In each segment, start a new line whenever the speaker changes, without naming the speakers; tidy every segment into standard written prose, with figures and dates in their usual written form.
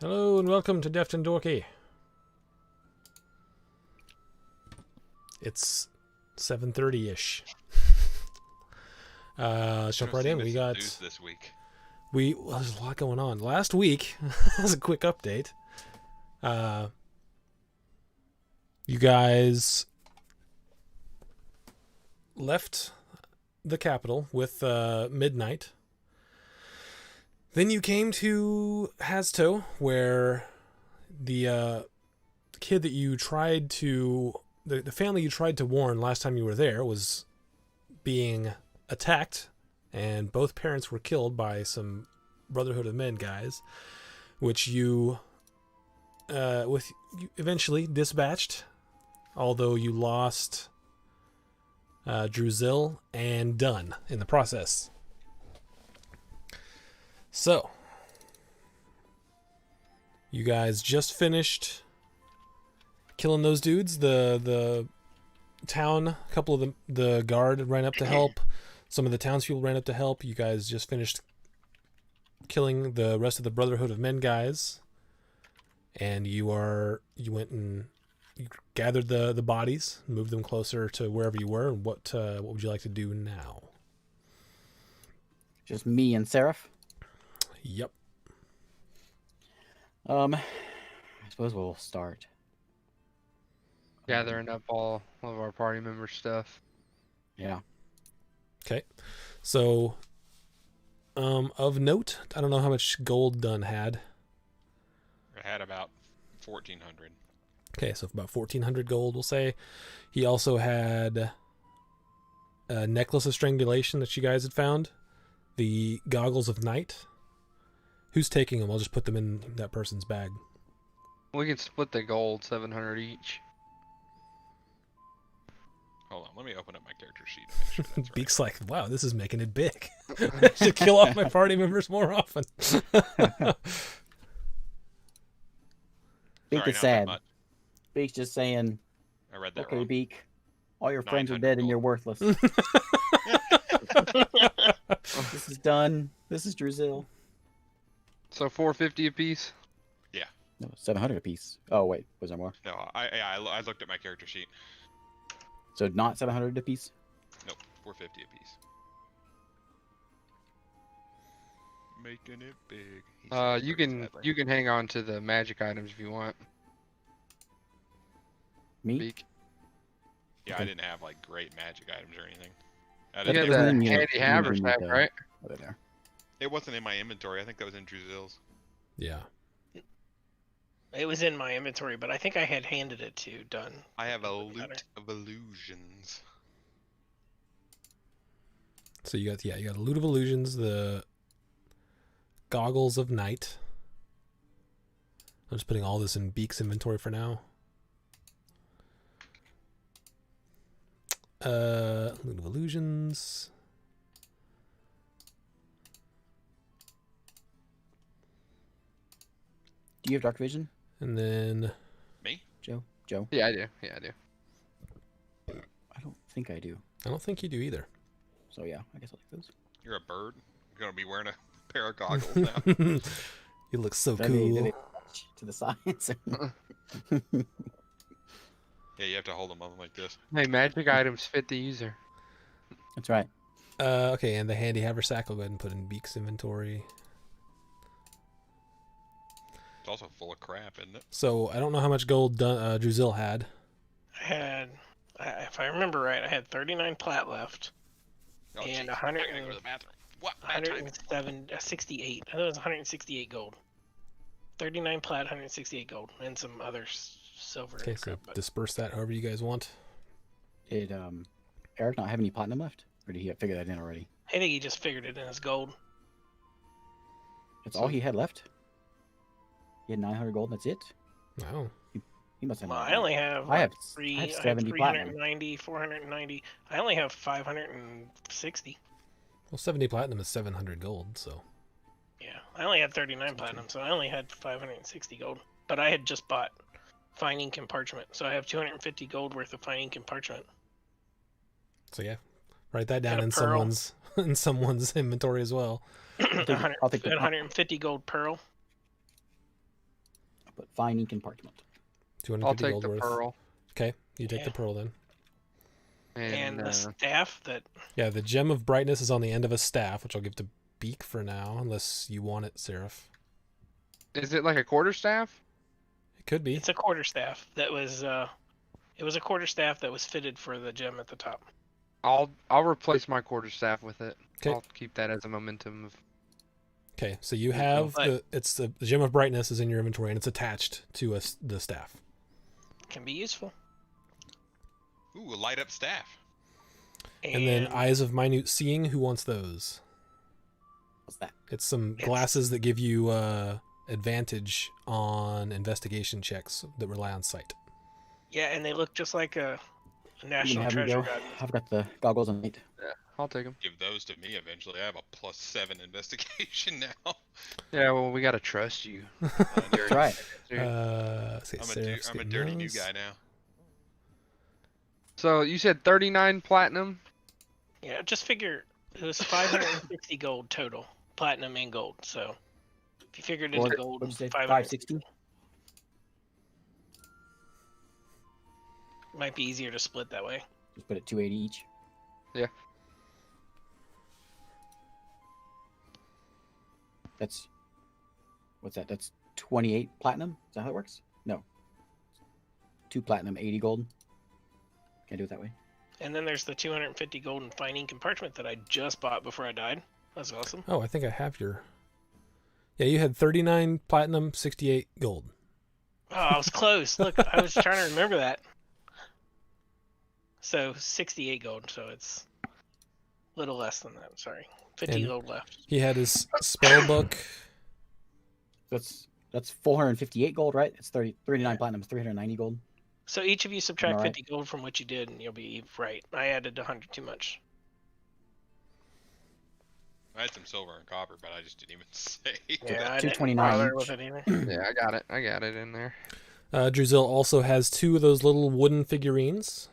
Hello and welcome to Deft and Dorky. It's 7:30-ish. Jump right in. We got
news this week.
Well, there's a lot going on. Last week, as a quick update, you guys left the capital with midnight. Then you came to Hazto, where the kid that you tried to... The family you tried to warn last time you were there was being attacked, and both parents were killed by some Brotherhood of Men guys, which you eventually dispatched, although you lost Druzil and Dunn in the process. So, you guys just finished killing those dudes. The town, a couple of the guard ran up to help. Some of the townspeople ran up to help. You guys just finished killing the rest of the Brotherhood of Men guys, and you went and you gathered the bodies, moved them closer to wherever you were. And what would you like to do now?
Just me and Seraph.
Yep.
I suppose we'll start
gathering up all of our party member stuff.
Yeah.
Okay. So, of note, I don't know how much gold Dunn had.
I had about 1,400.
Okay, so about 1,400 gold, we'll say. He also had a necklace of strangulation that you guys had found. The goggles of night. Who's taking them? I'll just put them in that person's bag.
We can split the gold, 700 each.
Hold on, let me open up my character sheet and make sure that's right.
Beak's like, wow, this is making it big. I should kill off my party members more often.
Beak
Sorry,
is
not that
sad.
much.
Beak's just saying,
I read that
okay,
wrong.
Beak, all your friends are
900
dead and
gold.
you're worthless. This is done. This is Druzil.
So 450 apiece.
No, 700 apiece. Oh, wait, was there more?
No, I looked at my character sheet.
So not 700 apiece?
Nope, 450 apiece. Making it big. He's
You
pretty
can
sadly.
hang on to the magic items if you want.
Me?
Beak.
Yeah,
Okay.
I didn't have like great magic items or anything.
But
You
there's
have
one
the
you-
handy
you
haversack,
need to-
right?
Over there.
It wasn't in my inventory. I think that was in Druzil's.
Yeah.
It was in my inventory, but I think I had handed it to Dunn.
I have a
Doesn't matter.
loot of illusions.
So you got a loot of illusions, the goggles of night. I'm just putting all this in Beak's inventory for now. Loot of illusions.
Do you have dark vision,
And then
Me?
Joe? Joe?
Yeah, I do. Yeah, I do.
I don't think I do.
I don't think you do either.
So yeah, I guess I'll take those.
You're a bird. You're gonna be wearing a pair of goggles now.
You look so
Did
cool.
they match to the sides?
Yeah, you have to hold them up like this.
Hey, magic items fit the user.
That's right.
Okay, and the handy haversack I'll go ahead and put in Beak's inventory.
It's also full of crap, isn't it?
So I don't know how much gold Druzil had.
I had, if I remember right, I had 39 plat left,
Oh,
And
jeez,
100
I gotta go to the bathroom. What? Bad timing.
68. I thought it was 168 gold. 39 plat, 168 gold, and some other silver.
Okay,
and
so
crap, but
disperse that however you guys want.
Did Eric not have any platinum left? Or did he figure that in already?
I think he just figured it in as gold.
That's all he had left? He had 900 gold and that's it?
Wow.
He must have
Well,
more
I
than
only
that.
have
I have,
three.
I have
I have
70 platinum.
390, 490. I only have 560.
Well, 70 platinum is 700 gold, so.
Yeah, I only had 39 platinum, so I only had 560 gold. But I had just bought fine ink and parchment, so I have 250 gold worth of fine ink and parchment.
So yeah, write that down
And a
in
pearl.
someone's inventory as well.
I'll take the
150 gold pearl.
fine ink and parchment.
250
I'll take
gold
the
worth.
pearl.
Okay, you take the
Yeah.
pearl then.
And the staff that
Yeah, the gem of brightness is on the end of a staff, which I'll give to Beak for now, unless you want it, Seraph.
is it like a quarterstaff?
It could be.
it's a quarterstaff that was it was a quarterstaff that was fitted for the gem at the top.
I'll replace my quarterstaff with it.
'Kay.
I'll keep that as a momentum of.
Okay, so you have
But-
the gem of brightness is in your inventory and it's attached to the staff.
Can be useful.
Ooh, a light up staff.
And then eyes of minute seeing. Who wants those?
What's that?
It's some
It's-
glasses that give you advantage on investigation checks that rely on sight.
yeah, and they look just like a
You can
national
have me
treasure
go.
guide.
I've got the goggles on night.
I'll take them.
Give those to me eventually. I have a +7 investigation now.
Yeah, well, we gotta trust you.
That's right.
Let's see, Seraph's
I'm a
getting
dirty new
those.
guy now.
So you said 39 platinum.
Yeah, just figure it was 560 gold total, platinum and gold. So if you figured into gold,
What'd you say?
500
560?
might be easier to split that way.
Just put it 280 each.
Yeah.
That's what's that? That's 28 platinum. Is that how it works? No. 2 platinum, 80 gold. Can't do it that way.
And then there's the 250 gold and fine ink and parchment that I just bought before I died. That's awesome.
Oh, I think I have your. Yeah, you had 39 platinum, 68 gold.
Oh, I was close. Look, I was trying to remember that. So 68 gold. So it's a little less than that. Sorry, 50
And-
gold left.
He had his spell book.
That's 458 gold, right? It's 39 platinum, is 390 gold.
So each of you subtract
Alright.
50 gold from what you did, and you'll be right. I added 100 too much.
I had some silver and copper, but I just didn't even say.
Yeah, I didn't
229
bother
each.
with it either.
Yeah, I got it. I got it in there.
Druzil also has 2 of those little wooden figurines.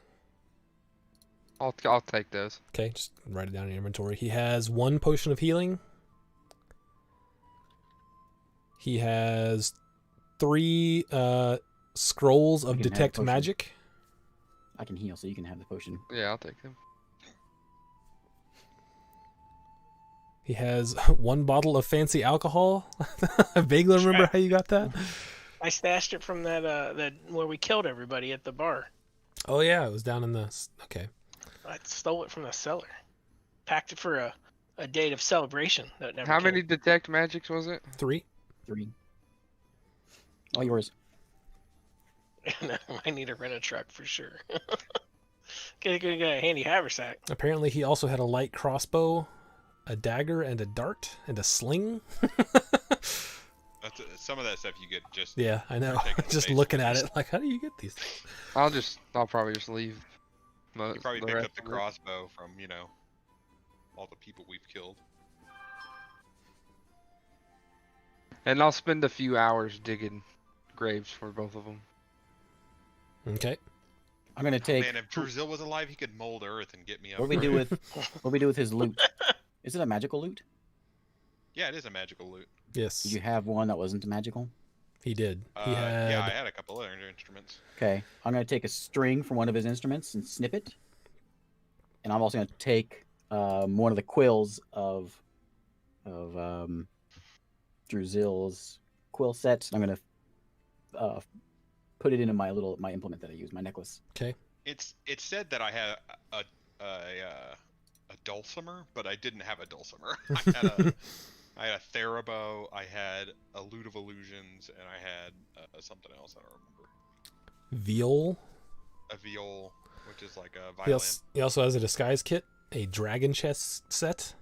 I'll take those.
Okay, just write it down in your inventory. He has 1 potion of healing. He has 3 scrolls of
You can have
detect
potion.
magic.
I can heal, so you can have the potion.
Yeah, I'll take them.
He has 1 bottle of fancy alcohol. I vaguely remember how you got that.
I stashed it from that where we killed everybody at the bar.
Oh yeah, it was down in the. Okay.
I stole it from the cellar. Packed it for a date of celebration that never
How
came.
many detect magics was it?
3.
3. All yours.
I need to rent a truck for sure. Get a handy haversack.
Apparently, he also had a light crossbow, a dagger, and a dart, and a sling.
That's some of that stuff you get just.
Yeah, I know.
Taking
Just
space
looking
with
at
you.
it, like, how do you get these things?
I'll probably just leave.
You probably
the
picked
rest
up the
of it.
crossbow from all the people we've killed.
And I'll spend a few hours digging graves for both of them.
Okay.
I'm gonna take.
Man, if Druzil was alive, he could mold earth and get me up.
What do we
there.
do with? What do we do with his loot? Is it a magical loot?
Yeah, it is a magical loot.
Yes,
Did you have one that wasn't magical?
he did. He had.
Yeah, I had a couple other instruments.
Okay, I'm gonna take a string from one of his instruments and snip it, and I'm also gonna take one of the quills of Druzil's quill set. I'm gonna put it into my implement that I use, my necklace.
It said that I had a dulcimer, but I didn't have a dulcimer. I had a therabow, I had a lute of illusions, and I had something else I don't remember.
Viol.
A viol, which is like a
He
violin.
also has a disguise kit, a dragon chest set.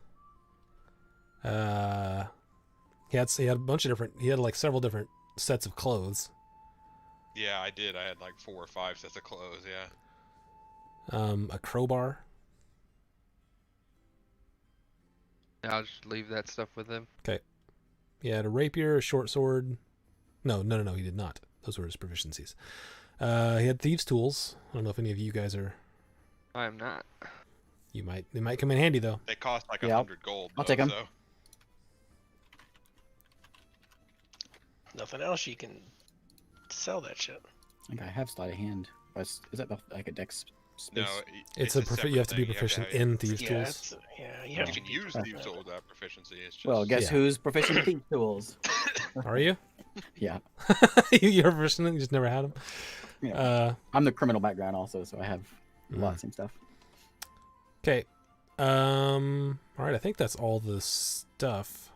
He had a bunch of different. He had like several different sets of clothes.
Yeah, I did. I had like 4 or 5 sets of clothes. Yeah.
A crowbar.
I'll just leave that stuff with him.
He had a rapier, a short sword. No, he did not. Those were his proficiencies. He had thieves' tools. I don't know if any of you guys are.
I am not.
They might come in handy though.
They cost like
Yeah,
100 gold.
I'll
though,
take 'em.
So.
Nothing else you can sell that shit.
I think I have sleight of hand. Is that like a dex space?
No,
It's
a
you
separate
have to be
thing.
proficient
have to
in
have-
thieves
Yeah,
tools.
it's, yeah, you
You
have to
can
be
use
professional.
thieves tools without proficiency. It's just
Well, guess
Yeah.
who's proficient in thief tools?
Are you?
Yeah.
You're proficient. You just never had them.
Yeah. I'm the criminal background also, so I have a lot
Mm.
of same stuff.
Okay. All right. I think that's all the stuff.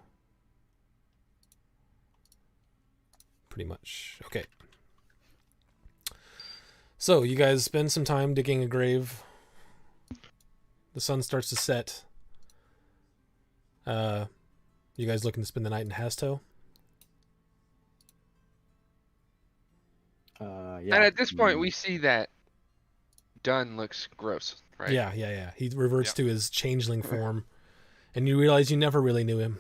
Pretty much. Okay. So you guys spend some time digging a grave. The sun starts to set. You guys looking to spend the night in Hasto?
Yeah.
And at this point, we see that Dunn looks gross, right?
Yeah. He reverts
Yeah.
to his changeling form, and you realize you never really knew him.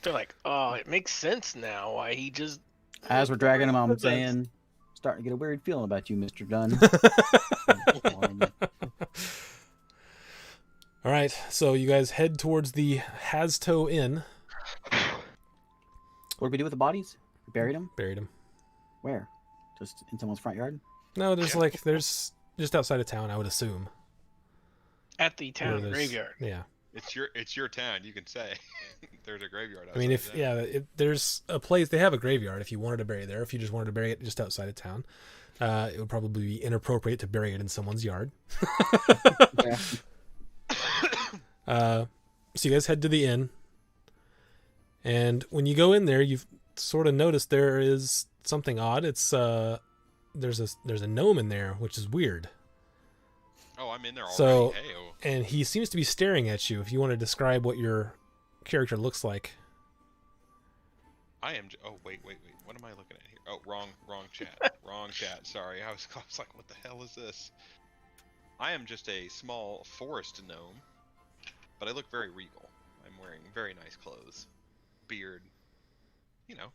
They're like, oh, it makes sense now why he just.
As we're dragging him, I'm
That's-
saying, starting to get a weird feeling about you, Mr. Dunn.
All right, so you guys head towards the Hasto Inn.
What did we do with the bodies? We buried them?
Buried him.
Where? Just in someone's front yard?
No, there's just outside of town, I would assume.
At the
where
town
there's-
graveyard.
Yeah.
it's your town. You can say there's a graveyard.
I mean,
outside town.
there's a place, they have a graveyard if you wanted to bury there. If you just wanted to bury it just outside of town, it would probably be inappropriate to bury it in someone's yard.
Yeah.
So you guys head to the inn, and when you go in there, you've sort of noticed there is something odd. It's there's a gnome in there, which is weird,
Oh, I'm in there already.
So-
Hey, oh.
and he seems to be staring at you. If you want to describe what your character looks like.
I am. Oh, wait. What am I looking at here? Oh, wrong chat. Wrong chat. Sorry. I was like, what the hell is this? I am just a small forest gnome, but I look very regal. I'm wearing very nice clothes, beard. You know,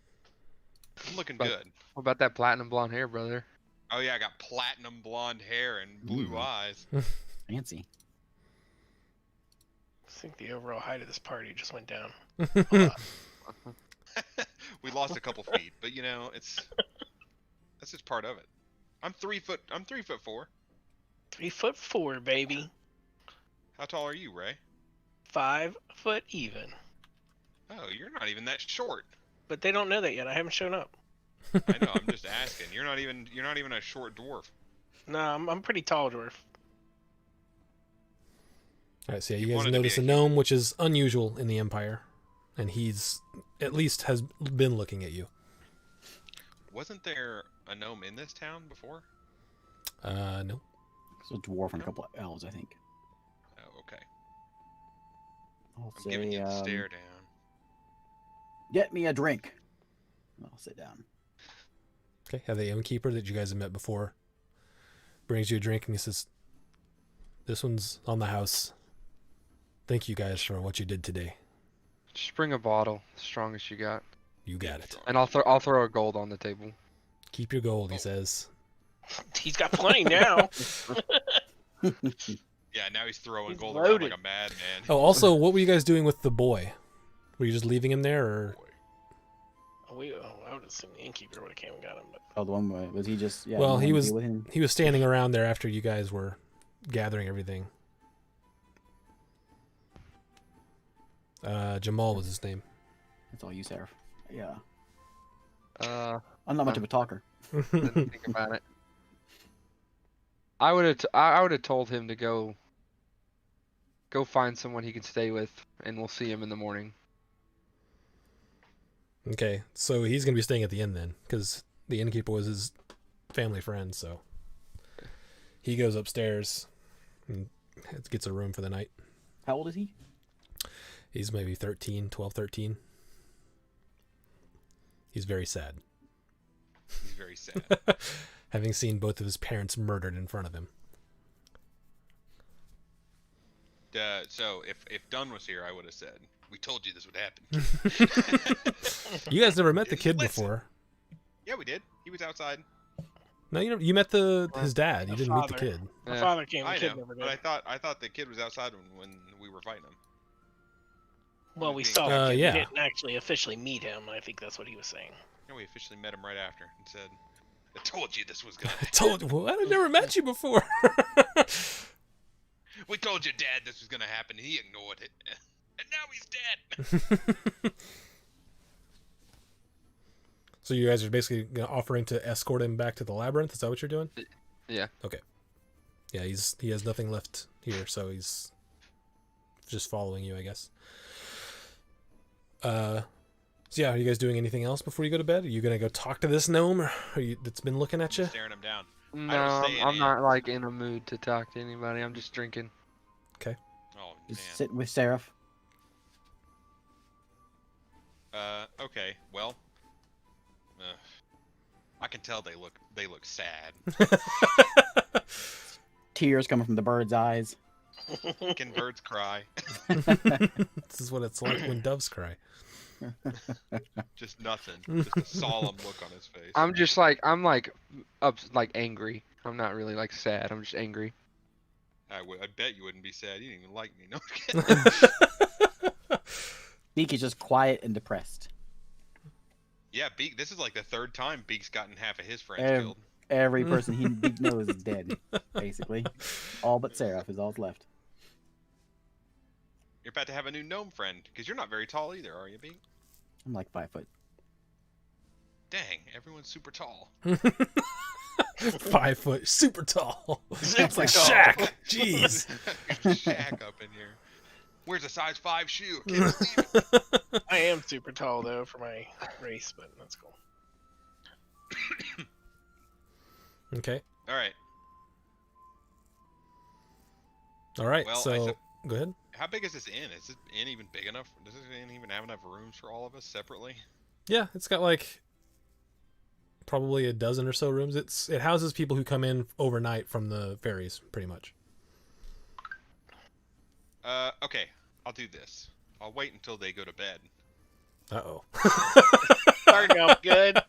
I'm looking
But-
good.
What about that platinum blonde hair, brother?
Oh yeah, I got platinum blonde hair and blue
Ooh.
eyes.
Fancy.
I think the overall height of this party just went down.
We lost a couple feet, but you know, that's just part of it. I'm 3 foot 4.
3'4", baby.
How tall are you, Ray?
5 foot even.
Oh, you're not even that short.
But they don't know that yet. I haven't shown up.
I know. I'm just asking. You're not even a short dwarf.
No, I'm pretty tall, dwarf.
All right, so yeah,
You
you guys
wanted to be
notice a
a
gnome, which is unusual in the Empire, and he's at least has been looking at you.
Wasn't there a gnome in this town before?
No.
So a dwarf and a couple of elves, I think.
Oh, okay.
I'll
I'm
say,
giving you the stare down.
get me a drink. I'll sit down.
Okay, have the innkeeper that you guys have met before brings you a drink, and he says, "This one's on the house. Thank you guys for what you did today.
Just bring a bottle, the strongest you got,
You got it.
and I'll throw a gold on the table.
Keep your gold," he
Oh.
says.
He's got plenty now.
Yeah, now he's throwing
He's
gold around
loaded.
like a madman.
Oh, also, what were you guys doing with the boy? Were you just leaving him there, or
I would assume the innkeeper would have came and got him, but
Oh, the one was he just? Yeah.
Well,
no
he
one
was-
deal with him?
he was standing around there after you guys were gathering everything? Jamal was his name.
That's all you, Seraph. Yeah.
I'm
I'm not much of a talker.
Didn't think about it. I would have told him to go find someone he can stay with, and we'll see him in the morning.
Okay, so he's gonna be staying at the inn then, because the innkeeper was his family friend. So he goes upstairs and gets a room for the night.
How old is he?
He's maybe 12, 13. He's very sad,
He's very sad.
having seen both of his parents murdered in front of him.
So if Dunn was here, I would have said, "We told you this would happen."
You guys never met the kid
Listen.
before.
Yeah, we did. He was outside.
No, you met his dad. You
The
didn't meet the
father.
kid.
my
Yeah.
father came. The
I
kid
know,
never
but
did.
I thought the kid was outside when we were fighting him.
Well, we
being
saw
captured.
him.
yeah.
We didn't actually officially meet him. I think that's what he was saying.
Yeah, we officially met him right after and said, "I told you this was gonna."
I told you. What? I never met you before.
We told your dad this was gonna happen, and he ignored it, and now he's dead.
So you guys are basically offering to escort him back to the labyrinth. Is that what you're doing?
Yeah.
Okay. Yeah, he has nothing left here, so he's just following you, I guess. So yeah, are you guys doing anything else before you go to bed? Are you gonna go talk to this gnome that's been looking at you?
Staring him down.
No,
say
I'm
any-
not like in a mood to talk to anybody. I'm just drinking.
Oh
Just
man.
sitting with Seraph.
Okay. Well. I can tell they look sad.
Tears coming from the bird's eyes.
Can birds cry?
This is what it's like when doves cry.
Just nothing. Just a solemn look on his face.
I'm like angry. I'm not really like sad. I'm just angry.
I bet you wouldn't be sad. You didn't even like me. No. I'm kidding.
Beak is just quiet and depressed.
Yeah, Beak. This is like the third time Beak's gotten half of his friends
Ev-
killed.
Every person Beak knows is dead, basically. All but Seraph is all that's left.
You're about to have a new gnome friend, because you're not very tall either, are you, Beak?
I'm like 5 foot.
Dang, everyone's super tall.
5 foot, super tall.
Super
like
tall.
Shaq. Jeez.
Shaq up in here. Where's a size 5 shoe? Can't believe it.
I am super tall though for my race, but that's cool.
Okay.
All right.
All right.
Well,
so go ahead.
How big is this inn? Is this inn even big enough? Does this inn even have enough rooms for all of us separately?
Yeah, it's got like probably a dozen or so rooms. It houses people who come in overnight from the ferries, pretty much.
Okay. I'll do this. I'll wait until they go to bed.
Uh-oh.
Starting off good.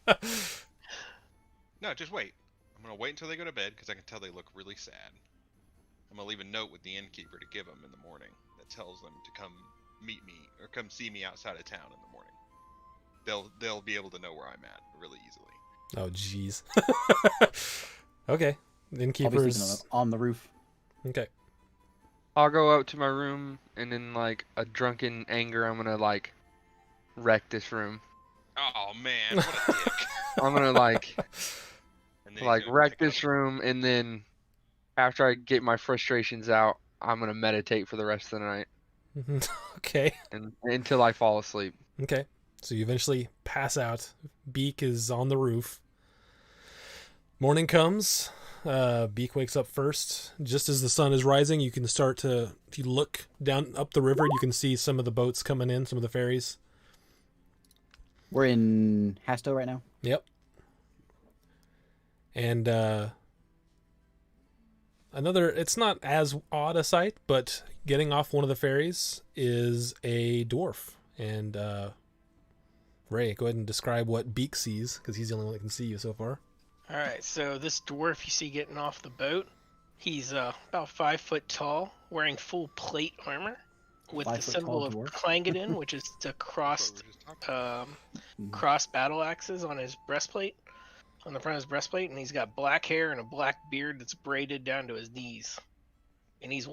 No, just wait. I'm gonna wait until they go to bed because I can tell they look really sad. I'm gonna leave a note with the innkeeper to give them in the morning that tells them to come meet me or come see me outside of town in the morning. They'll be able to know where I'm at really easily.
Oh, jeez. Okay.
I'll be
Innkeeper's...
sleeping on the roof.
Okay.
I'll go up to my room and in like a drunken anger, I'm gonna like wreck this room.
Oh man, what a dick!
I'm gonna like
And then he's
like
gonna
wreck
pick up-
this room, and then after I get my frustrations out, I'm gonna meditate for the rest of the night
Okay.
and until I fall asleep.
Okay. So you eventually pass out. Beak is on the roof. Morning comes. Beak wakes up first. Just as the sun is rising, you can start to, if you look down up the river, you can see some of the boats coming in, some of the ferries.
We're in Hasto right now.
Yep. And it's not as odd a sight, but getting off one of the ferries is a dwarf. And Ray, go ahead and describe what Beak sees, because he's the only one that can see you so far.
All right, so this dwarf you see getting off the boat, he's about 5 foot tall, wearing full plate armor with the
5 foot
symbol
tall
of
dwarf.
Clangadin, which is the
That's what
crossed
we were just talking
crossed battle axes on his breastplate, on the front of his breastplate, and he's got black hair and a black beard that's braided down to his knees. And he's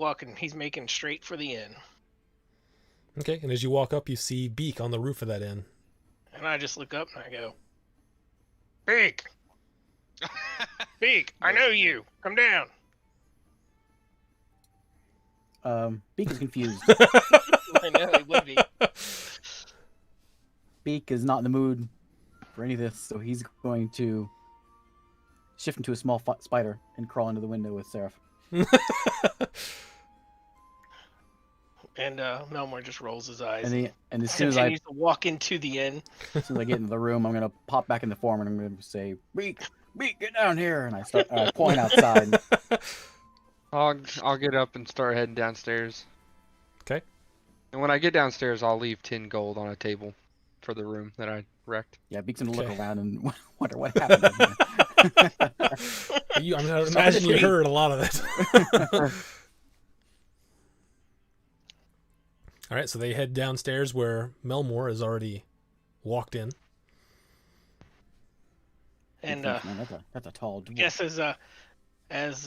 making straight for the inn.
Okay, and as you walk up, you see Beak on the roof of that inn.
And I just look up and I go, Beak! Beak, I know you! Come down!
Beak is confused.
I know he would be.
Beak is not in the mood for any of this, so he's going to shift into a small spider and crawl into the window with Seraph.
And Melmore just rolls his eyes.
And as soon as I
Continues to walk into the inn.
as soon as I get into the room, I'm gonna pop back in the form and I'm gonna say, Beak, get down here, and I start point outside.
I'll get up and start heading downstairs.
Okay.
And when I get downstairs, I'll leave 10 gold on a table for the room that I wrecked.
Yeah, Beak's gonna
Okay.
look around and wonder what happened. in here.
I imagine you heard a lot of it. All right, so they head downstairs where Melmore has already walked in.
And
Man, that's a tall dwarf.
guess as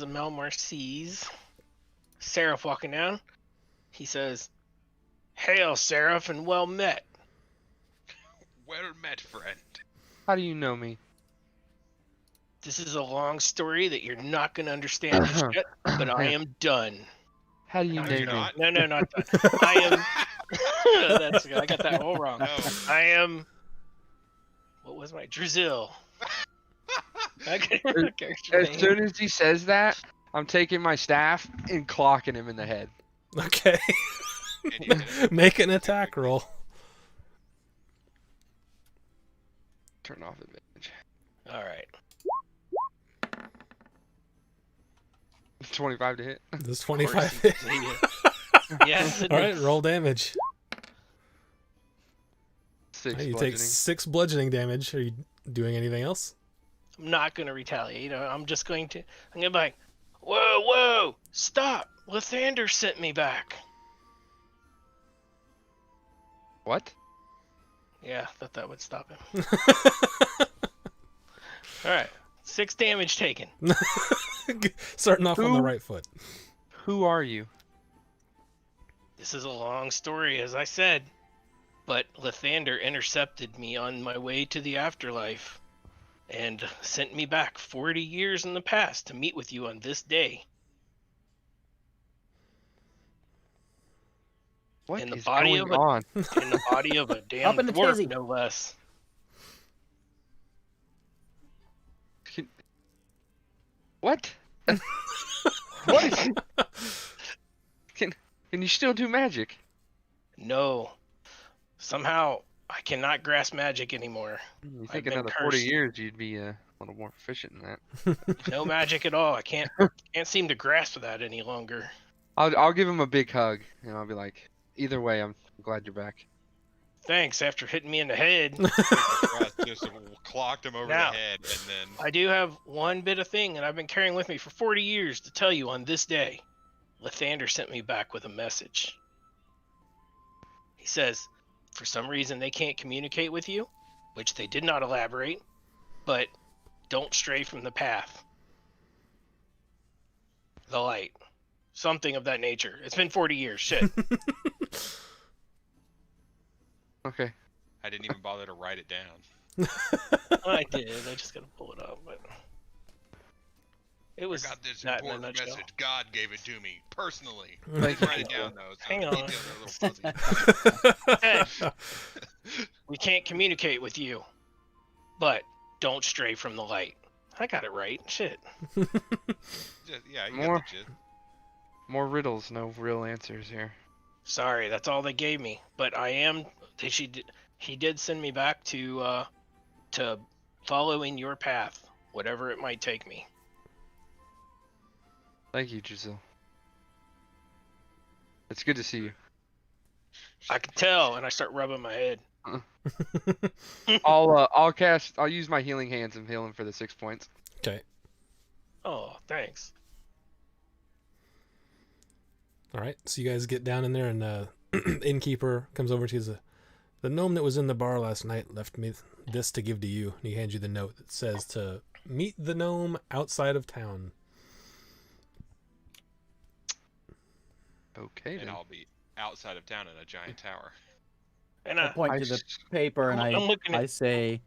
Melmore sees Seraph walking down, he says, "Hail, Seraph, and well met."
Well met, friend.
How do you know me?
This is a long story that you're not going to understand just yet, but I am done.
How do you
No,
know
you're
me?
not.
No, not done. I am. I got that all wrong.
No.
I am. What was my Drizil? Okay.
As soon as he says that, I'm taking my staff and clocking him in the head.
Okay.
And you hit him.
Make an attack roll.
Turn off advantage.
All right.
25 to hit.
Does
Of
25
course
hit?
he did. Yes. It
All right,
is.
roll damage.
6
All right, you
bludgeoning.
take 6 bludgeoning damage. Are you doing anything else?
I'm not going to retaliate. I'm just going to. I'm going to be like, whoa, stop! Lathander sent me back.
What?
Yeah, thought that would stop him. All right. 6 damage taken.
Starting off on the
Who?
right foot.
Who are you?
This is a long story, as I said, but Lathander intercepted me on my way to the afterlife and sent me back 40 years in the past to meet with you on this day.
What
In the
is
body
going
of a-
on?
In the body of a damn
Up in the
dwarf,
tizzy.
no less.
What? What? Can you still do magic?
No. Somehow, I cannot grasp magic anymore.
You
I've
think
been
another 40
cursed.
years you'd be a little more proficient in that.
No magic at all. I can't seem to grasp that any longer.
I'll give him a big hug and I'll be like, either way, I'm glad you're back.
Thanks, after hitting me in the head.
Christ, just clocked him over
Now.
the head, and then
I do have one bit of thing that I've been carrying with me for 40 years to tell you on this day. Lathander sent me back with a message. He says, for some reason they can't communicate with you, which they did not elaborate, but don't stray from the path. The light. Something of that nature. It's been 40 years. Shit.
Okay.
I didn't even bother to write it down.
I did. I just gotta pull it up, but it was
I got this
that in a
important
nutshell.
message. God gave it to me personally.
Thank you.
Write it down though. So
Hang
the
on.
details are a little fuzzy.
We can't communicate with you, but don't stray from the light. I got it right. Shit.
Just, yeah, you
More.
got the gist.
More riddles, no real answers here.
Sorry, that's all they gave me. But I am. He did send me back to follow in your path, whatever it might take me.
Thank you, Giselle. It's good to see you.
I can tell, and I start rubbing my head.
I'll use my healing hands and heal him for the 6 points.
Okay.
Oh, thanks.
All right. So you guys get down in there, and innkeeper comes over to you. The gnome that was in the bar last night left me this to give to you. And he hands you the note that says to meet the gnome outside of town.
Okay,
And
then.
I'll be outside of town in a giant tower.
And
I point to the paper and
I'm looking at-
I say,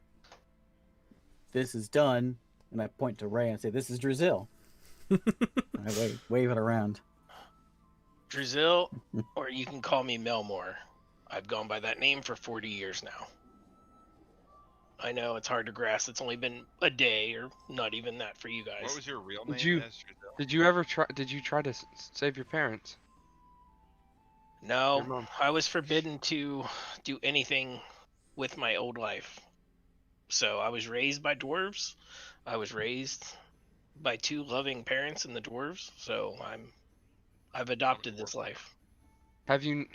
"This is done," and I point to Ray and say, "This is Drizil." I wave it around.
Drizil, or you can call me Melmore. I've gone by that name for 40 years now. I know it's hard to grasp. It's only been a day, or not even that for you guys.
What was your real
Did
name?
you-
Ezra?
Did you ever try? Did you try to save your parents? Your
No,
mom.
I was forbidden to do anything with my old life. So I was raised by dwarves. I was raised by 2 loving parents in the dwarves. So I've adopted this life.
Have you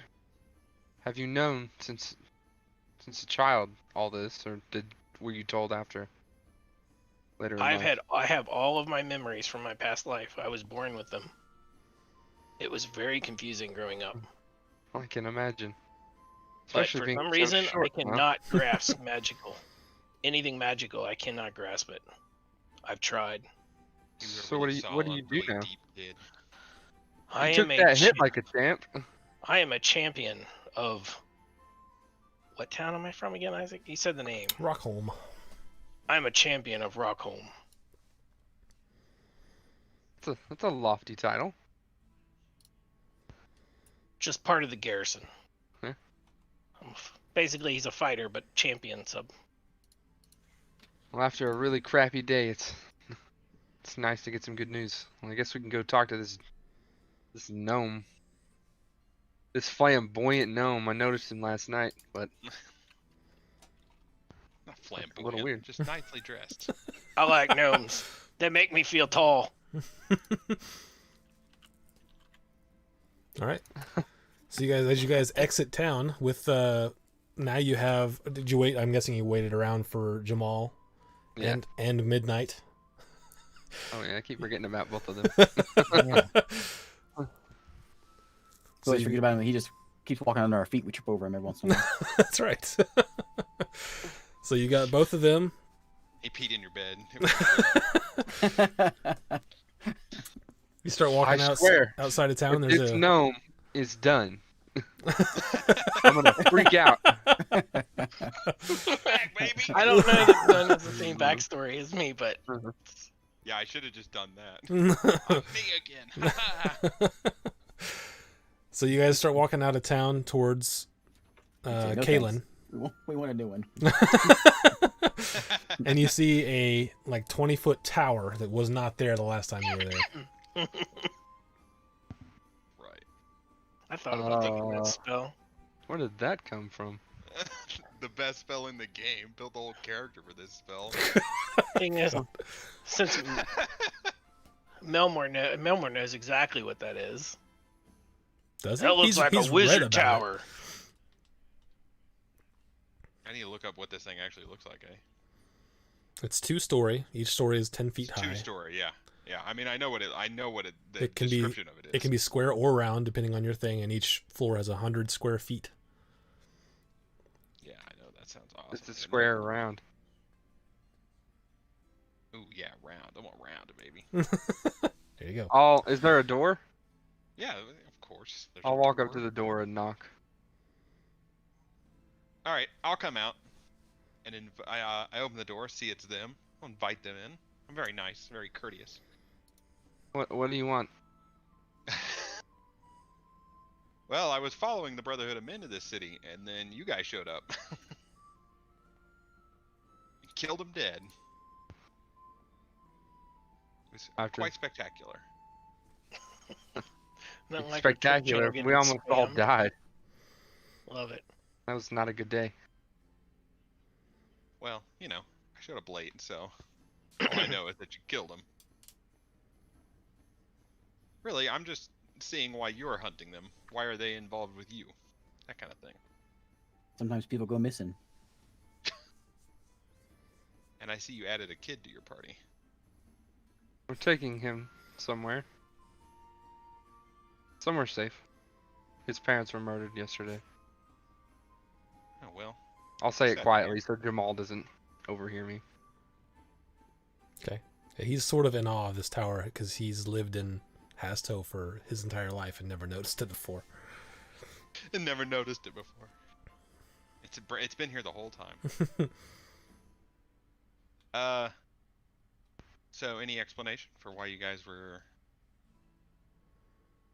known since a child all this, or were you told after? Later in life?
I have all of my memories from my past life. I was born with them. It was very confusing growing up.
I can imagine.
But
Especially
for
being
some
so
reason,
short,
I
huh?
cannot grasp magical. Anything magical, I cannot grasp it. I've tried.
You were
So
really
what do
solid,
you do
really
now?
deep kid.
I
You
am
took
a
that hit like a champ.
I am a champion of. What town am I from again, Isaac? You said the name.
Rockholm.
I'm a champion of Rockholm.
That's a lofty title.
Just part of the garrison.
Huh.
Basically, he's a fighter, but champion sub.
Well, after a really crappy day, it's nice to get some good news. Well, I guess we can go talk to this gnome. This flamboyant gnome. I noticed him last night, but
Not flamboyant.
a little weird.
Just nicely dressed.
I like gnomes. They make me feel tall.
All right. So as you guys exit town with now you have. Did you wait? I'm guessing you waited around for Jamal
yeah.
and Midnight.
Oh yeah, I keep forgetting about both of them.
Yeah.
So
Always
you-
forget about him. He just keeps walking under our feet. We trip over him every once in a while.
That's right. So you got both of them.
He peed in your bed.
You start walking
I swear,
outside of town.
If
There's
this
a
gnome is done, I'm gonna freak out.
Back, baby.
I don't know that Gun has the same backstory as me, but
Yeah, I should have just done that. Me again.
So you guys start walking out of town towards
Okay, no
Kalen,
we want a new one.
and you see a like 20-foot tower that was not there the last time you were there.
Right.
I thought about taking that
Uh,
spell.
Where did that come from?
The best spell in the game. Build a whole character for this spell.
Thing is, since Melmore knows exactly what that is.
Does
That
it?
looks like
He's
a
read
wizard
about
tower.
I need to look up what this thing actually looks like, eh?
It's 2-story. Each story is 10 feet
It's
high.
2-story, yeah. Yeah, I mean, I know what the
It can be-
description of it is.
It can be square or round depending on your thing, and each floor has 100 square feet.
Yeah, I know, that sounds awesome.
It's a
And then-
square around.
Ooh, yeah, round. I want round, baby.
There you go.
Oh, is there a door?
Yeah, of course. There's
I'll
a
walk up
door.
to the door and knock.
Alright, I'll come out. And I open the door, see it's them. I'll invite them in. I'm very nice, very courteous.
What do you want?
Well, I was following the Brotherhood of Men to this city, and then you guys showed up. Killed him dead. It was
After-
quite spectacular.
Nothing like a
Spectacular.
Twitch channel
We almost
getting
all
spammed.
died.
Love it.
That was not a good day.
Well, you know, I showed up late, so all I know is that you killed him. Really, I'm just seeing why you're hunting them. Why are they involved with you? That kind of thing.
Sometimes people go missing.
And I see you added a kid to your party.
We're taking him somewhere. Somewhere safe. His parents were murdered yesterday.
Oh well.
I'll say it
Sad
quietly so Jamal doesn't overhear me.
Okay. Yeah, he's sort of in awe of this tower because he's lived in Hasto for his entire life and never noticed it before.
I never noticed it before. It's been here the whole time. So any explanation for why you guys were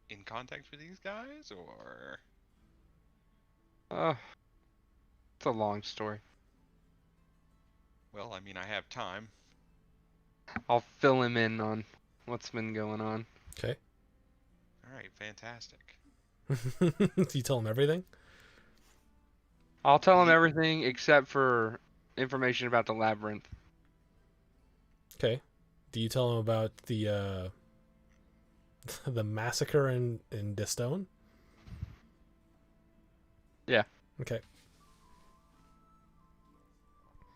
in contact with these guys, or?
It's a long story.
Well, I mean, I have time.
I'll fill him in on what's been going on.
Okay.
All right, fantastic.
Do you tell him everything?
I'll tell him everything except for information about the labyrinth.
Okay. Do you tell him about the the massacre in Distone?
Yeah.
Okay.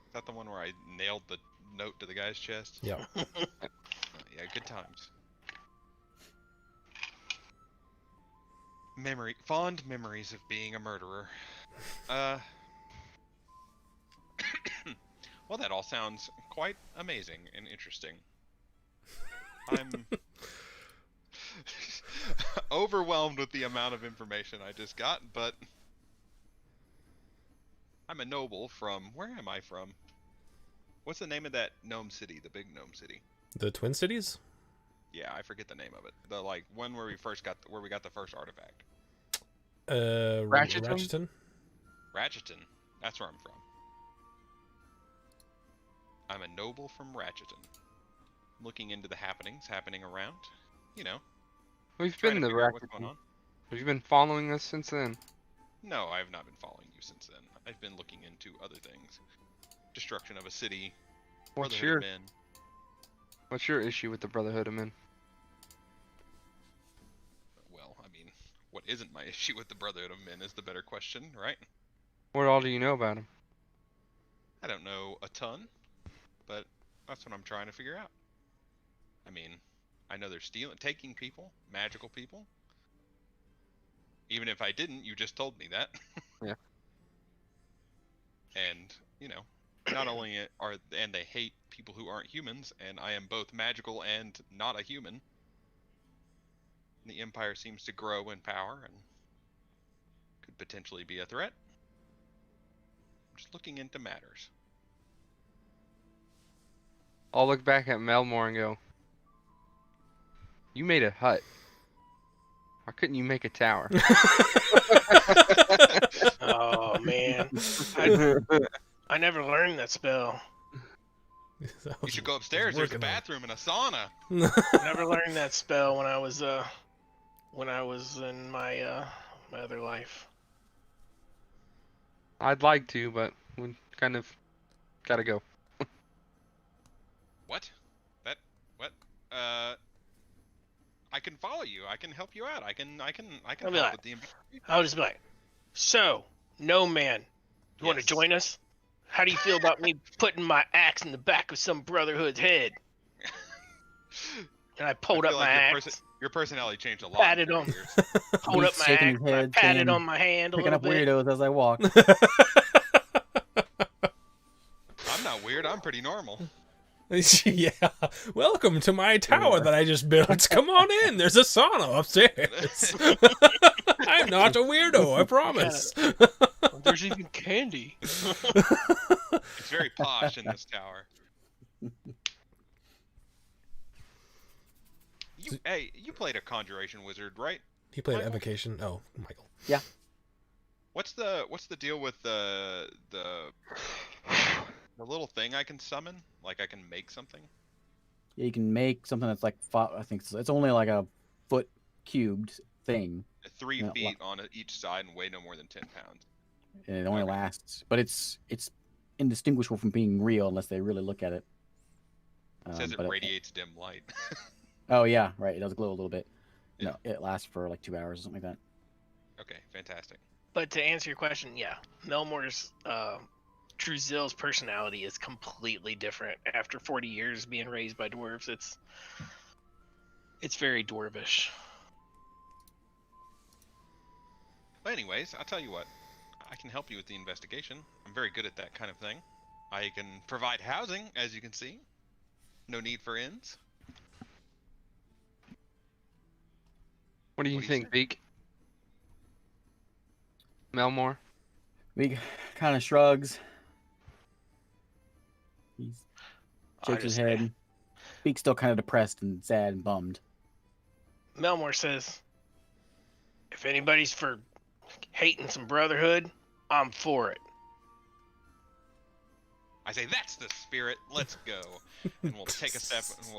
Is that the one where I nailed the note to the guy's chest?
Yeah.
Yeah, good times. fond memories of being a murderer. Well, that all sounds quite amazing and interesting. I'm overwhelmed with the amount of information I just got, but I'm a noble from... Where am I from? What's the name of that gnome city, the big gnome city?
The Twin Cities?
Yeah, I forget the name of it. The one where we got the first artifact.
Ratcheton?
Ratcheton?
Ratcheton. That's where I'm from. I'm a noble from Ratcheton. Looking into the happenings happening around. You know,
We've
trying
been
to
to
figure out what's going
Ratcheton.
on.
Have you been following us since then?
No, I have not been following you since then. I've been looking into other things. Destruction of a city.
What's
Brotherhood
your
of Men.
What's your issue with the Brotherhood of Men?
Well, I mean, what isn't my issue with the Brotherhood of Men is the better question, right?
What all do you know about them?
I don't know a ton, but that's what I'm trying to figure out. I mean, I know they're taking people, magical people. Even if I didn't, you just told me that.
Yeah.
And, you know, not only and they hate people who aren't humans, and I am both magical and not a human. The Empire seems to grow in power and could potentially be a threat. I'm just looking into matters.
I'll look back at Melmore and go, you made a hut. Why couldn't you make a tower?
Oh man, I never learned that spell.
You should go upstairs. There's a
working on it.
bathroom and a sauna.
Never learned that spell when I was in my my other life.
I'd like to, but we kind of gotta go.
What? What? I can follow you. I can help you out. I can
I'll
help
be like-
with the investigation.
I'll just be like, so, no man, you want to
Yes.
join us? How do you feel about me putting my axe in the back of some Brotherhood's head? And I pulled
I
up
feel
my
like
axe,
your personality changed a lot.
Patted
in
on-
40 years.
pulled up
He's
my
shaking
axe,
his head,
I patted
saying,
on my hand a
Picking
little
up
bit.
weirdos as I walk.
I'm not weird. I'm pretty normal.
Yeah. Welcome to my tower that I just built. Come on in. There's a sauna upstairs. I'm not a weirdo, I promise.
There's even candy.
It's very posh in this tower. You played a conjuration wizard, right?
He played
Michael?
evocation. Oh, Michael.
What's the deal with the little thing I can summon? Like I can make something?
Yeah, you can make something that's like I think it's only like a foot cubed thing,
3
Yeah,
feet on each side and weigh no more than 10 pounds.
and it only
Okay.
lasts. But it's indistinguishable from being real unless they really look at it.
It says it
But
radiates dim light.
oh yeah, right. It does glow a little bit.
Yeah.
No, it lasts for like 2 hours or something like that.
Okay, fantastic.
But to answer your question, yeah, Melmore's Druzil's personality is completely different after 40 years being raised by dwarves. It's very dwarvish.
But anyways, I'll tell you what. I can help you with the investigation. I'm very good at that kind of thing. I can provide housing, as you can see. No need for inns.
What do you
What do you
think,
say?
Beak? Melmore?
He kind of shrugs. He
I
shakes his
just say-
head. Beak's still kind of depressed and sad and bummed.
Melmore says, if anybody's for hating some Brotherhood, I'm for it.
I say, that's the spirit. Let's go. And we'll take a step and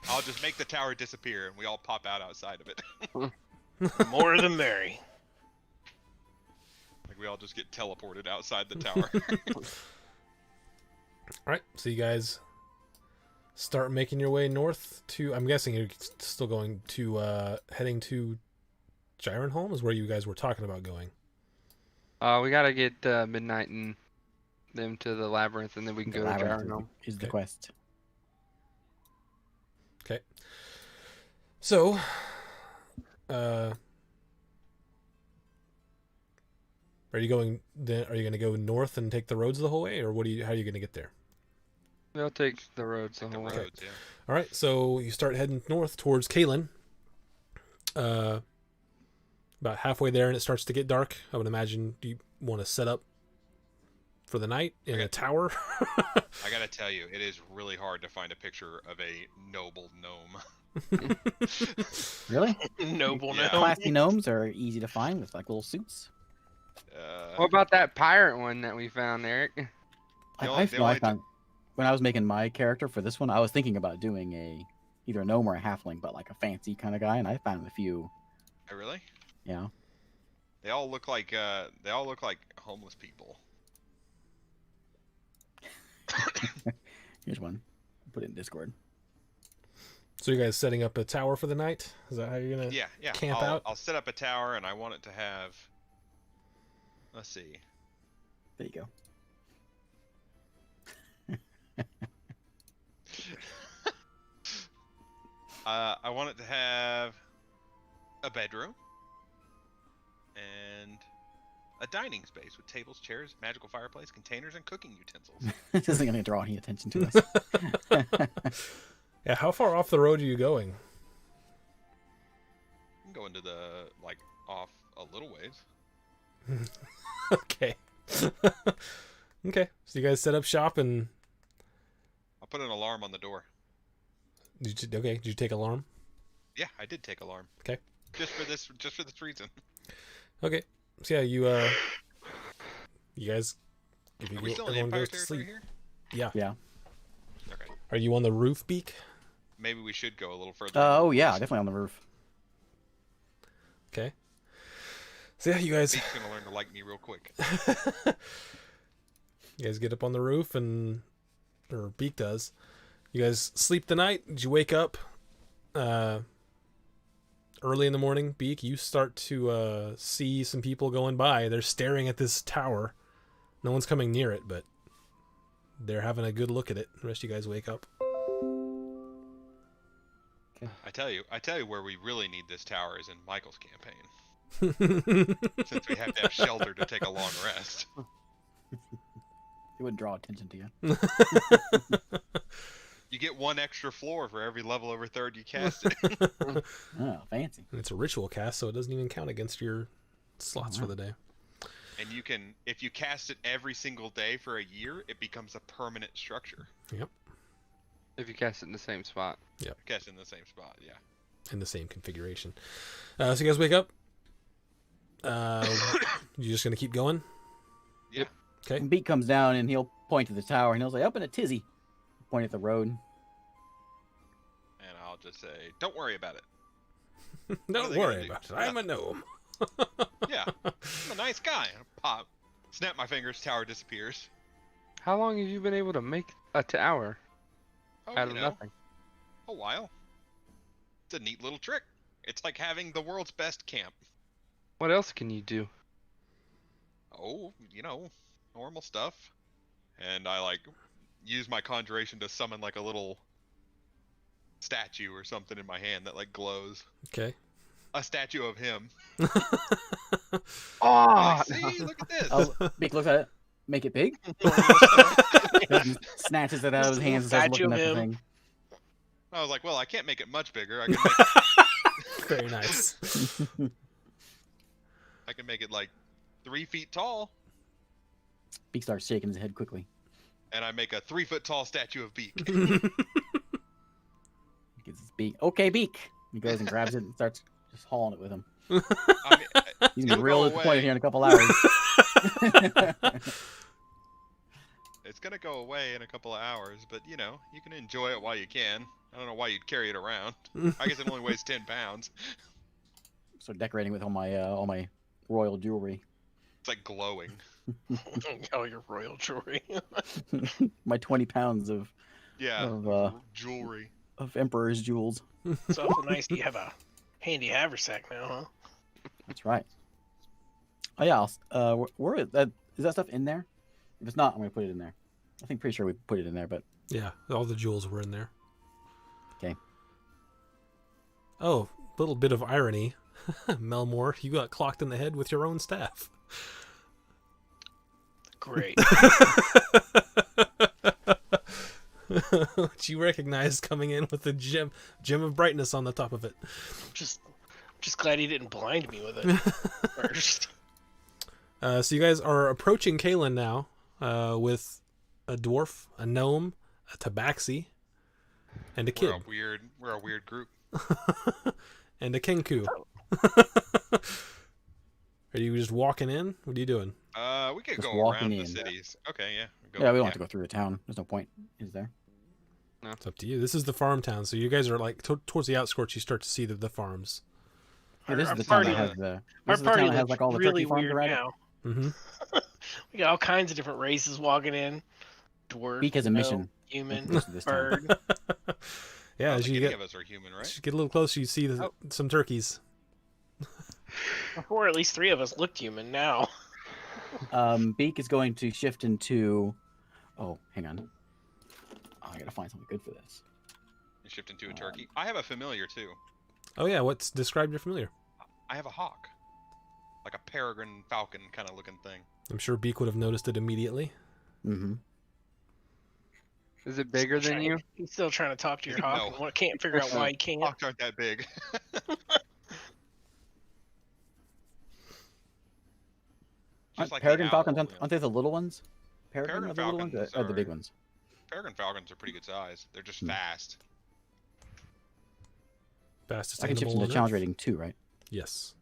I'll just make the tower disappear and we all pop out outside of it.
The more the merry.
Like we all just get teleported outside the tower.
All right. So you guys start making your way north to. I'm guessing you're still going to heading to Gyronholm is where you guys were talking about going.
We gotta get Midnight and them to the labyrinth, and then we can
The
go to
labyrinth
Gyronholm.
is the
Okay.
quest.
So, Are you going? Are you going to go north and take the roads the whole way, or how are you going to get there?
They'll take the roads the
The
whole way.
roads, yeah.
All right, so you start heading north towards Kalen. About halfway there, and it starts to get dark. I would imagine you want to set up for the night in a tower.
I gotta tell you, it is really hard to find a picture of a noble gnome.
Really?
Noble
Yeah.
gnome.
Classy gnomes are easy to find with like little suits.
What about that pirate one that we found, Eric?
The
I
only
found when I was making my character for this one, I was thinking about doing either a gnome or a halfling, but like a fancy kind of guy, and I found a few.
Oh, really?
Yeah.
They all look like homeless people.
Here's one. Put it in Discord.
So you guys setting up a tower for the night? Is that how you're gonna?
Yeah, yeah.
Camp
I'll,
out?
I'll set up a tower, and I want it to have. Let's see.
There you go.
I want it to have a bedroom and a dining space with tables, chairs, magical fireplace, containers, and cooking utensils.
This isn't going to draw any attention to us.
Yeah. How far off the road are you going?
I'm going to the off a little ways.
Okay. Okay. So you guys set up shop and
I'll put an alarm on the door.
did you take alarm?
Yeah, I did take alarm.
Okay.
Just for this reason.
Okay. So yeah, you guys, if you
Are we still in
everyone
Empire
goes to
territory
sleep.
here?
Yeah.
Yeah.
Okay.
Are you on the roof, Beak?
Maybe we should go a little further.
Oh yeah, definitely on the roof.
Okay. So yeah, you guys
Beak's gonna learn to like me real quick.
you guys get up on the roof or Beak does. You guys sleep the night. Did you wake up early in the morning? Beak, you start to see some people going by. They're staring at this tower. No one's coming near it, but they're having a good look at it. The rest of you guys wake up.
I tell you where we really need this tower is in Michael's campaign. Since we have to have shelter to take a long rest.
It wouldn't draw attention to you.
You get one extra floor for every level over third you cast it.
Oh, fancy.
And it's a ritual cast, so it doesn't even count against your slots for the day.
And you can, if you cast it every single day for a year, it becomes a permanent structure.
Yep.
If you cast it in the same spot.
Cast in the same spot, yeah.
In the same configuration. So you guys wake up. You just gonna keep going?
Yeah.
Okay.
And Beat comes down and he'll point to the tower and he'll say, "Up in a tizzy." Point at the road.
And I'll just say, don't worry about it.
Don't
they
worry
gonna do?
about it. I'm a gnome.
Yeah. I'm a nice guy. Pop. Snap my fingers, tower disappears.
How long have you been able to make a tower
Oh,
out of nothing?
a while. It's a neat little trick. It's like having the world's best camp.
What else can you do?
Oh, normal stuff. And I use my conjuration to summon a little statue or something in my hand that glows.
Okay.
A statue of him.
Oh,
See, look at this.
Oh, Beak looks at it. Make it big. Snatches it out of his hands and starts
Statue
looking
of
at the
him.
thing.
I was like, well, I can't make it much bigger. I can make
Very nice.
I can make it 3 feet tall,
Beak starts shaking his head quickly.
and I make a 3 foot tall statue of Beak.
He gets his Beak. Okay, Beak. He goes and grabs it and starts just hauling it with him.
I mean,
He's
It'll
gonna be real
go
disappointed
away.
here in a couple hours.
it's gonna go away in a couple of hours, but you can enjoy it while you can. I don't know why you'd carry it around. I guess it only weighs 10 pounds.
Start decorating with all my royal jewelry.
It's glowing.
Oh, your royal jewelry.
My 20 pounds of
Yeah. Jewelry.
emperor's jewels.
It's awful nice you have a handy haversack now, huh?
That's right. Oh yeah, where is that stuff in there? If it's not, I'm gonna put it in there. I think pretty sure we put it in there, but
Yeah, all the jewels were in there.
Okay.
Oh, little bit of irony. Melmore, you got clocked in the head with your own staff.
Great.
Which you recognize coming in with a gem of brightness on the top of it.
I'm just glad he didn't blind me with it first.
So you guys are approaching Kalen now, with a dwarf, a gnome, a tabaxi, and a kid,
We're a weird group.
and a kenku. Are you just walking in? What are you doing?
We could
Just
go
walking
around the
in.
cities. Okay, yeah.
Yeah, we don't have to go through the town. There's no point, is there?
It's up to you. This is the farm town, so you guys are like towards the outskirts. You start to see the farms.
Yeah, this
Our
is the town
party-
that has the.
Our
This is the
party
town that has
looks
like all the
really
turkey farms
weird
around it.
now.
Mm-hmm.
We got all kinds of different races walking in. Dwarf,
Beak has a
gnome,
mission.
human,
Most of this town.
bird.
Yeah,
I don't
as
think
you
any
get
of us are human, right?
as you get a little closer, you see some turkeys.
Before, at least 3 of us looked human. Now,
Beak is going to shift into. Oh, hang on. Oh, I gotta find something good for this.
You shift into a turkey. I have a familiar too.
Oh yeah, describe your familiar?
I have a hawk, like a peregrine falcon kind of looking thing.
I'm sure Beak would have noticed it immediately.
Mm-hmm.
Is it bigger than you?
He's still trying to talk to your hawk.
No.
And can't figure out why he can't.
Hawks aren't that big. Just like the
Peregrine
owl,
falcons,
you know.
aren't they the little ones? Peregrine
Peregrine
are the little ones,
falcons
or the big
are-
ones?
Peregrine falcons are pretty good size. They're just
Hmm.
fast.
Fastest
I can shift
animal
into
on
challenge
Earth.
rating 2, right?
Yes.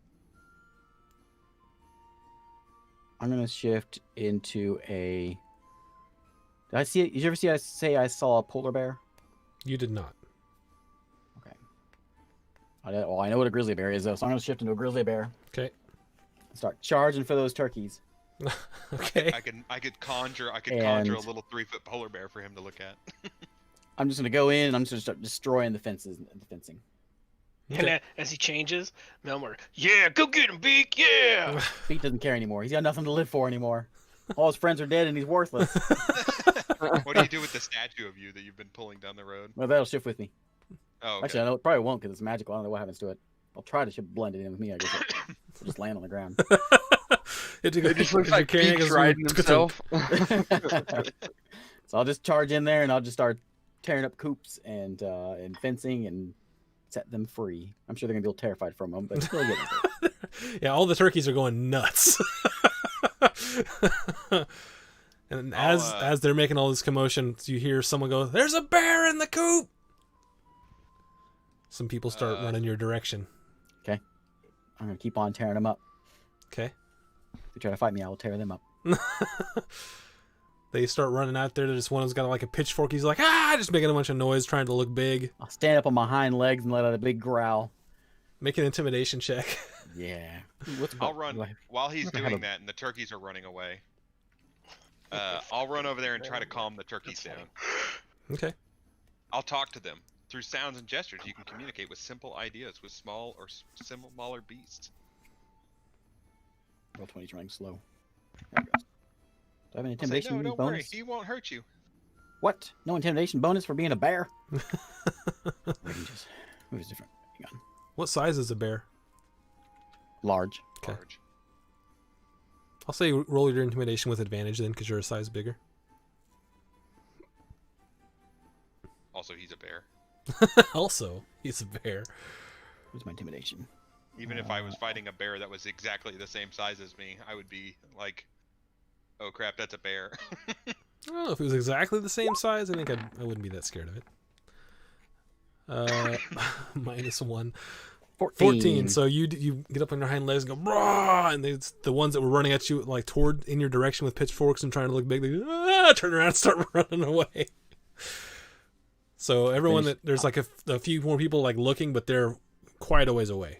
I'm gonna shift into a. Did I see it? Did you ever see I say I saw a polar bear?
You did not.
Okay. Well, I know what a grizzly bear is, though, so I'm gonna shift into a grizzly bear.
Okay.
Start charging for those turkeys.
Okay.
I could conjure a
And-
little 3-foot polar bear for him to look at.
I'm just gonna go in and I'm just gonna start destroying the fences and the fencing.
And
Okay.
as he changes, Melmor, yeah, go get him, Beak, yeah.
Pete doesn't care anymore. He's got nothing to live for anymore. All his friends are dead and he's worthless.
What do you do with the statue of you that you've been pulling down the road?
Well, that'll shift with me.
Oh, okay.
Actually, I know it probably won't because it's magical. I don't know what happens to it. I'll try to blend it in with me. I guess it'll just land on the ground.
It
It just looks like Beak's riding himself.
So I'll just charge in there and I'll just start tearing up coops and fencing and set them free. I'm sure they're gonna be a little terrified for a moment, but still get it.
Yeah, all the turkeys are going nuts. And as they're making all this commotion, you hear someone go, "There's a bear in the coop!" Some people start running your direction.
I'm gonna keep on tearing them up.
Okay.
If they try to fight me, I will tear them up.
They start running out there. There's one who's got like a pitchfork. He's like, ah, just making a bunch of noise, trying to look big.
I'll stand up on my hind legs and let out a big growl.
Make an intimidation check.
Yeah.
I'll run while he's
I have
doing
a-
that, and the turkeys are running away. I'll run over there and try to calm the turkeys down.
Okay.
I'll talk to them through sounds and gestures. You can communicate with simple ideas with small or smaller beasts.
Roll 20's running slow. There it goes. Do I have an
I'll say,
intimidation
no, don't worry.
bonus?
He won't hurt you.
What? No intimidation bonus for being a bear? Ranges. Ooh, it's different. Hang on.
What size is a bear?
Large.
Okay.
Large.
I'll say roll your intimidation with advantage then, because you're a size bigger.
Also, he's a bear.
Also, he's a bear.
Where's my intimidation?
Even if I was fighting a bear that was exactly the same size as me, I would be like, "Oh crap, that's a bear."
I don't know if it was exactly the same size. I think I wouldn't be that scared of it. -1. 14. So you get up on your hind legs and go, "Brah!" And it's the ones that were running at you like in your direction with pitchforks and trying to look big, they turn around and start running away. So everyone there's like a few more people like looking, but they're quite a ways away.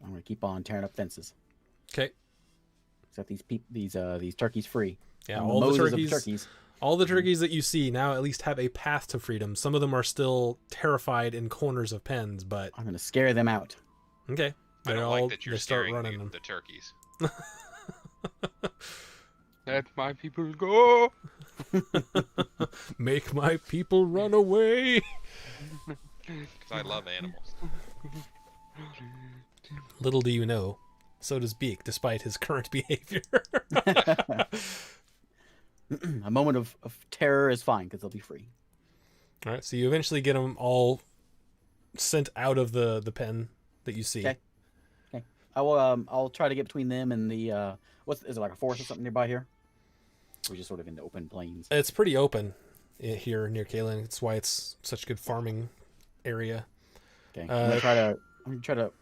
I'm gonna keep on tearing up fences.
Okay.
Set these turkeys free.
Yeah,
I'm
all the
Moses of
turkeys. All the turkeys that you see now at least have a path to freedom. Some of them are still terrified in corners of pens, but
I'm gonna scare them out.
okay.
I don't like that you're
they start
scaring
running
the,
them.
the turkeys.
Let my people go.
Make my people run away.
Because I love animals.
Little do you know, So does Beak, despite his current behavior.
A moment of terror is fine because they'll be free.
All right, so you eventually get them all sent out of the pen that you see.
Okay. I will. I'll try to get between them and the. Is it like a forest or something nearby here? We're just sort of in the open plains.
It's pretty open here near Kalen. That's why it's such a good farming area.
Okay. I'm gonna try to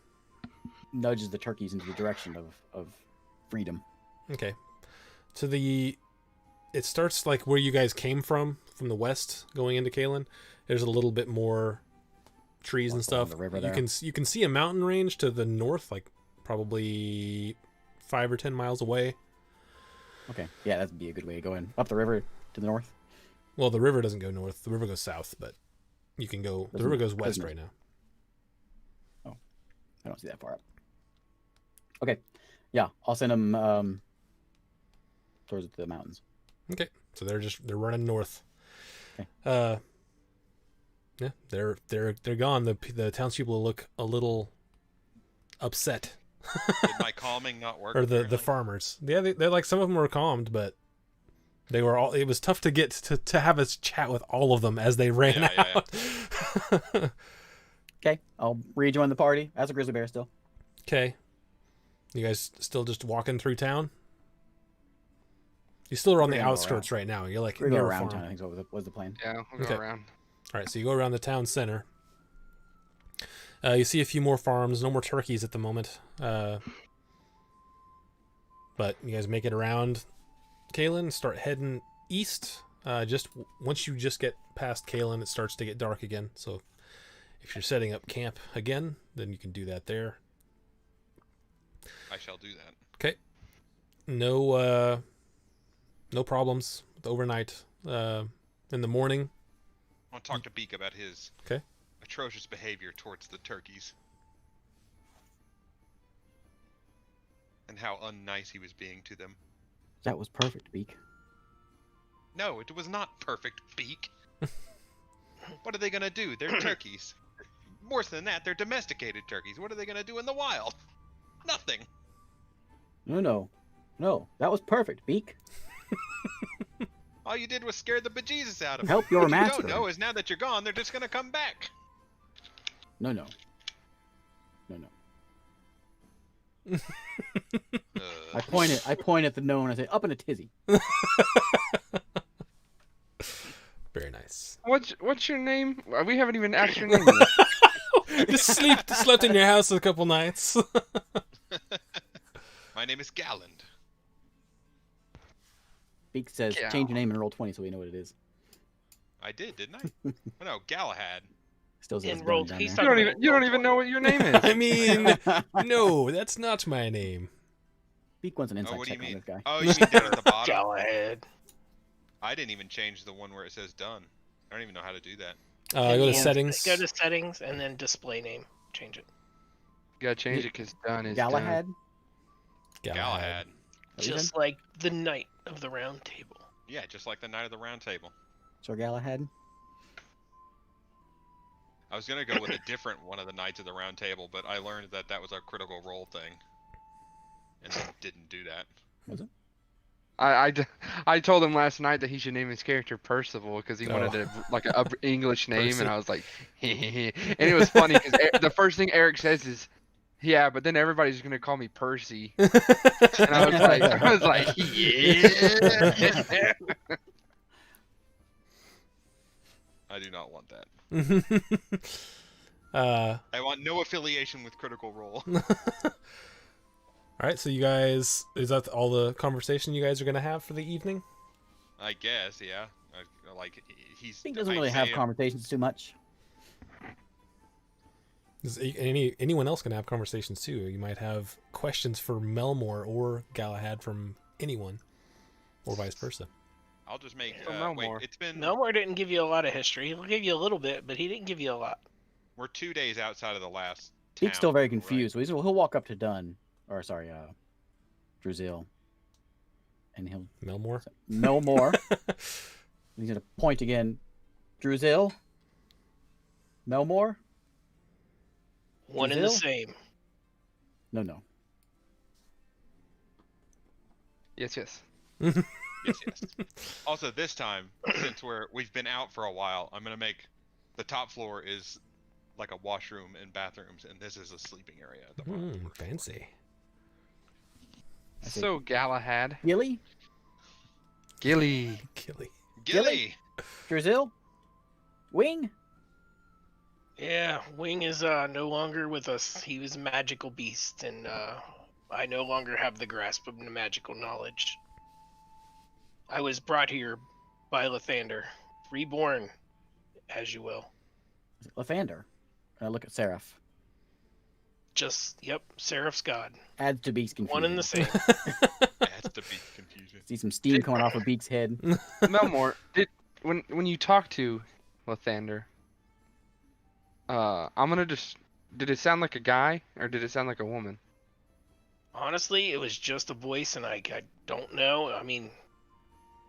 nudge the turkeys into the direction of freedom.
Okay. It starts like where you guys came from the west, going into Kalen. There's a little bit more trees and
Along
stuff.
the river
You
there.
can see a mountain range to the north, like probably 5 or 10 miles away.
Okay. Yeah, that'd be a good way to go in. Up the river to the north.
Well, the river doesn't go north. The river goes south, but you can go. The river goes west
doesn't-
right now.
I don't see that far up. Okay. Yeah, I'll send them towards the mountains.
Okay, so they're running north.
Okay.
Yeah, they're gone. The townspeople look a little upset,
Did my calming not work?
or the
apparently?
farmers. Yeah, they're like, some of them were calmed, but they were all. It was tough to get to have a chat with all of them as they ran
Yeah.
out.
Okay, I'll rejoin the party as a grizzly bear still.
Okay, you guys still just walking through town? You still are on
We're
the
gonna go
outskirts right now. You're like
We're gonna
near
go
a
around
farm.
town. I think was the plan.
Yeah, we'll go
Okay.
around.
All right, so you go around the town center. You see a few more farms. No more turkeys at the moment. But you guys make it around Kalen. Start heading east. Once you just get past Kalen, it starts to get dark again. So if you're setting up camp again, then you can do that there.
I shall do that.
Okay. No problems with overnight. In the morning.
I want to talk to Beak about his
Okay.
atrocious behavior towards the turkeys. And how unnice he was being to them.
That was perfect, Beak.
No, it was not perfect, Beak. What are they gonna do? They're turkeys. Worse than that, they're domesticated turkeys. What are they gonna do in the wild? Nothing.
No, that was perfect, Beak.
All you did was scare the bejesus out of them.
Help your
what
master.
you don't know is now that you're gone, they're just gonna come back.
No. I point at the gnome and I say, up in a tizzy.
Very nice.
What's your name? We haven't even asked your name yet.
Just slept in your house a couple nights.
My name is Galland.
Beak says,
Yeah.
change your name and roll 20 so we know what it is.
I did, didn't I? Oh, no, Galahad.
Still says
And rolled
down
peace
there.
You don't even know what your name is.
I mean, no, that's not my name.
Beak wants an
Oh,
insight
what do you
check on
mean?
this guy.
Oh, you mean down at the bottom?
Galahad.
I didn't even change the one where it says done. I don't even know how to do that.
Go to
Yeah,
settings.
Go to settings and then display name. Change it.
You gotta change it because done is
Galahad?
Galahad.
What you
Just
said?
like the Knight of the Round Table.
Yeah, just like the Knight of the Round Table.
Sir Galahad?
I was gonna go with a different one of the Knights of the Round Table, but I learned that that was a critical role thing, and didn't do that.
Was it?
I told him last night that he should name his character Percival because he wanted a English name,
Percy.
and I was like, and it was funny because the first thing Eric says is, "Yeah, but then everybody's gonna call me Percy," and I was like, yeah.
I do not want that.
All
I want no affiliation with Critical Role.
right, so you guys, is that all the conversation you guys are gonna have for the evening?
I guess, yeah. Like he's.
Beak doesn't
I'd
really have
say-
conversations too much.
Anyone else can have conversations too. You might have questions for Melmore or Galahad from anyone, or vice versa.
I'll just make.
From
Wait,
Melmore.
it's been.
Melmore didn't give you a lot of history. He'll give you a little bit, but he didn't give you a lot.
We're 2 days outside of the last.
Beak's still
town,
very
right?
confused. So he'll walk up to Dunn, or sorry, Druzil, and he'll
Melmore.
no more. He's gonna point again. Druzil, Melmore.
One and the
Brazil?
same.
No.
Yes, yes.
Yes, yes. Also, this time, since we've been out for a while, I'm gonna make the top floor is like a washroom and bathrooms, and this is a sleeping area at the bottom.
Fancy.
I see.
So Galahad,
Gilly?
Gilly.
Killy.
Gilly!
Drizil? Wing?
Yeah, Wing is no longer with us. He was a magical beast, and I no longer have the grasp of the magical knowledge. I was brought here by Lathander, reborn, as you will.
Is it Lathander? Look at Seraph.
Yep, Seraph's god.
Adds to Beak's confusion.
One and the same.
That's the big confusion.
See some steam coming off of Beak's head.
Melmore, when you talk to Lathander, I'm gonna just. Did it sound like a guy or did it sound like a woman?
Honestly, it was just a voice, and I don't know. I mean,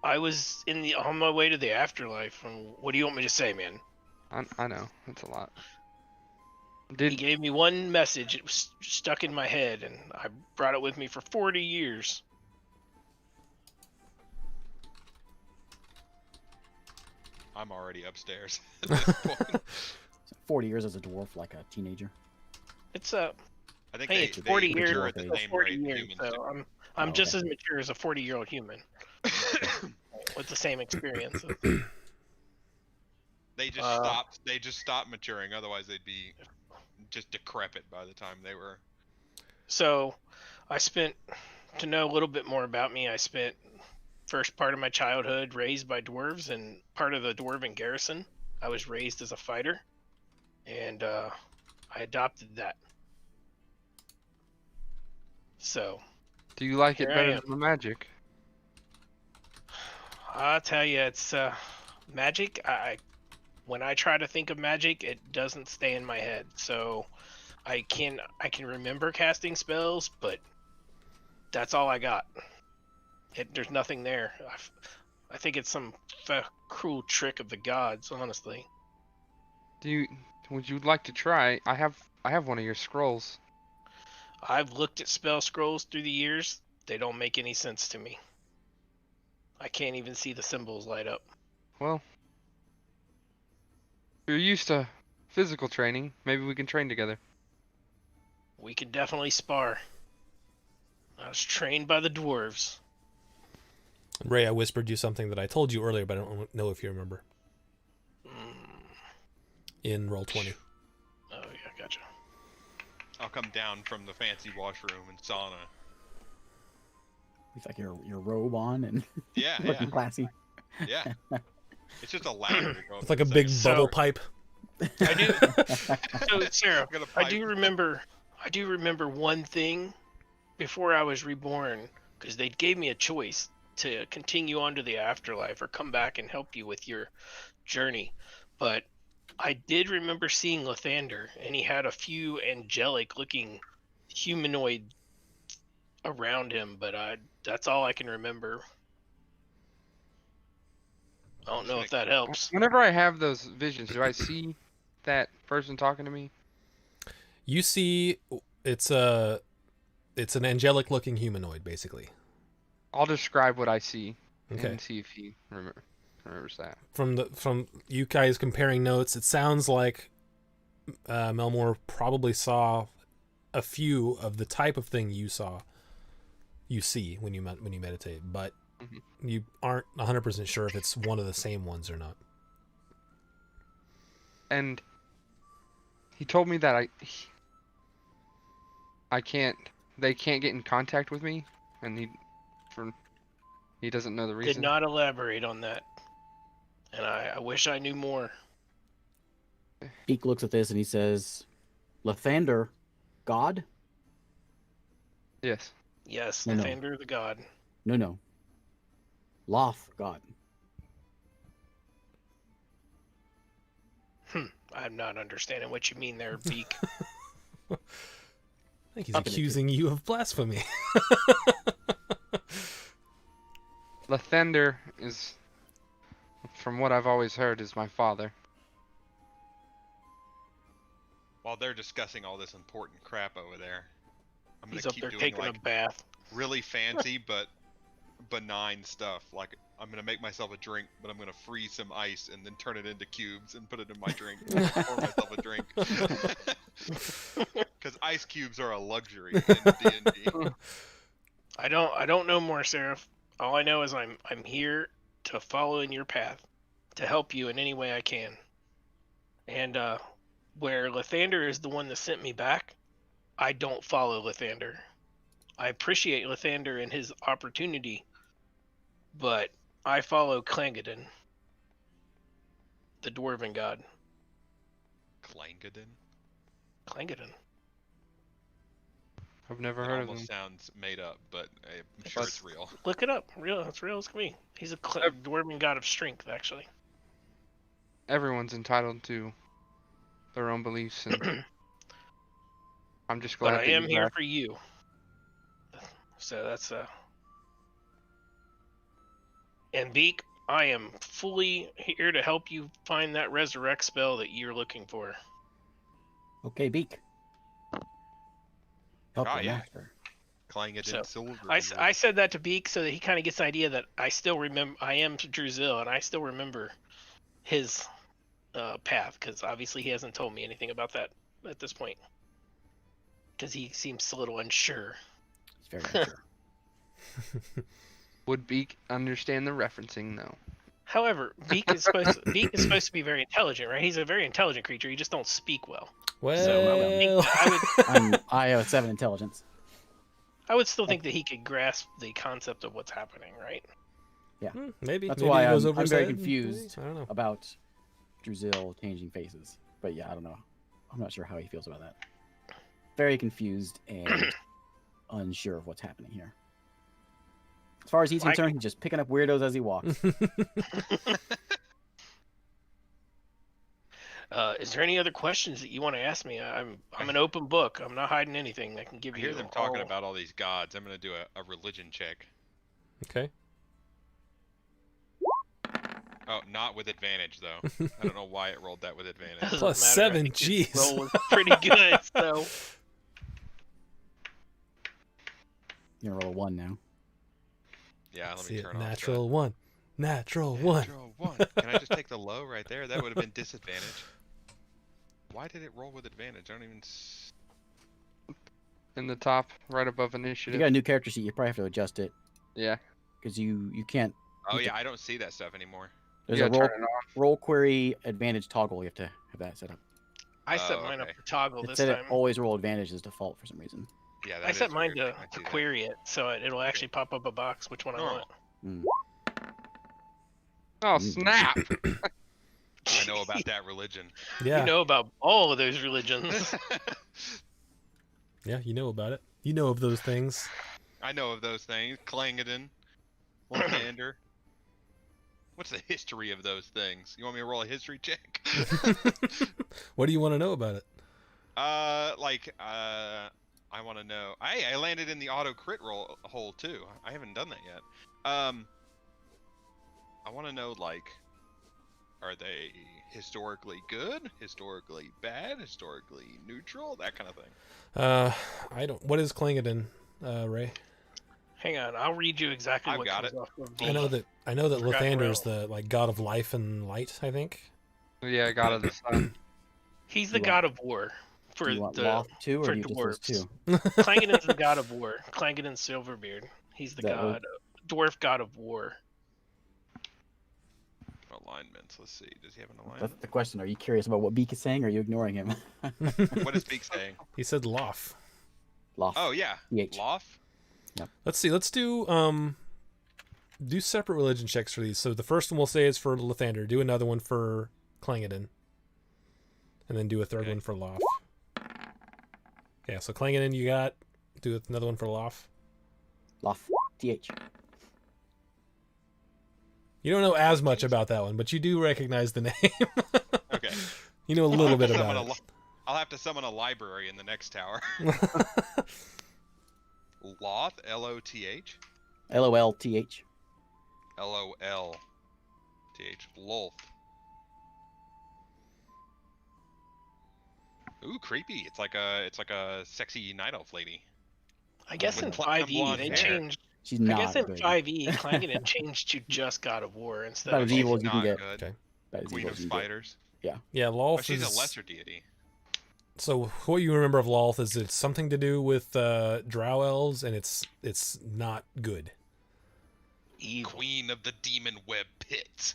I was on my way to the afterlife. And what do you want me to say, man?
I know it's a lot.
He gave me one message. It was stuck in my head, and I brought it with me for 40 years.
I'm already upstairs at this point.
40 years as a dwarf, like a teenager.
It's
I think
hey,
they,
it's 40
they
years.
mature at the
It's
same
40
rate
years,
humans
so
do.
I'm just
okay.
as mature as a 40-year-old human with the same experiences.
They just stopped maturing. Otherwise, they'd be just decrepit by the time they were.
So, to know a little bit more about me, I spent first part of my childhood raised by dwarves and part of the dwarven garrison. I was raised as a fighter, and I adopted that. So,
Do you like it
Here I
better
am.
than the magic?
I'll tell you, it's magic. When I try to think of magic, it doesn't stay in my head. So I can remember casting spells, but that's all I got. There's nothing there. I think it's some cruel trick of the gods, honestly.
Would you like to try? I have one of your scrolls.
I've looked at spell scrolls through the years. They don't make any sense to me. I can't even see the symbols light up.
Well, if you're used to physical training, maybe we can train together.
We could definitely spar. I was trained by the dwarves.
Ray, I whispered you something that I told you earlier, but I don't know if you remember. In Roll20.
Oh, yeah, gotcha.
I'll come down from the fancy washroom and sauna.
It's like your robe on and
Yeah,
looking classy.
yeah. It's just a ladder to go up
It's like a
the
big
steps.
bubble pipe.
I do. So, Sarah,
I've got a
I
pipe.
do remember one thing before I was reborn, because they gave me a choice to continue on to the afterlife or come back and help you with your journey. But I did remember seeing Lathander, and he had a few angelic-looking humanoid around him, but that's all I can remember. I don't know if that helps.
Whenever I have those visions, do I see that person talking to me?
You see, it's an angelic looking humanoid, basically.
I'll describe what I see
Okay.
and see if he remembers that.
From you guys comparing notes, it sounds like Melmore probably saw a few of the type of thing you see when you meditate, but you aren't 100% sure if it's one of the same ones or not.
And he told me that they can't get in contact with me, and he doesn't know the reason.
Did not elaborate on that, and I wish I knew more.
Beak looks at this and he says, Lathander, God?
Yes.
Yes,
No.
Lathander the god.
No. Loth, God.
I'm not understanding what you mean there, Beak.
I think he's
Up in it,
accusing you of blasphemy.
Lathander is, from what I've always heard, is my father.
While they're discussing all this important crap over there, I'm gonna
He's up
keep
there
doing
taking
like
a bath.
really fancy but benign stuff. Like I'm gonna make myself a drink, but I'm gonna freeze some ice and then turn it into cubes and put it in my drink. Pour myself a drink. Because ice cubes are a luxury in D&D.
I don't know more, Seraph. All I know is I'm here to follow in your path, to help you in any way I can. And where Lathander is the one that sent me back, I don't follow Lathander. I appreciate Lathander and his opportunity, but I follow Clangadin, the dwarven god.
Clangadin?
Clangadin.
I've never
It
heard of
almost
him.
sounds made up, but I'm sure it's real.
Look it up. It's real as can be. He's a dwarven god of strength, actually.
Everyone's entitled to their own beliefs, and I'm just glad
But I
that
am
you're
here
back.
for you. So that's And Beak, I am fully here to help you find that resurrect spell that you're looking for.
Okay, Beak. Help
Oh,
your
yeah.
master.
Clangadin
So,
silver.
I said that to Beak so that he kind of gets an idea that I still remember. I am Druzil, and I still remember his path, because obviously he hasn't told me anything about that at this point. Because he seems a little unsure.
It's very unsure.
Would Beak understand the referencing though?
However, Beak is supposed to be very intelligent, right? He's a very intelligent creature. He just don't speak well.
Well,
So I would think that
I have a 7 intelligence.
I would still think that he could grasp the concept of what's happening, right?
maybe.
That's
maybe
why
he goes
I'm
over his
very
head.
confused.
I don't know.
About Druzil changing faces. But yeah, I don't know. I'm not sure how he feels about that. Very confused and unsure of what's happening here. As far as he's
Like-
concerned, he's just picking up weirdos as he walks.
Is there any other questions that you want to ask me? I'm an open book. I'm not hiding anything. I can give
I
you.
hear them talking
all-
about all these gods. I'm gonna do a religion check.
Okay.
Oh, not with advantage though. I don't know why it rolled that with advantage.
Doesn't
Plus
matter.
7,
I think his
jeez.
Roll was pretty good. So
You're gonna roll a 1 now.
Yeah, let
See
me
it.
turn off.
Natural 1. Natural 1.
Natural 1. Can I just take the low right there? That would have been disadvantage. Why did it roll with advantage? I don't even.
In the top, right above
If you
initiative.
got a new character sheet, you probably have to adjust it
Yeah.
because you can't.
Oh
You
yeah, I don't see that stuff anymore.
There's
You
a
gotta
roll,
turn it off.
roll query advantage toggle. You have to have that set up.
I set
Oh,
mine up
okay.
to toggle
It
this
said
time.
it always roll advantage as default for some reason.
Yeah, that
I set
is
mine
weird.
to
I see that.
query it, so it'll actually pop up a box which one I
Normal.
want.
Mm.
Oh
Mm.
snap!
I know about that religion.
Yeah.
You know about all of those religions.
Yeah, you know about it. You know of those things.
I know of those things. Clangadin, Lathander. What's the history of those things? You want me to roll a history check?
What do you want to know about it?
I want to know. I landed in the auto crit roll hole too. I haven't done that yet. I want to know, like, are they historically good, historically bad, historically neutral, that kind of thing.
I don't. What is Clangadin, Ray?
Hang on, I'll read you exactly
I've
what
got
comes
it.
off of
I know
the-
that
Forgot
Lathander is
where-
the like god of life and light. I think.
Yeah, God of the Sun.
He's the
You
god of war for
Do you want
the
Loth 2 or
for
do you just list
dwarves.
2?
Clangadin's the god of war. Clangadin Silverbeard. He's the
That was-
dwarf god of war.
Alignments. Let's see. Does he have an
That's
alignment?
the question. Are you curious about what Beak is saying or are you ignoring him?
What is Beak saying?
He said Loth.
Loth.
Oh yeah,
TH.
Loth.
Let's see. Let's do separate religion checks for these. So the first one we'll say is for Lathander. Do another one for Clangadin, and then do a third
Okay.
one for Loth. Yeah. So Clangadin, you got. Do another one for Loth.
Loth. TH.
You don't know as much about that one, but you do recognize the name.
Okay.
You know a little bit
Summon
about
a
it.
I'll have to summon a library in the next tower. Loth. L-O-T-H.
LOL. TH.
L-O-L-T-H. Lolth. Ooh, creepy. It's like a sexy night elf lady.
I guess
With
in
platinum
5e
blonde
they
hair.
changed
She's
I
not
guess in
good.
5e, Clangeddon changed to just God of War instead
About
of
as evil as
She's
you can
not
get.
good.
Okay.
About as
Queen
evil
of
as you can get.
Spiders.
Yeah,
But
Lolth
she's
is
a lesser deity.
So what you remember of Lolth is it's something to do with drow elves, and it's not good.
evil.
Queen of the demon web pit.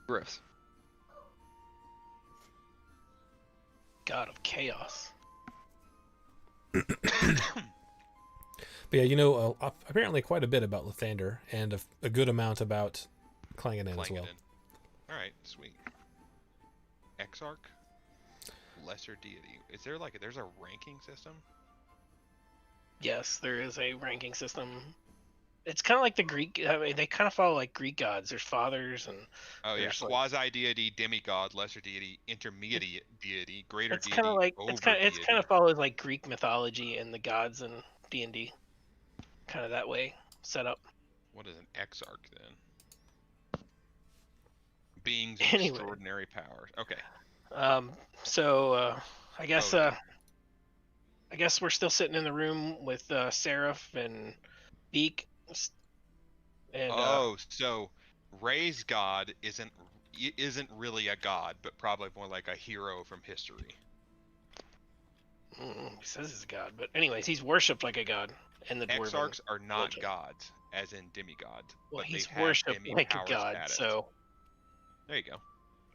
Gross.
God of Chaos.
But yeah, you know apparently quite a bit about Lathander, and a good amount about Clangeddon as well.
Alright, sweet. Exarch? Lesser deity. Is there there's a ranking system?
Yes, there is a ranking system. It's kind of like the Greek. I mean, they kind of follow like Greek gods. There's fathers and
Oh yeah,
There's, like-
quasi deity, demigod, lesser deity, intermediate deity, greater
it's
deity,
kind of like
over
it's kind
deity.
of follows like Greek mythology and the gods and D&D. Kind of that way set up.
What is an exarch then? Beings of
Anyway.
extraordinary powers. Okay.
So I guess
Oh.
I guess we're still sitting in the room with Seraph and Beak. And
So Ray's god isn't really a god, but probably more like a hero from history.
he says he's a god, but anyways, he's worshipped like a god in the dwarven.
Exarchs are not
religion.
gods, as in demigods.
Well,
but
he's
they have
worshipped
demi
like a
powers
god,
at it.
so
There you go.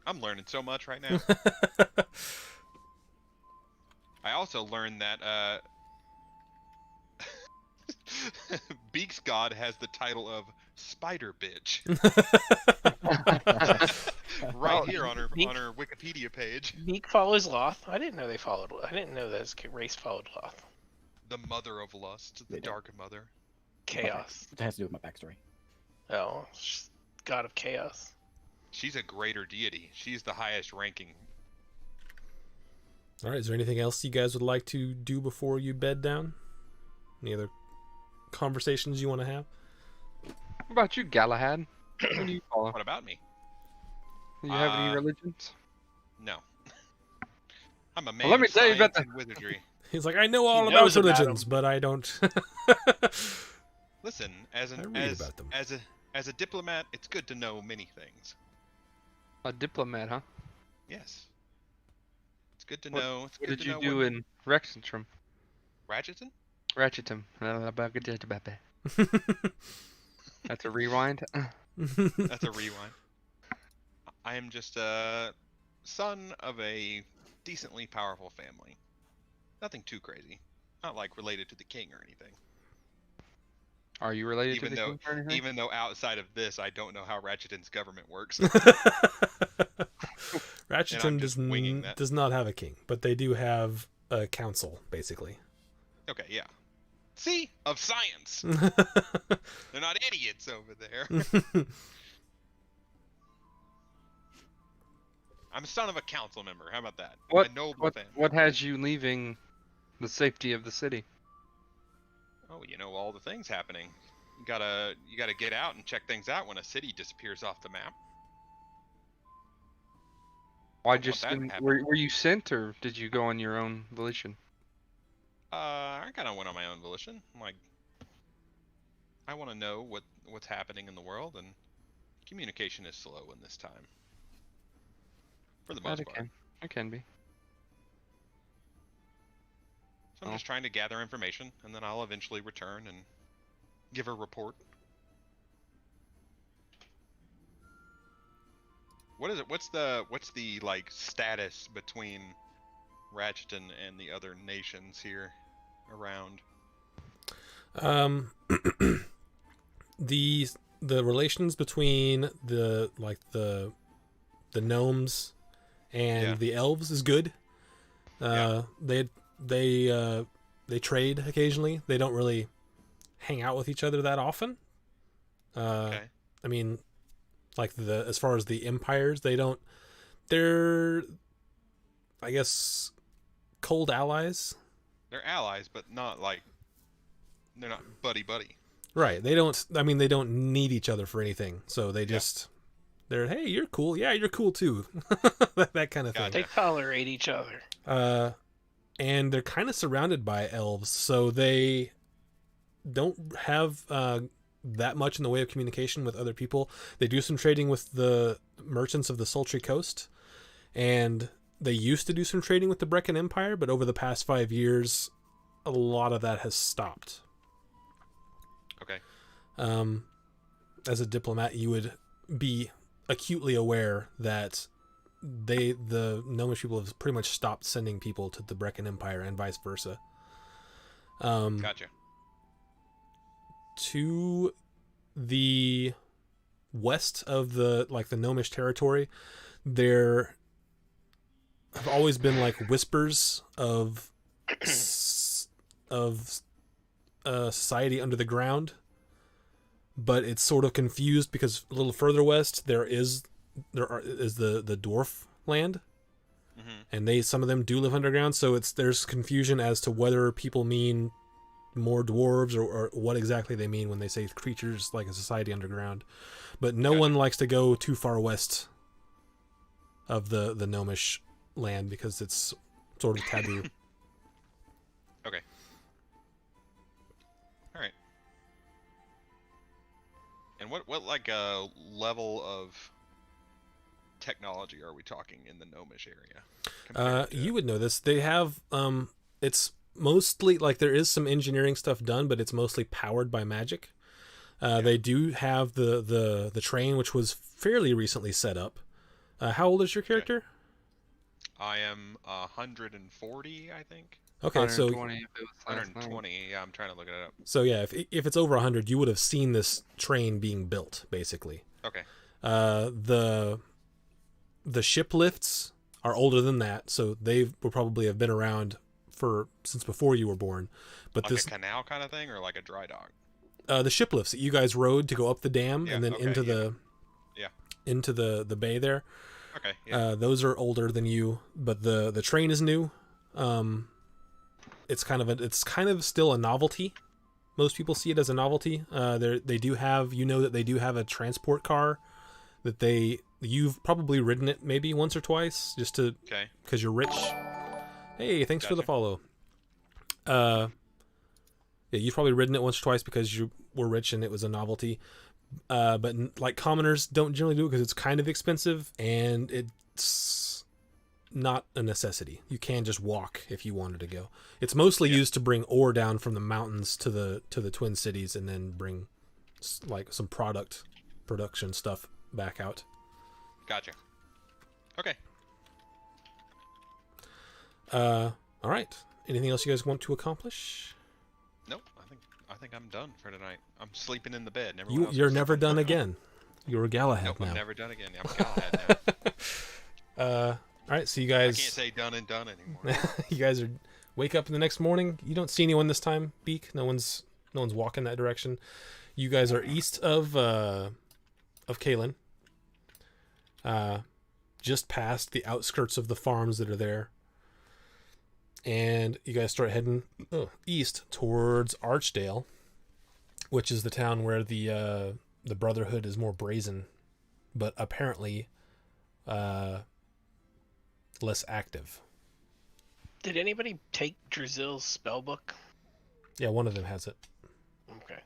I'm learning so much right now. I also learned that Beak's god has the title of Spider Bitch. Right here on her Wikipedia page.
Beak follows Loth. I didn't know they followed. I didn't know that his race followed Loth.
The mother of lust, the
They do.
dark mother.
Chaos.
It has to do with my backstory.
Oh, she's god of chaos.
She's a greater deity. She's the highest ranking.
All right, is there anything else you guys would like to do before you bed down? Any other conversations you want to have?
What about you, Galahad? Who do you follow?
What about me?
Do you have any
Uh,
religions?
No. I'm a man
let me
of
tell you about
science and wizardry.
He's like, I know all
He
about
knows about
religions, but I don't.
Listen, as
I read about them.
a diplomat, it's good to know many things.
A diplomat, huh?
Yes. It's good to
What-
know. It's
What
good
did
to
you
know
do
when-
in Rexentrum?
Ratcheton?
Ratchetum. That's a rewind.
That's a rewind. I am just a son of a decently powerful family. Nothing too crazy. Not like related to the king or anything.
Are you related
Even
to the
though-
king or anything?
Even though outside of this, I don't know how Ratcheton's government works.
Ratcheton
just winging that.
does not have a king, but they do have a council, basically.
Okay, yeah. See? Of science. They're not idiots over there. I'm a son of a council member. How about that?
What-
A noble
What
family.
What has you leaving the safety of the city?
Oh, you know all the things happening. You gotta get out and check things out when a city disappears off the map.
Why
Don't want
just
that to
didn't,
happen.
were you sent or did you go on your own volition?
I kind of went on my own volition. I'm like, I want to know what's happening in the world, and communication is slow in this time. For the most
That
part.
it can be.
So I'm
Oh.
just trying to gather information, and then I'll eventually return and give a report. What is it? What's the like status between Ratcheton and the other nations here around?
The relations between the gnomes and
Yeah.
the elves is good. They trade occasionally. They don't really hang out with each other that often.
Okay.
I mean, like as far as the empires, they're I guess cold allies.
They're allies, but not like they're not buddy.
Right. They don't need each other for anything. So they just they're, hey, you're cool. Yeah, you're cool too. that kind of thing.
Gotcha.
They tolerate each other.
And they're kind of surrounded by elves, so they don't have that much in the way of communication with other people. They do some trading with the merchants of the Sultry Coast, and they used to do some trading with the Brecon Empire, but over the past 5 years, a lot of that has stopped.
Okay.
As a diplomat, you would be acutely aware that the Gnomish people have pretty much stopped sending people to the Brecon Empire and vice versa.
Gotcha.
To the west of the Gnomish territory, there have always been like whispers of society under the ground, but it's sort of confused because a little further west there is the dwarf land, and some of them do live underground, so there's confusion as to whether people mean more dwarves or what exactly they mean when they say creatures like a society underground. But no one likes to go too far west of the Gnomish land because it's sort of taboo.
Okay. All right. And what level of technology are we talking in the Gnomish area? compared to-
You would know this. They have it's mostly like there is some engineering stuff done, but it's mostly powered by magic. They do have the train, which was fairly recently set up. How old is your character?
I am 140, I think.
Okay, so
120 if it was last night.
120. Yeah, I'm trying to look it up.
so yeah, if it's over 100, you would have seen this train being built, basically.
Okay.
The ship lifts are older than that, so they will probably have been around since before you were born. But
Like
this
a canal kind of thing, or like a dry dock?
the ship lifts that you guys rode to go up the dam and then into the bay there.
Okay. Yeah.
Those are older than you, but the train is new. It's kind of still a novelty. Most people see it as a novelty. They do have a transport car that you've probably ridden it maybe once or twice just to
Okay.
because you're rich. Hey, thanks for the
Gotcha.
follow. Yeah, you've probably ridden it once or twice because you were rich and it was a novelty. But like commoners don't generally do it because it's kind of expensive and it's not a necessity. You can just walk if you wanted to go. It's mostly used to bring ore down from the mountains to the Twin Cities and then bring like some production stuff back out.
Gotcha. Okay.
All right. Anything else you guys want to accomplish?
Nope. I think I'm done for tonight. I'm sleeping in the bed. And everyone else
You're
is
never
sleeping.
done again. You're Galahad
Nope.
now.
I'm never done again. I'm Galahad now.
All right. So you
I
guys.
can't say done and done anymore.
You guys wake up in the next morning. You don't see anyone this time, Beak. No one's walking that direction. You guys are east of Kalen. Just past the outskirts of the farms that are there. And you guys start heading east towards Archdale, which is the town where the Brotherhood is more brazen, but apparently less active.
Did anybody take Drazil's spell book?
Yeah, one of them has it.
Okay.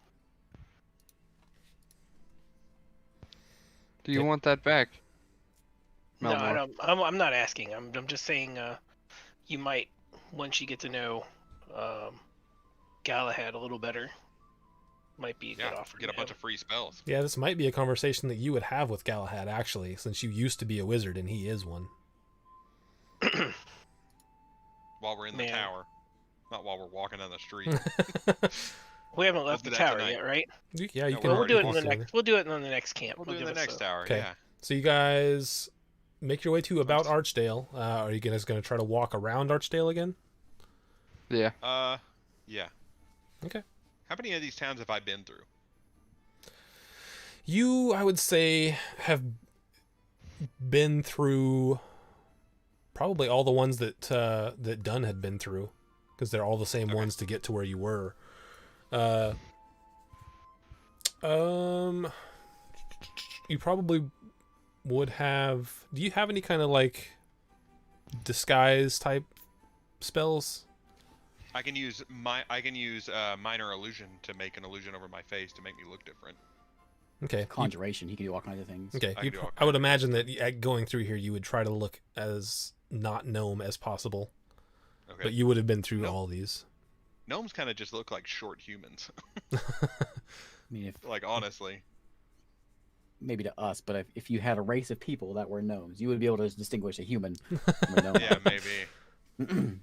Do you want that back?
No, I
Melmore?
don't. I'm not asking. I'm just saying. You might, once you get to know Galahad a little better, might be a good
Yeah.
offer.
Get a bunch of free spells.
Yeah, this might be a conversation that you would have with Galahad, actually, since you used to be a wizard and he is one.
While we're in the
Man.
tower. Not while we're walking down the street.
We haven't left
do
the
that
tower
tonight.
yet, right?
Yeah, you
No,
can.
Well, we'll do it in
walk
the
together.
next. We'll do it in the next camp.
We'll do it in the
give us
next
a-
tower.
Okay.
Yeah.
So you guys make your way to about Archdale. Are you guys going to try to walk around Archdale again?
Yeah.
Yeah.
Okay.
How many of these towns have I been through?
You, I would say, have been through probably all the ones that Dunn had been through, because they're all the same ones to get to where you were. You probably would have. Do you have any kind of like disguise type spells?
I can use minor illusion to make an illusion over my face to make me look different.
Okay.
Conjuration. He can do all kinds of things.
Okay.
I can do all
I would
kinds of
imagine that going through here, you would try to look as not gnome as possible,
Okay.
but you would have been through
Nope.
all these.
Gnomes kind of just look like short humans.
I mean, if
Like honestly.
maybe to us, but if you had a race of people that were gnomes, you would be able to distinguish a human from a gnome.
Yeah, maybe.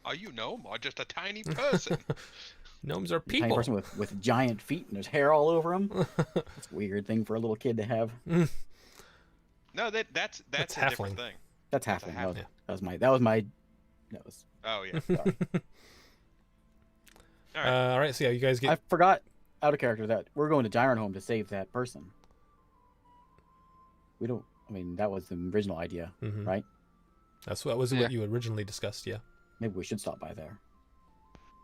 Are you gnome or just a tiny person?
Gnomes are
A tiny
people.
person with giant feet and there's hair all over him. That's a weird thing for a little kid to have.
No, that's
That's
a different
halfling.
thing.
That's
That's a
halfling.
halfling.
That was my nose.
Oh yeah.
Sorry.
All right.
All right. So yeah, you guys
I
get.
forgot out of character that we're going to Gyronholm to save that person. We don't. I mean, that was the original idea,
Mhm.
right?
That was
Yeah.
what you originally discussed. Yeah.
Maybe we should stop by there.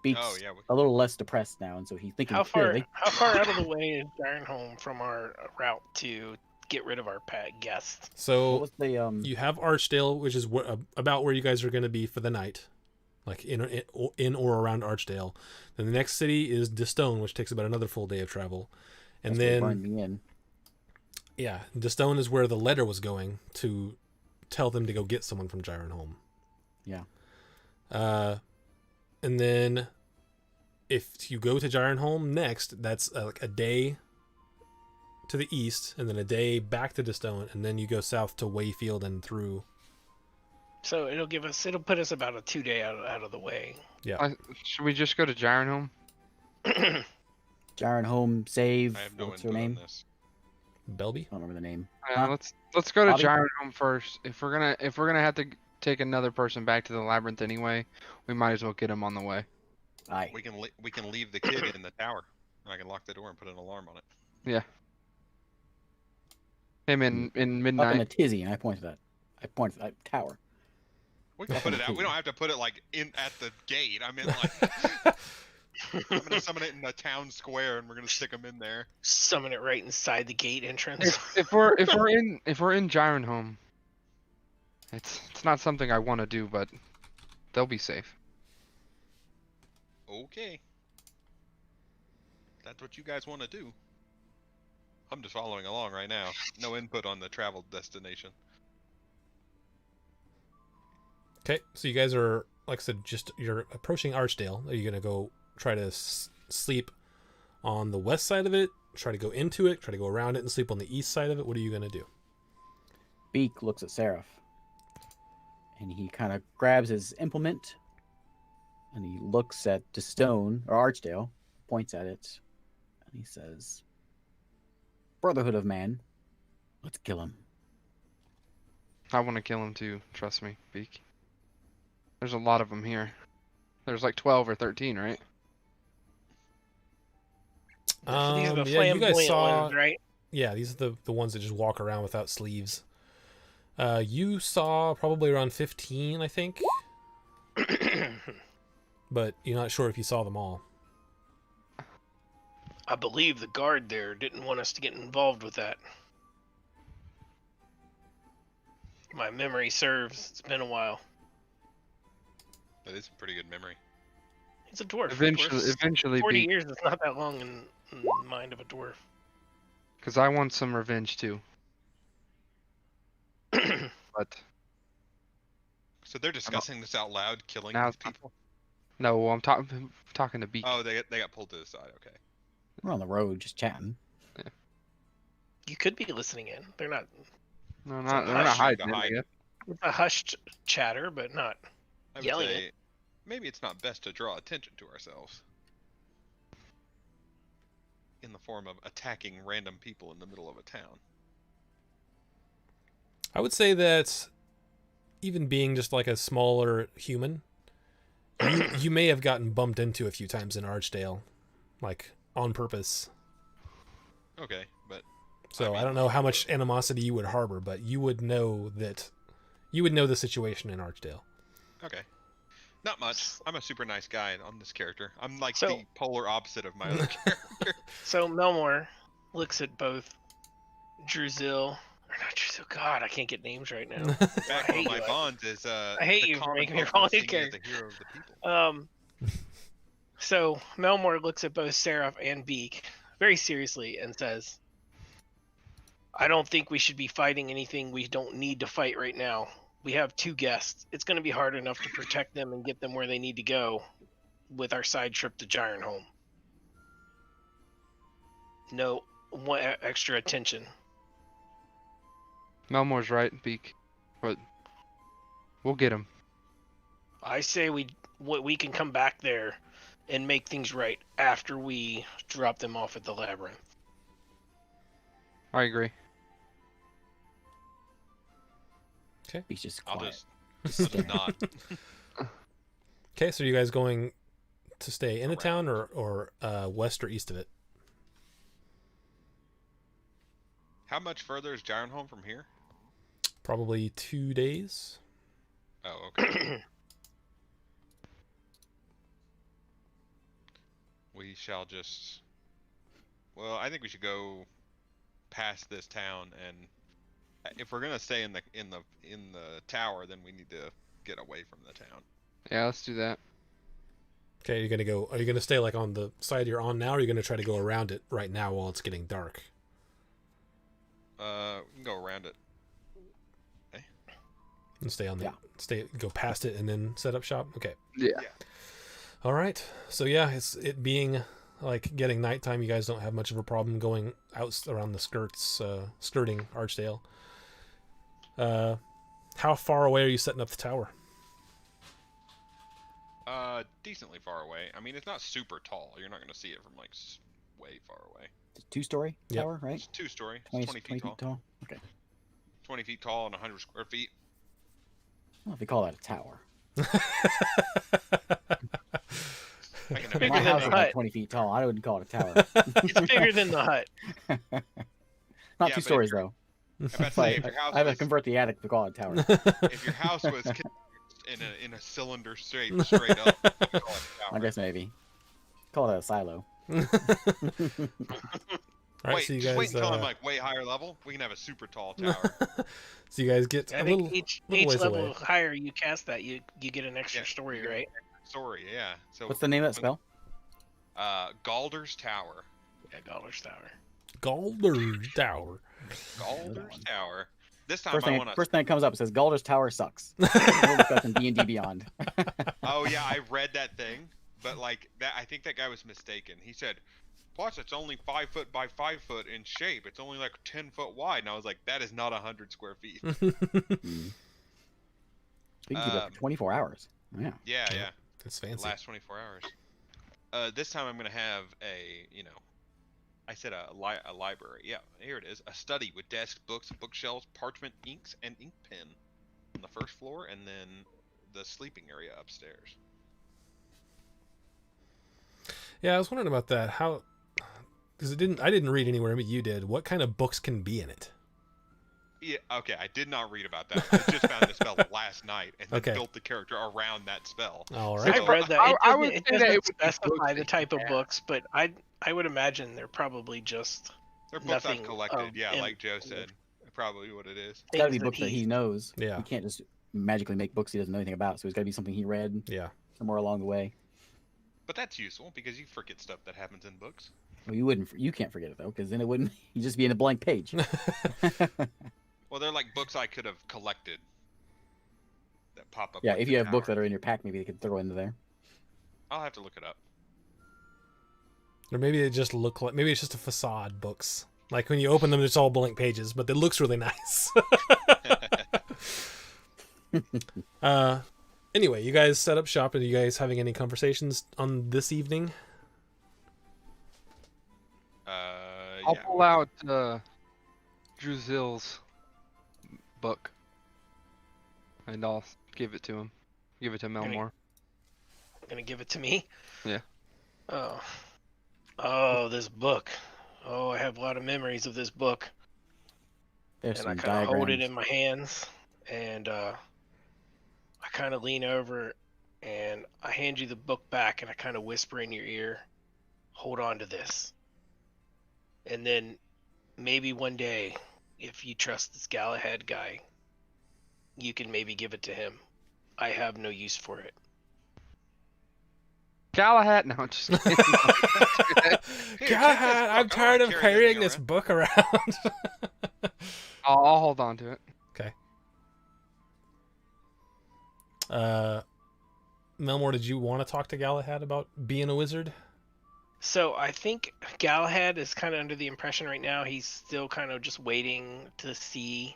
Beats
Oh yeah.
a little less depressed now, and so he's thinking
How far
clearly.
out of the way is Ironholm from our route to get rid of our pet guest?
What
So
was the
you have Archdale, which is about where you guys are going to be for the night, like in or around Archdale. Then the next city is Distone, which takes about another full day of travel, and
that's what
then
burned me in.
yeah, Distone is where the letter was going to tell them to go get someone from Gyronholm.
Yeah.
And then if you go to Gyronholm next, that's like a day to the east, and then a day back to Distone, and then you go south to Wayfield and through.
So it'll put us about a 2-day out of the way.
Should we just go to Gyronholm?
Gyronholm, save.
I have no
What's her
input on
name?
this.
Belby?
I don't remember the name.
Yeah,
Huh?
let's go to
Bobby?
Gyronholm first. If we're gonna have to take another person back to the labyrinth anyway, we might as well get him on the way.
Aye.
We can leave the kid in the tower, and I can lock the door and put an alarm on it.
Him in
Up in a
midnight.
tizzy, and I pointed at tower.
We can put it out. We don't have to put it like in at the gate. I mean, like I'm gonna summon it in a town square, and we're gonna stick him in there.
Summon it right inside the gate entrance.
If we're in Gyronholm, it's not something I want to do, but they'll be safe.
Okay. That's what you guys want to do. I'm just following along right now. No input on the travel destination.
Okay, so you guys are, like I said, you're approaching Archdale. Are you gonna go try to sleep on the west side of it? Try to go into it? Try to go around it and sleep on the east side of it? What are you gonna do?
Beak looks at Seraph, and he kind of grabs his implement, and he looks at the stone or Archdale, points at it, and he says, "Brotherhood of Man, let's kill him."
I want to kill him too. Trust me, Beak. There's a lot of them here. There's like 12 or 13, right?
These are the
Yeah, you guys
flamboyant
saw.
ones, right?
Yeah, these are the ones that just walk around without sleeves. You saw probably around 15, I think, but you're not sure if you saw them all.
I believe the guard there didn't want us to get involved with that. My memory serves. It's been a while.
That is a pretty good memory.
He's a dwarf.
Eventually,
40
Beak.
years is not that long in the mind of a dwarf.
Because I want some revenge too. But
So they're discussing this out loud, killing
Now
these
it's not-
people.
no, I'm talking to Beak.
Oh, they got pulled to the side. Okay.
We're on the road just chatting.
You could be listening in. They're not.
No,
it's a
they're not
hush.
hiding.
Hide.
It,
It's a hushed chatter, but not.
I would
Yelling
say maybe it's not best to draw attention to ourselves in the form of attacking random people in the middle of a town.
I would say that even being just like a smaller human, you may have gotten bumped into a few times in Archdale, like on purpose.
Okay, but
So
I
I don't know how much animosity you would harbor, but you would know the situation in Archdale.
okay. Not much. I'm a super nice guy on this character. I'm like
So-
the polar opposite of my other character.
So Melmore looks at both Druzil Or not Trusil. God, I can't get names right now.
Back
I
on
hate
my
you.
bonds is
I hate
the
you for
common
making me
folk
wrong
will see you
again.
as the hero of the people.
So Melmore looks at both Seraph and Beak very seriously and says, I don't think we should be fighting anything we don't need to fight right now. We have 2 guests. It's going to be hard enough to protect them and get them where they need to go with our side trip to Gyrenholm. No extra attention.
Melmore's right, Beak. But we'll get him.
I say we can come back there and make things right after we drop them off at the labyrinth.
I agree.
He's just
I'll
quiet.
just nod.
Okay, so are you guys going to stay in the
Around.
town or west or east of it?
How much further is Gyrenholm from here?
Probably 2 days.
Oh, okay. We shall just. Well, I think we should go past this town, and if we're gonna stay in the tower, then we need to get away from the town.
Yeah, let's do that.
Okay, are you gonna stay like on the side you're on now, or are you gonna try to go around it right now while it's getting dark?
We can go around it.
And stay on the
Yeah.
go past it and then set up shop? Okay.
Yeah.
All right. So yeah, it being like getting nighttime, you guys don't have much of a problem going out around the skirting Archdale. How far away are you setting up the tower?
Decently far away. I mean, it's not super tall. You're not gonna see it from like way far away.
It's a 2-story
Yep.
tower, right?
It's 2-story. It's
20,
20
20
feet tall.
Okay.
20 feet tall and 100 square feet.
Well, if you call that a tower.
I can
Bigger
My
than
imagine.
house
the
is
hut.
like 20 feet tall. I wouldn't call it a tower.
It's bigger than the hut.
Not
Yeah,
2
but if
stories,
you're-
though.
I'm about to
It's
say,
like,
if your house
I have to
was,
convert the attic to call it a tower.
if your house was in a cylinder straight up, I'd call it a tower.
I guess maybe. Call it a silo.
All right,
Wait,
so you
just
guys
wait until I'm like way higher level. We can have a super tall tower.
so you guys get
I
a
think
little
each
ways
level
away.
higher you cast that, you get an extra
Yeah,
story,
you get-
right?
Sorry, yeah. So
What's the name of that spell?
Galder's Tower.
Yeah, Galder's Tower.
Galder's Tower.
Galder's Tower. This time
First
I
thing,
want to.
first thing that comes up, it says Galder's Tower sucks. We'll discuss in D&D Beyond.
Oh yeah, I read that thing, but like that, I think that guy was mistaken. He said, "Plus, it's only 5 foot by 5 foot in shape. It's only like 10 foot wide." And I was like, "That is not 100 square feet."
Mm. We can keep it up for 24 hours. Yeah.
Yeah, yeah.
That's fancy.
Last 24 hours. This time I'm gonna have I said a library. Yeah, here it is. A study with desks, books, bookshelves, parchment, inks, and ink pen on the first floor, and then the sleeping area upstairs.
Yeah, I was wondering about that. How? Because I didn't read anywhere, but you did. What kind of books can be in it?
Yeah, okay, I did not read about that. I just found the spell last night and then
Okay.
built the character around that spell.
All
So-
right.
I've read that.
I
It
would
doesn't, it
say that
doesn't
it would be
specify
books
the
that
type
you
of
have.
books, but I would imagine they're probably just
They're books I've
nothing
collected,
of
yeah,
in-
like Joe said. Probably what it is.
It's got to be
things
books that he knows.
Yeah.
He can't just magically make books he doesn't know anything about. So it's got to be something he read
Yeah.
somewhere along the way.
But that's useful because you forget stuff that happens in books.
Well, you can't forget it though, because then it wouldn't. You'd just be in a blank page.
Well, they're like books I could have collected that pop up.
Yeah,
like
if
the
you have books
tower.
that are in your pack, maybe they could throw into there.
I'll have to look it up.
Or maybe they just look like, maybe it's just a facade books. Like when you open them, it's all blank pages, but it looks really nice. Anyway, you guys set up shop. Are you guys having any conversations on this evening?
I'll
Yeah.
pull out Druzil's book, and I'll give it to him. Give it to Melmore.
gonna give it to me.
Yeah.
Oh, this book. Oh, I have a lot of memories of this book,
There's
and I
some
kind of hold it
diagrams.
in my hands, and I kind of lean over, and I hand you the book back, and I kind of whisper in your ear, "Hold on to this." And then maybe one day if you trust this Galahad guy, you can maybe give it to him. I have no use for it.
Galahad. No, I'm just kidding.
God,
Here, check this
I'm
book. I
tired
don't
of
wanna carry
carrying
anything
this
around.
book around.
I'll hold on to it.
Melmore, did you want to talk to Galahad about being a wizard?
So I think Galahad is kind of under the impression right now he's still kind of just waiting to see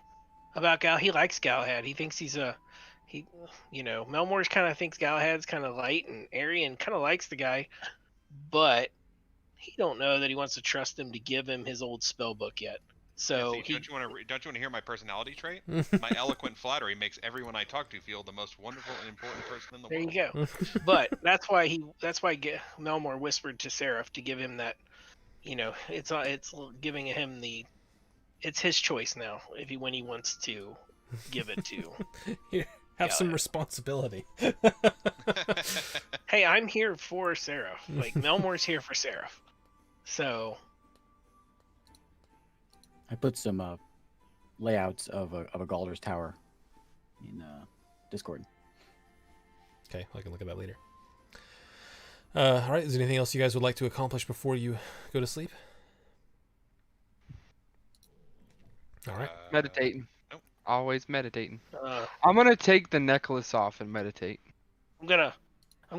about Gal. He likes Galahad. He thinks Melmore's kind of thinks Galahad's kind of light and airy and kind of likes the guy, but he don't know that he wants to trust him to give him his old spell book yet. So
See, don't you want to hear my personality trait? My eloquent flattery makes everyone I talk to feel the most wonderful and important person in the
there
world.
you go. But that's why Melmore whispered to Seraph to give him that. It's giving him it's his choice now when he wants to give it to.
Here, have some
Galahad.
responsibility.
Hey, I'm here for Seraph. Like Melmore's here for Seraph. So
I put some layouts of a Galder's Tower in Discord.
Okay, I can look at that later. All right, is there anything else you guys would like to accomplish before you go to sleep? All right.
Meditating.
nope.
Always meditating.
uh,
I'm gonna take the necklace off and meditate.
I'm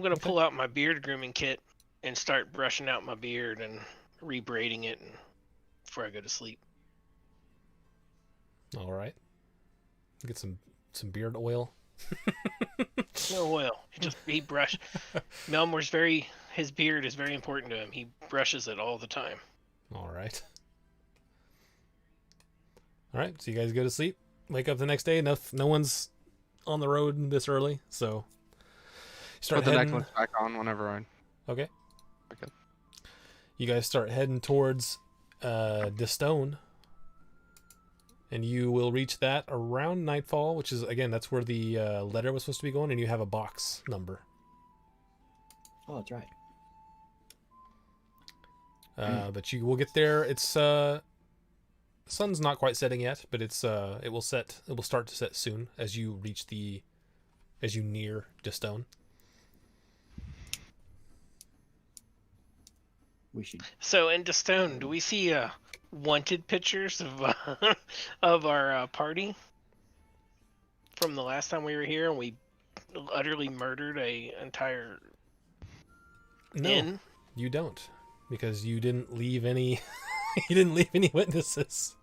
gonna pull out my beard grooming kit and start brushing out my beard and rebraiding it before I go to sleep.
All right. Get some beard oil.
No oil. He brush. Melmore's his beard is very important to him. He brushes it all the time.
All right. All right. So you guys go to sleep. Wake up the next day. No one's on the road this early, so start
Put the
heading.
necklace back on whenever I.
Okay.
Okay.
You guys start heading towards Distone, and you will reach that around nightfall, which is again that's where the letter was supposed to be going, and you have a box number.
Oh, that's right.
But you will get there. It's sun's not quite setting yet, but it will start to set soon as you near Distone.
We should.
So in Distone, do we see wanted pictures of of our party from the last time we were here and we utterly murdered a entire
No,
inn?
you don't, because you didn't leave any. You didn't leave any witnesses,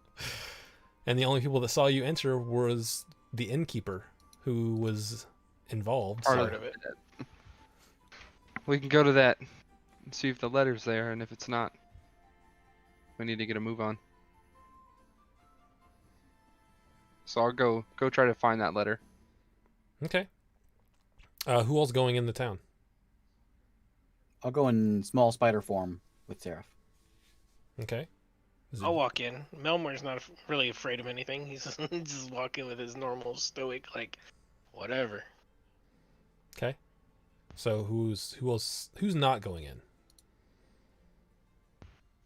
and the only people that saw you enter was the innkeeper, who was involved.
Part
so-
Part of it.
We can go to that and see if the letter's there, and if it's not, we need to get a move on. So I'll go try to find that letter.
Okay. Who else going in the town?
I'll go in small spider form with Seraph.
Okay. Is it-
I'll walk in. Melmore's not really afraid of anything. He's just walking with his normal stoic, like, whatever.
Okay. So who's not going in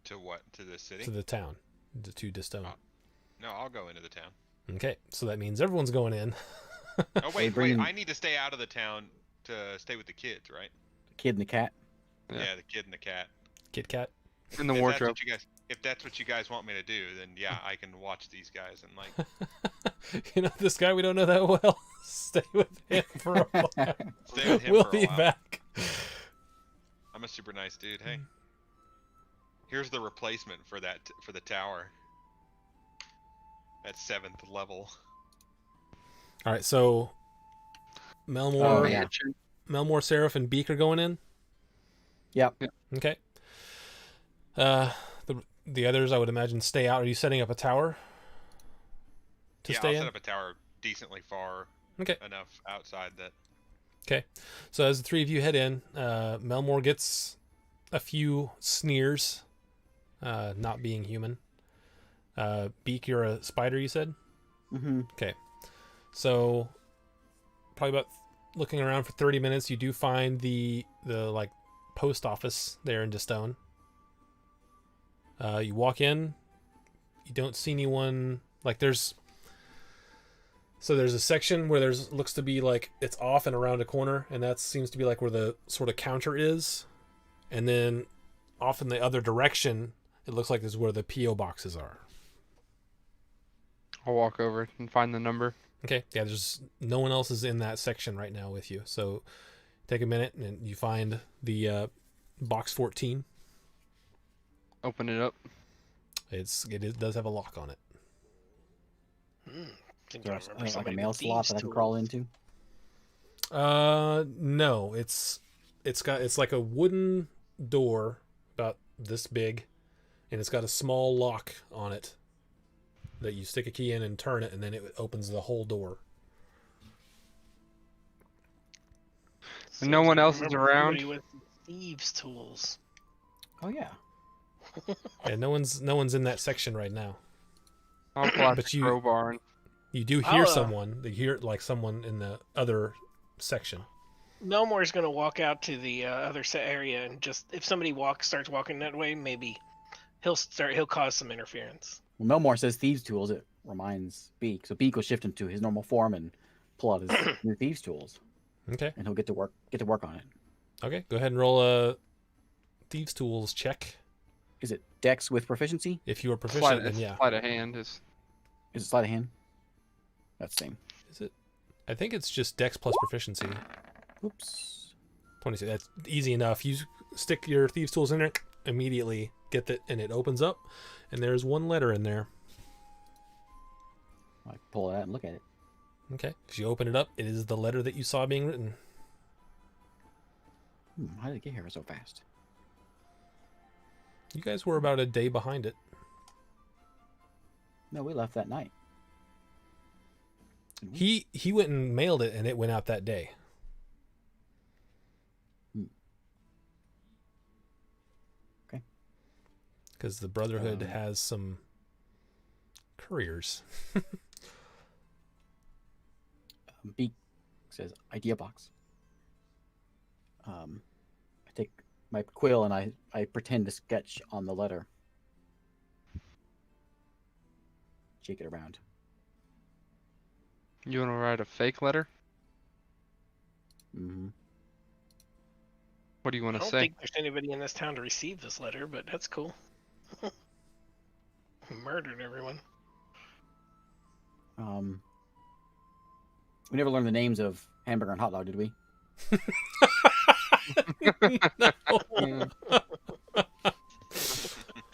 To what? To the city?
to the town, to Distone?
No, I'll go into the town.
Okay, so that means everyone's going in.
Oh wait,
bring in-
I need to stay out of the town to stay with the kids, right?
The kid and the cat.
Yeah.
Yeah, the kid and the cat.
Kit Kat.
In the
If that's what
wardrobe.
if that's what you guys want me to do, then yeah, I can watch these guys and like
This guy we don't know that well. Stay with him for a while.
stay with him
We'll
for a
be
while.
back.
I'm a super nice dude. Hey, here's the replacement for the tower. At 7th level.
All right, so Melmore,
Oh, yeah.
Melmore, Seraph, and Beak are going in.
Yep.
Okay. The others, I would imagine, stay out. Are you setting up a tower to
Yeah,
stay
I'll
in?
set up a tower decently far
Okay.
enough outside that.
Okay. So as the three of you head in, Melmore gets a few sneers, not being human. Beak, you're a spider, you said?
Mm-hmm.
Okay. So probably about looking around for 30 minutes, you do find the like post office there in Distone. You walk in, you don't see anyone Like there's a section where there's looks to be like it's off and around a corner, and that seems to be like where the sort of counter is. And then off in the other direction, it looks like this is where the PO boxes are.
I'll walk over and find the number.
Okay. Yeah, there's no one else is in that section right now with you. So take a minute and you find the box 14.
Open it up.
It does have a lock on it.
Think I
There's
remember
like a
somebody
mail
with
slot
these
that I can
tools.
crawl into.
No, it's like a wooden door about this big, and it's got a small lock on it that you stick a key in and turn it, and then it opens the whole door.
Seems
no one
like I
else is
remember
around?
somebody with thieves' tools.
Oh yeah.
And no one's in that section right now.
I'll pull out
But
the
you-
crowbar and
You do hear
I'll,
someone. You hear like someone in the other section.
Melmore's gonna walk out to the other area and just if somebody starts walking that way, maybe he'll cause some interference.
Well, Melmore says thieves' tools. It reminds Beak, so Beak will shift into his normal form and pull out his new thieves' tools,
Okay.
and he'll get to work on it.
Okay. Go ahead and roll a thieves' tools check.
Is it Dex with proficiency?
If you are
sleight,
proficient, then yeah.
sleight of hand is.
Is it sleight of hand? That's the same.
Is it? I think it's just Dex plus proficiency.
Oops.
26. That's easy enough. You stick your thieves' tools in there, immediately get it, and it opens up, and there's one letter in there.
I pull it out and look at it.
Okay. If you open it up, it is the letter that you saw being written.
How did it get here so fast?
You guys were about a day behind it.
No, we left that night.
He went and mailed it, and it went out that day.
Okay.
Because the Brotherhood has some couriers.
Beak says idea box. I take my quill and I pretend to sketch on the letter. Shake it around.
You want to write a fake letter?
Mm-hmm.
What do you
I
want to
don't
say?
think there's anybody in this town to receive this letter, but that's cool. Murdered everyone.
We never learned the names of hamburger and hot dog, did we?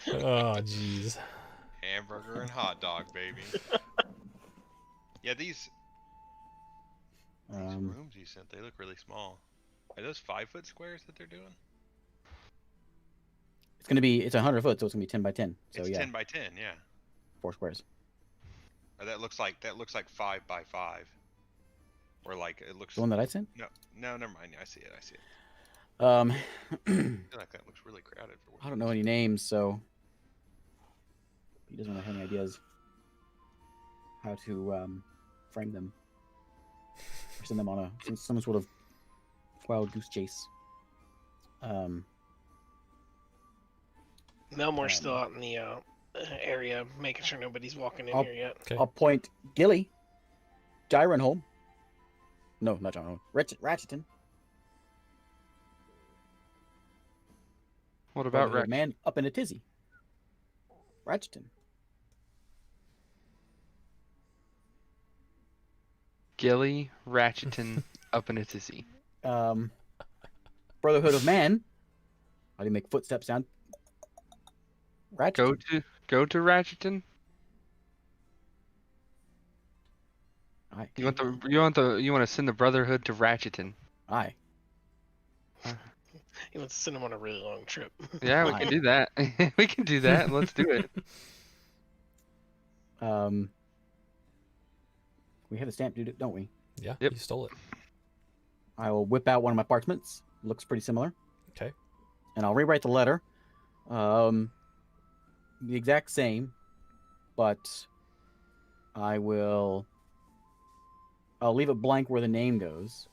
Oh, jeez.
Hamburger and hot dog, baby. Yeah, these rooms you sent, they look really small. Are those 5-foot squares that they're doing?
It's 100 foot, so it's gonna be 10 by 10. So
It's
yeah,
10 by 10, yeah.
4 squares.
Or that looks like 5 by 5. Or like it looks.
The one that I sent.
No, never mind. I see it. I see it.
I
I feel like that looks really crowded for.
don't know any names, so he doesn't have any ideas how to frame them or send them on some sort of wild goose chase.
Melmore's still out in the area, making sure nobody's walking in
I'll-
here yet.
Okay.
I'll point Gilly, Dyrenholm. No, not Dyrenholm. Ratcheton.
What about
Brotherhood
Rex?
man up in a tizzy. Ratcheton.
Gilly Ratcheton up in a tizzy.
Brotherhood of Man. How do you make footsteps sound? Ratcheton.
Go to Ratcheton.
Aye.
You want to send the Brotherhood to Ratcheton.
Aye.
He wants to send him on a really long trip.
Yeah, we can do that. We can do that. Let's do it.
We have a stamp, don't we?
Yeah,
Yep.
you stole it.
I will whip out one of my parchments. Looks pretty similar.
Okay.
And I'll rewrite the letter. The exact same, but I'll leave it blank where the name goes.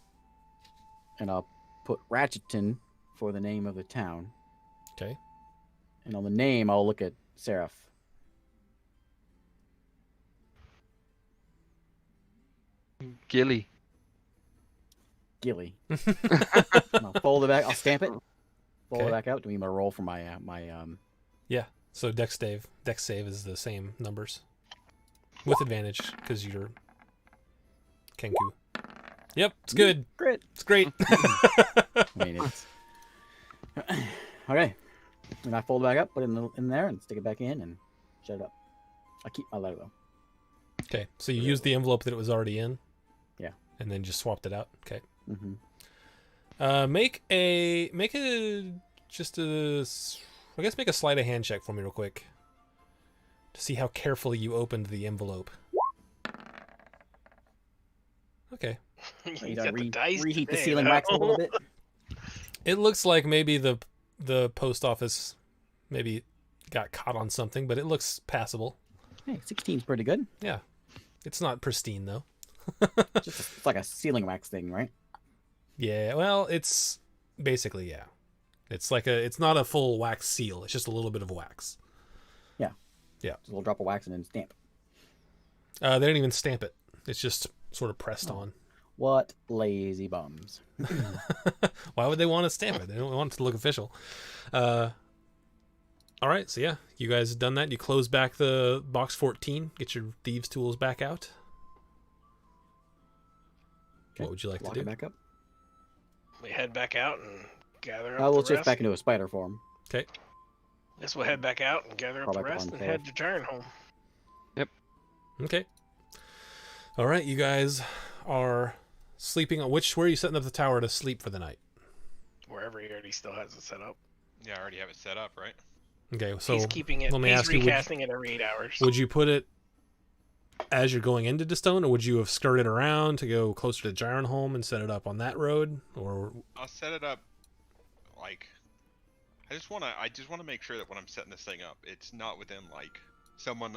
And I'll put Ratcheton for the name of the town.
Okay.
And on the name, I'll look at Seraph.
Gilly.
Gilly. I'll fold it back. I'll stamp it. Fold
Okay.
it back out. Do we need a roll for my
Yeah. So dex save is the same numbers, with advantage because you're Kenku. Yep, it's good.
grit?
It's great.
I mean, it's okay. And I fold it back up, put it in there, and stick it back in, and shut it up. I keep my letter though.
Okay, so you used the envelope that it was already in.
Yeah.
And then just swapped it out. Okay.
Mm-hmm.
Make a make a sleight of hand check for me real quick to see how carefully you opened the envelope. Okay.
You
You
gotta
got the dice
reheat the
today,
sealing
though.
wax a little bit.
It looks like maybe the post office maybe got caught on something, but it looks passable.
Hey, 16's pretty good.
Yeah. It's not pristine though.
It's like a sealing wax thing, right?
Yeah, well, it's basically, yeah. It's not a full wax seal. It's just a little bit of wax.
Just a little drop of wax and then stamp.
They didn't even stamp it. It's just sort of pressed on.
What lazy bums.
Why would they want to stamp it? They don't want it to look official. All right, so yeah, you guys have done that. You close back the box 14, get your thieves' tools back out.
Okay,
What would you like
Lock
to
it
do?
back up.
We head back out and gather up
I will
the
shift
rest.
back into a spider form.
Okay.
Guess we'll head back out and gather up
Crawl
the
back up
rest
on
and
the
head to Jarnholm.
Okay. All right, you guys are sleeping on where are you setting up the tower to sleep for the night?
Wherever he already still has it set up.
Yeah, I already have it set up, right?
Okay, so
He's keeping it.
let me
He's
ask you,
recasting it every 8 hours.
would you put it as you're going into Distone, or would you have skirted around to go closer to Jarnholm and set it up on that road? Or
I'll set it up like I just want to make sure that when I'm setting this thing up, it's not within like someone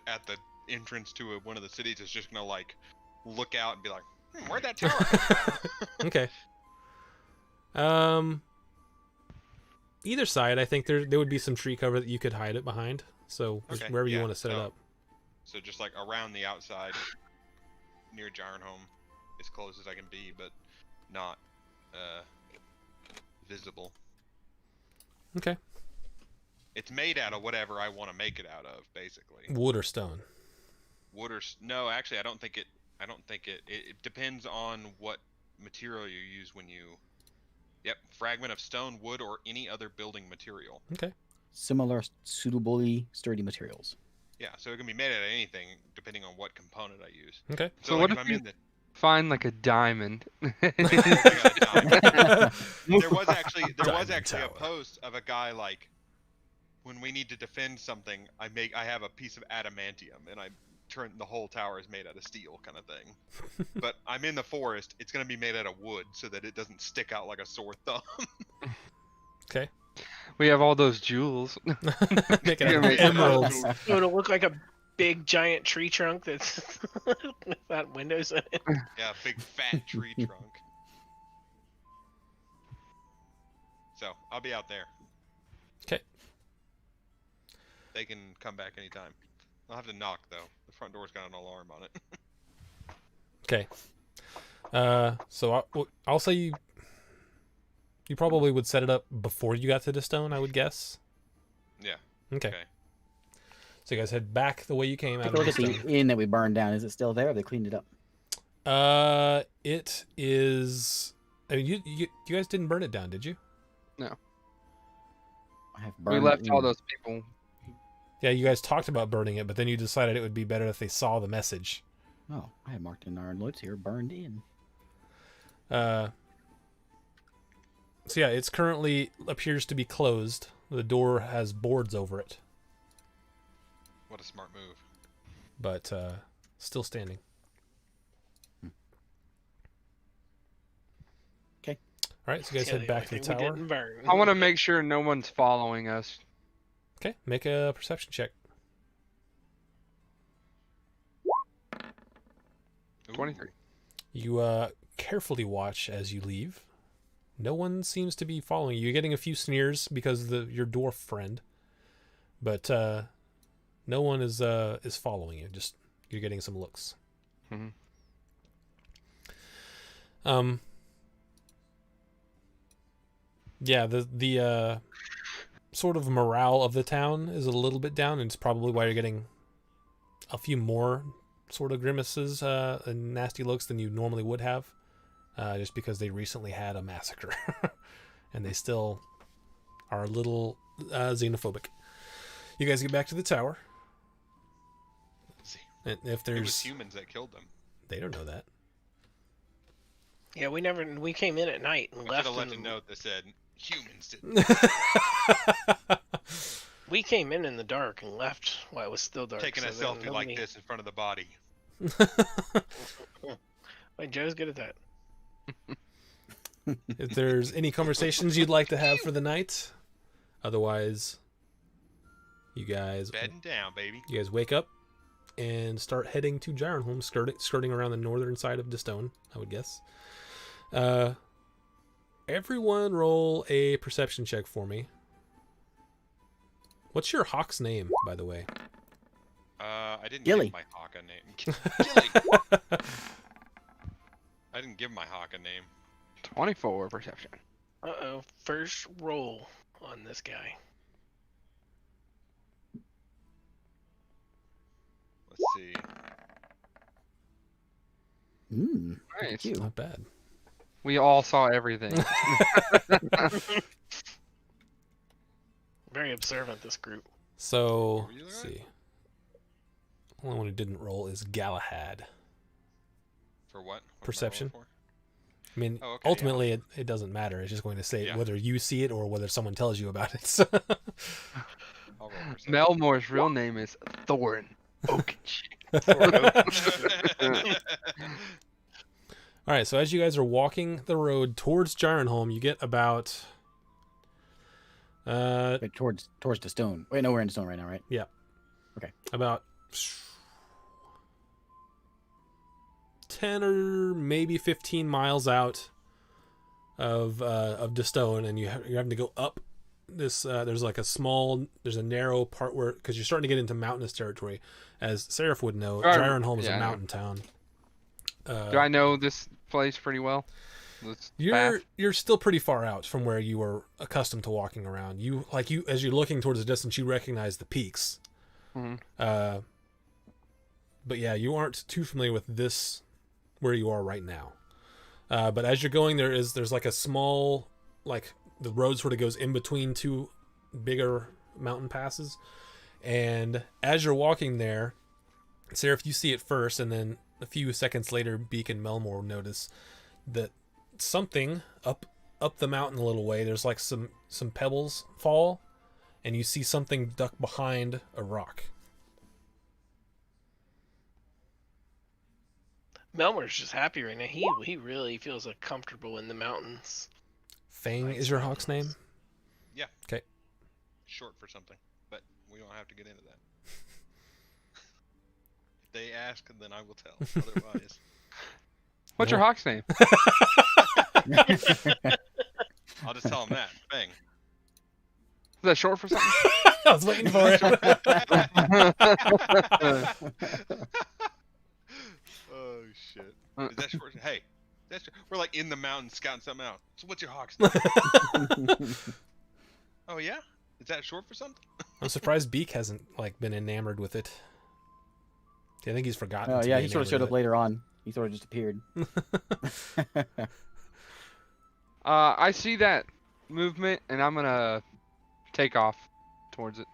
at the entrance to one of the cities is just gonna like look out and be like, where'd that tower come from?"
okay. Either side, I think there would be some tree cover that you could hide it behind. So
Okay,
wherever you
yeah,
want to set it
so-
up.
So just like around the outside, near Jarnholm, as close as I can be, but not visible.
Okay.
It's made out of whatever I want to make it out of, basically.
Wood or stone.
Wood or no, actually, I don't think it. It depends on what material you use when you. Yep, fragment of stone, wood, or any other building material.
Okay.
Similar, suitably sturdy materials.
Yeah, so it can be made out of anything depending on what component I use.
Okay.
So
like,
what
if
if
I'm
you-
in the
Find like a diamond.
I got a diamond. there was actually
Diamond
a
tower.
post of a guy like when we need to defend something, I have a piece of adamantium and I turn the whole tower is made out of steel kind of thing. But I'm in the forest, it's gonna be made out of wood so that it doesn't stick out like a sore thumb.
Okay.
We have all those jewels.
Make it
Yeah,
out of
make-
emeralds.
So it'll look like a big giant tree trunk that's without windows in it.
Yeah, a big fat tree trunk. So I'll be out there.
'Kay.
They can come back anytime. I'll have to knock though. The front door's got an alarm on it.
Okay. So I'll say you probably would set it up before you got to Distone, I would guess.
Yeah.
Okay.
Okay.
So you guys head back the way you came out
Take
of
a look at
Distone.
the inn that we burned down. Is it still there? Have they cleaned it up?
It is. I mean, you guys didn't burn it down, did you?
I have
We
burned
left
it
all
in.
those people.
Yeah, you guys talked about burning it, but then you decided it would be better if they saw the message.
Oh, I have marked in our notes here. Burned in.
So yeah, it's currently appears to be closed. The door has boards over it,
What a smart move.
but still standing.
Okay.
All right, so you guys
Yeah,
head back to the
only thing we
tower.
didn't burn.
I want to make sure no one's following us.
Okay, make a perception check.
Ooh.
23.
You carefully watch as you leave. No one seems to be following you. You're getting a few sneers because of your dwarf friend, but no one is following you. Just you're getting some looks.
Mhm.
Yeah, the sort of morale of the town is a little bit down, and it's probably why you're getting a few more sort of grimaces and nasty looks than you normally would have, just because they recently had a massacre, and they still are a little xenophobic. You guys get back to the tower, and if
It was
there's,
humans that killed them.
they don't know that.
Yeah, we came in at night and
We
left.
should have left a
in-
note that said humans didn't.
We came in the dark and left while it was still dark.
Taking a
so then
selfie like
nobody-
this in front of the body.
Wait, Joe's good at that.
If there's any conversations you'd like to have for the night, otherwise, you guys
Bedding down, baby.
wake up and start heading to Gyronholm, skirting around the northern side of Distone, I would guess. Everyone roll a perception check for me. What's your hawk's name, by the way?
I didn't
Gilly.
give my hawk a name. Gilly. I didn't give my hawk a name.
24 perception.
Uh-oh. First roll on this guy.
Let's see.
Nice.
Thank you.
Not bad.
We all saw everything.
Very observant, this group.
So,
Were you
let's
there?
see. The only one who didn't roll is Galahad.
For what? What am I rolling
Perception.
for?
I mean,
Oh, okay,
ultimately, it doesn't matter. It's just going to say
Yeah.
whether you see it or whether someone tells you about it. So-
I'll roll perception.
Melmore's real name is Thorn Oakenshield.
All right, so as you guys are walking the road towards Gyronholm, you get about
Wait, towards the stone. Wait, no, we're in stone right now, right?
about 10 or maybe 15 miles out of Distone, and you're having to go up this. There's like there's a narrow part where, because you're starting to get into mountainous territory, as Seraph would know. Gyronholm is
Yeah, I
a
know.
mountain town.
Do I know this place pretty well? This path?
You're still pretty far out from where you were accustomed to walking around. As you're looking towards the distance, you recognize the peaks.
Mhm.
But yeah, you aren't too familiar with this where you are right now. But as you're going, there's like a small, like the road sort of goes in between two bigger mountain passes, and as you're walking there, Seraph, you see it first, and then a few seconds later, Beak and Melmore notice that something up the mountain a little way, there's like some pebbles fall, and you see something duck behind a rock.
Melmore's just happy right now. He really feels like comfortable in the mountains.
Fang
Nice
is your hawk's name?
Yeah.
Okay.
Short for something, but we don't have to get into that. If they ask, then I will tell. Otherwise,
What's your
No.
hawk's name?
I'll just tell them that. Bang.
Is that short for something?
I was waiting for it.
Oh shit. Is that short? Hey, we're like in the mountains scouting something out. So what's your hawk's name? Oh yeah? Is that short for something?
I'm surprised Beak hasn't like been enamored with it. I think he's forgotten.
Oh
to
yeah,
be
he sort of
enamored
showed
with
up later on. He sort of just appeared.
I see that movement, and I'm gonna take off towards it.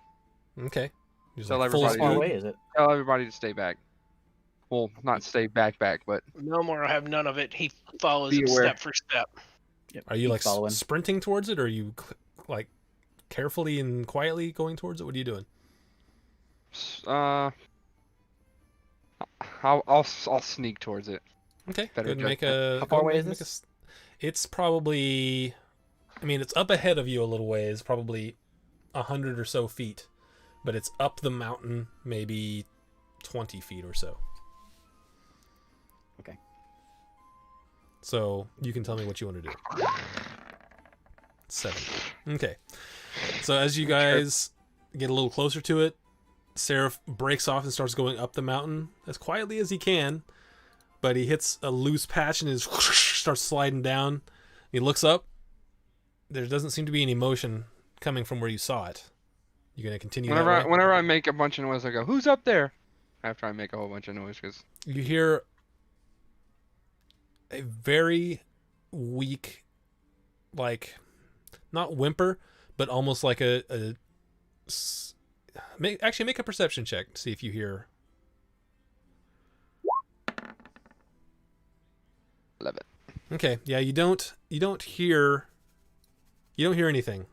it. Okay. Just
Tell
like full
How
everybody
far
speed.
away is it?
Tell everybody to stay back. Well, not stay back, but
Melmore will have none of it. He follows
Be
it
aware.
step for step.
Yep,
Are you
keep
like
following?
sprinting towards it, or are you like carefully and quietly going towards it? What are you doing?
I'll sneak towards it.
Okay.
Better
Go ahead and make a.
How far
go
away
ahead and
is
make a s- It's probably. I mean, it's up ahead of you a little ways, probably 100 or so feet, but it's up the mountain, maybe 20 feet or so.
Okay.
So you can tell me what you want to do. 7. Okay. So as you guys get a little closer to it, Seraph breaks off and starts going up the mountain as quietly as he can, but he hits a loose patch and is starts sliding down. He looks up. There doesn't seem to be any motion coming from where you saw it. You gonna continue that way?
Whenever I make a bunch of noise, I go, "Who's up there?" After I make a whole bunch of noise, because
You hear a very weak, like, not whimper, but almost like make a perception check to see if you hear.
11.
Okay, yeah, you don't hear anything.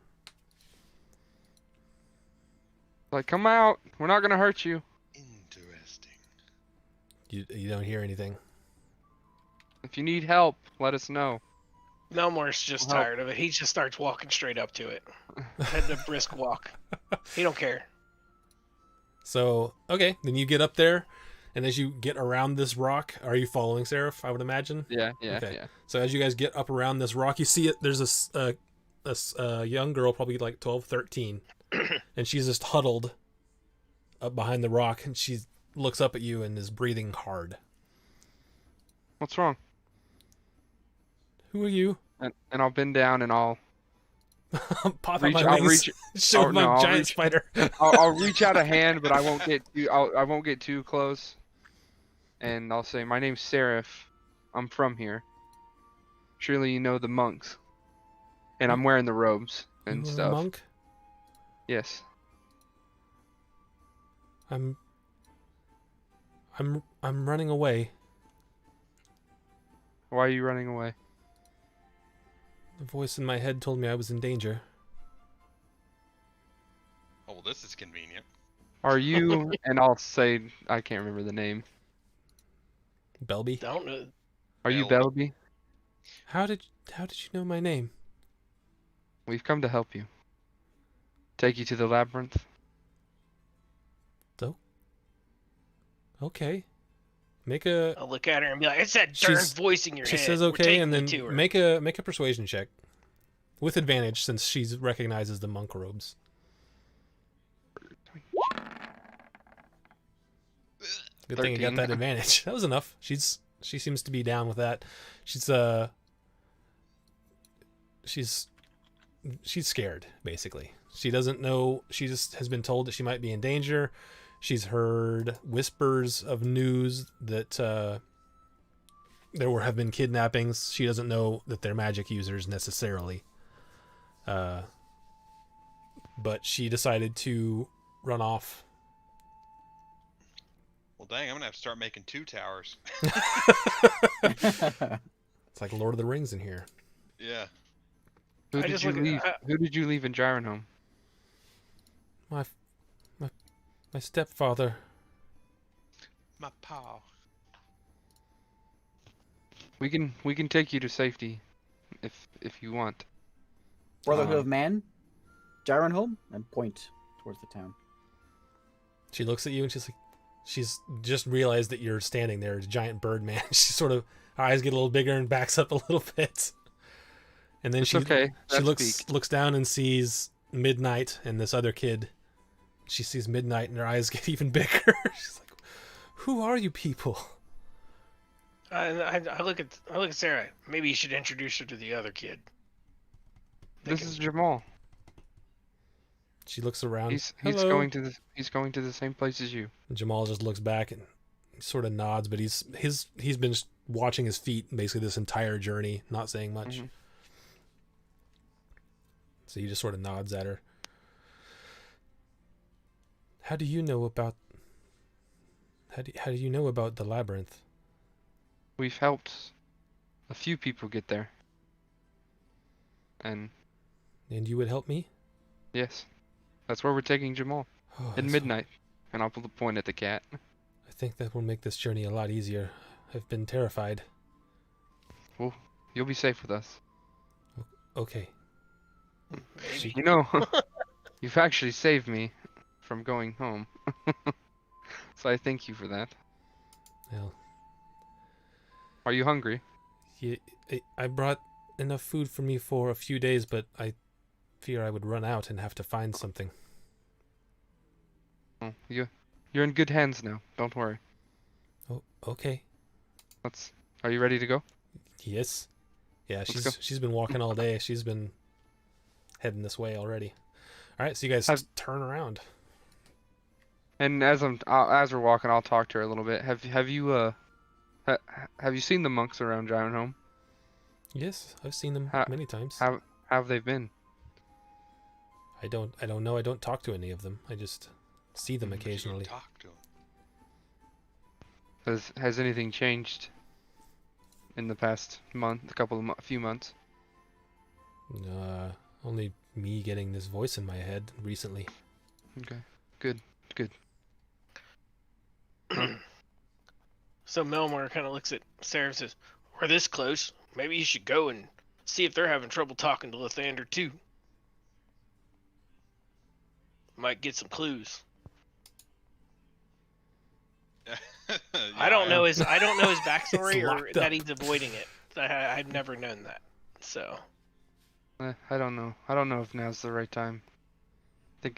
Like, come out. We're not gonna hurt you.
Interesting.
You don't hear anything.
If you need help, let us know.
Melmor's just
Well-
tired of it. He just starts walking straight up to it. Heading a brisk walk. He don't care.
So, okay, then you get up there, and as you get around this rock, are you following Seraph, I would imagine?
Yeah.
Okay. So as you guys get up around this rock, you see it. There's a young girl, probably like 12, 13, and she's just huddled up behind the rock, and she looks up at you and is breathing hard.
What's wrong?
Who are you?
And I'll bend down and I'll
Pop
reach.
out my
I'll
wings.
reach.
Show
oh,
my
no, I'll
giant
reach-
spider.
I'll reach out a hand, but I won't get too. I won't get too close. And I'll say, "My name's Seraph. I'm from here. Surely you know the monks." And I'm wearing the robes and
You are a
stuff.
monk?
Yes.
I'm running away.
Why are you running away?
The voice in my head told me I was in danger.
Oh, well, this is convenient.
Are you? And I'll say, I can't remember the name.
Belby?
Don't know.
Are you
Bell.
Belby?
How did you know my name?
We've come to help you. Take you to the labyrinth.
Okay. Make a
I'll look at her and be like, "It's that darn
She's-
voice in your
She
head."
says
We're
okay,
taking
and
you
then
to her."
make a persuasion check with advantage since she recognizes the monk robes. Good thing you got
13.
that advantage. That was enough. She seems to be down with that. She's scared basically. She doesn't know. She just has been told that she might be in danger. She's heard whispers of news that have been kidnappings. She doesn't know that they're magic users necessarily. But she decided to run off.
Well, dang, I'm gonna have to start making 2 towers.
It's like Lord of the Rings in here.
Yeah.
Who
I
did
just
you
look at-
leave? Who did you leave in Gyrenholm?
My stepfather.
My paw.
We can take you to safety, if you want.
Brotherhood of Man, Gyrenholm, and point towards the town.
She looks at you and she's just realized that you're standing there, a giant bird man. She sort of, her eyes get a little bigger and backs up a little bit. And then
It's
she
okay.
she
That's peak.
looks down and sees Midnight and this other kid. She sees Midnight and her eyes get even bigger. She's like, "Who are you people?"
I look at Sarah. Maybe you should introduce her to the other kid.
This is Jamal.
She looks around.
He's
"Hello."
going to the same place as you.
Jamal just looks back and sort of nods, but he's been just watching his feet basically this entire journey, not saying much.
Mhm.
So he just sort of nods at her. How do you know about the labyrinth?
We've helped a few people get there. And
And you would help me?
yes, that's where we're taking Jamal
Oh,
at
that's-
midnight. And I'll point at the cat.
I think that will make this journey a lot easier. I've been terrified.
You'll be safe with us.
Okay.
Maybe.
You know, you've actually saved me from going home. So I thank you for that.
Well,
Are you hungry?
I brought enough food for me for a few days, but I fear I would run out and have to find something.
Oh, you're in good hands now. Don't worry.
Oh, okay.
Are you ready to go?
Yes. Yeah,
go.
she's been walking all day. She's been heading this way already. All right, so you guys turn around.
And as we're walking, I'll talk to her a little bit. Have you seen the monks around Giant Home?
Yes, I've seen them many times.
How have they been?
I don't know. I don't talk to any of them. I just see them
You should go
occasionally.
talk to him.
Has anything changed in the past few months?
Only me getting this voice in my head recently.
Okay, good.
So Melmore kind of looks at Sarah and says, "We're this close. Maybe you should go and see if they're having trouble talking to Lathander too. Might get some clues." I don't know his backstory
It's
or
locked
that
up.
he's avoiding it. I've never known that. So
I don't know. I don't know if now's the right time. I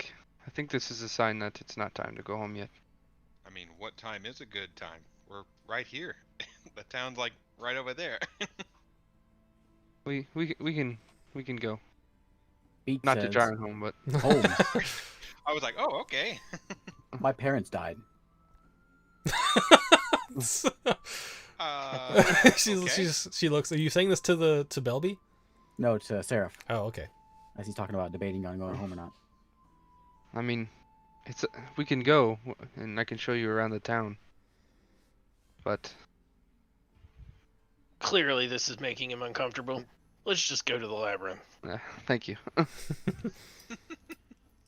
think this is a sign that it's not time to go home yet.
I mean, what time is a good time? We're right here. The town's like right over there.
We can go.
Beak
Not to
says,
Giant Home, but
"Home.
I was like, oh, okay.
My parents died."
She looks. Are you saying this to Belby?
No, to Seraph,
Oh, okay.
as he's talking about debating on going home or not.
I mean, we can go and I can show you around the town. But
clearly this is making him uncomfortable. Let's just go to the labyrinth.
thank you.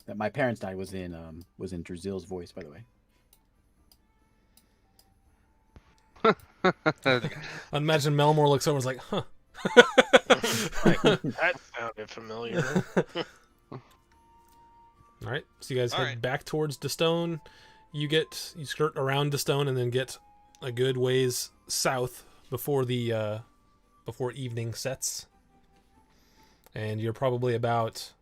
That my parents died was in Drazil's voice, by the way.
Imagine Melmore looks over and is like, huh.
That sounded familiar.
All right, so you guys
All
head
right.
back towards Destone. You skirt around Destone and then get a good ways south before evening sets, and you're probably about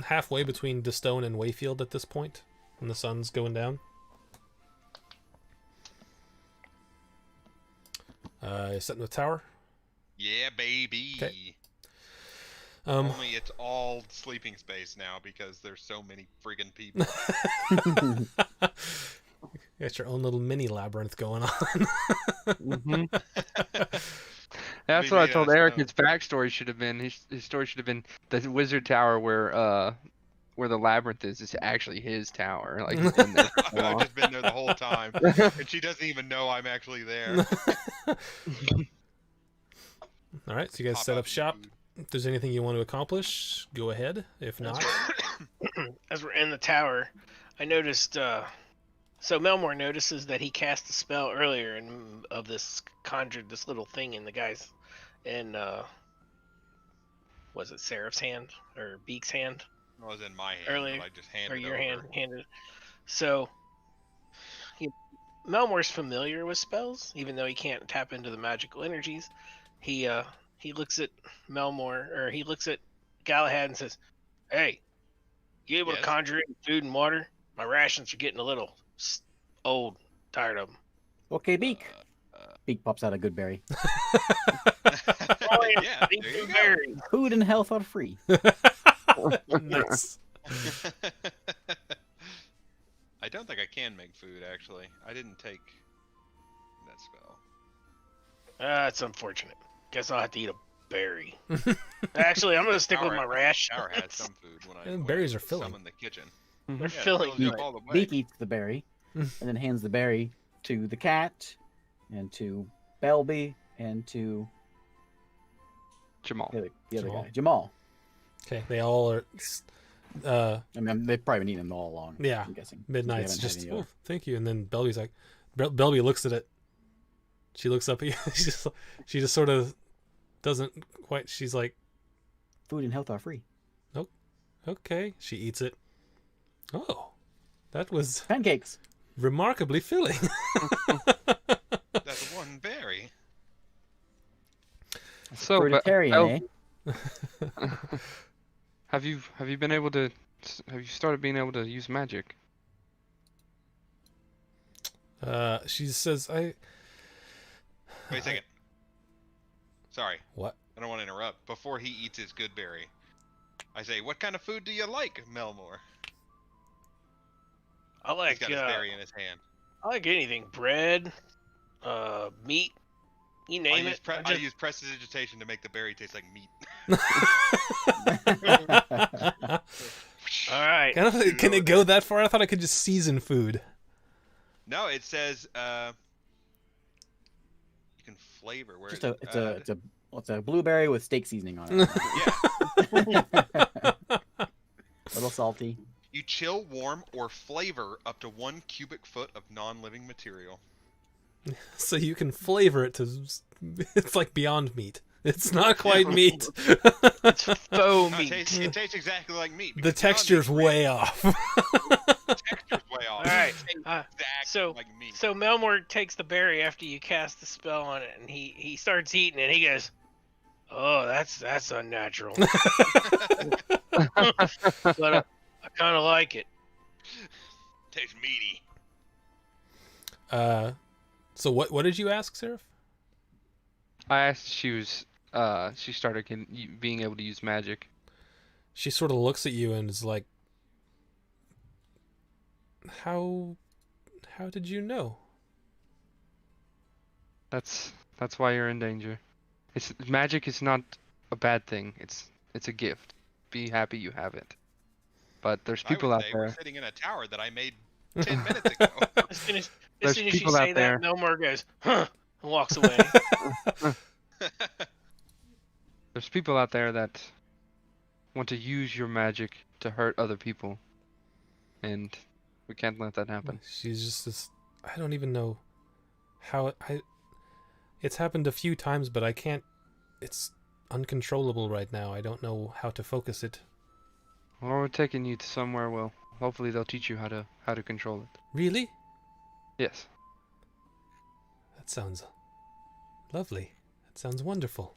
halfway between Destone and Wayfield at this point, when the sun's going down. Set in the tower.
Yeah, baby.
'Kay.
Only it's all sleeping space now because there's so many friggin' people.
You got your own little mini labyrinth going on.
Mhm. That's
Maybe
what I told
that's
Eric.
not-
His backstory should have been his story should have been the wizard tower where the labyrinth is actually his tower. Like he's been there for so
I've
long.
just been there the whole time, and she doesn't even know I'm actually there.
All right, so you guys
Pop
set
out
up
some
shop.
food.
If there's anything you want to accomplish, go ahead. If not,
As we're in the tower, I noticed. So Melmore notices that he cast a spell earlier and of this conjured this little thing in the guy's, in was it Seraph's hand or Beak's hand
It was in my hand,
Earlier,
but I just handed
or
it
your
over.
hand handed? So Melmore's familiar with spells, even though he can't tap into the magical energies. He looks at Melmore, or he looks at Galahad and says, "Hey, you able
Yes?
to conjure in food and water? My rations are getting a little old, tired of them."
Okay, Beak. Beak pops out a good berry.
Yeah, there you go.
Food and health are free.
nice.
I don't think I can make food, actually. I didn't take that spell.
That's unfortunate. Guess I'll have to eat a berry. Actually, I'm gonna stick with my rash.
Tower had some food when I
And berries are filling.
summoned the kitchen.
They're
Yeah,
filling.
fills you up
but
all the way.
Beak eats the berry, and then hands the berry to the cat, and to Belby, and to
Jamal.
the other
Jamal.
guy, Jamal.
Okay, they all are.
I mean, they've probably been eating them all along.
Yeah,
I'm guessing.
Midnight's
They haven't had
just.
any
Oh,
other-
thank you, and then Belby's like, Belby looks at it. She looks up at you. She just sort of doesn't quite. She's like,
Food and health are free.
okay. She eats it. Oh, that was
Pancakes.
remarkably filling.
That's one berry.
So,
Fruitarian, eh?
have you started being able to use magic?
She says,
Wait a second. Sorry,
What?
I don't want to interrupt. Before he eats his good berry, I say, "What kind of food do you like, Melmore?"
I
He's
like
got his berry in his hand.
I like anything. Bread, meat, you name it.
I use prestidigitation to make the berry taste like meat.
All right.
Can it go that far? I thought I could just season food.
No, it says you can flavor. Where
Just
is it?
it's a blueberry with steak seasoning on it.
Yeah.
A little salty.
You chill, warm, or flavor up to 1 cubic foot of non-living material.
So you can flavor it to. It's like Beyond Meat. It's not quite meat.
It's faux
No,
meat.
it tastes exactly like meat.
The
because
texture's
non-meat's
way off.
The texture's way off.
All right.
It tastes exactly
So
like meat.
so Melmore takes the berry after you cast the spell on it, and he starts eating it. He goes, "Oh, that's unnatural." But I kind of like it.
Tastes meaty.
So what did you ask, Seraph?
I asked if she started being able to use magic.
She sort of looks at you and is like, How did you know?
That's why you're in danger. Magic is not a bad thing. It's a gift. Be happy you have it. But there's people
I
out
would say we're
there.
sitting in a tower that I made 10 minutes ago.
As soon as
There's
you
people
say
out there.
that, Melmore goes, "Huh," and walks away.
There's people out there that want to use your magic to hurt other people, and we can't let that happen.
She's just this. I don't even know how it's happened a few times, but I can't. It's uncontrollable right now. I don't know how to focus it.
Well, we're taking you to somewhere. Well, hopefully they'll teach you how to control it.
Really?
Yes.
That sounds lovely. That sounds wonderful.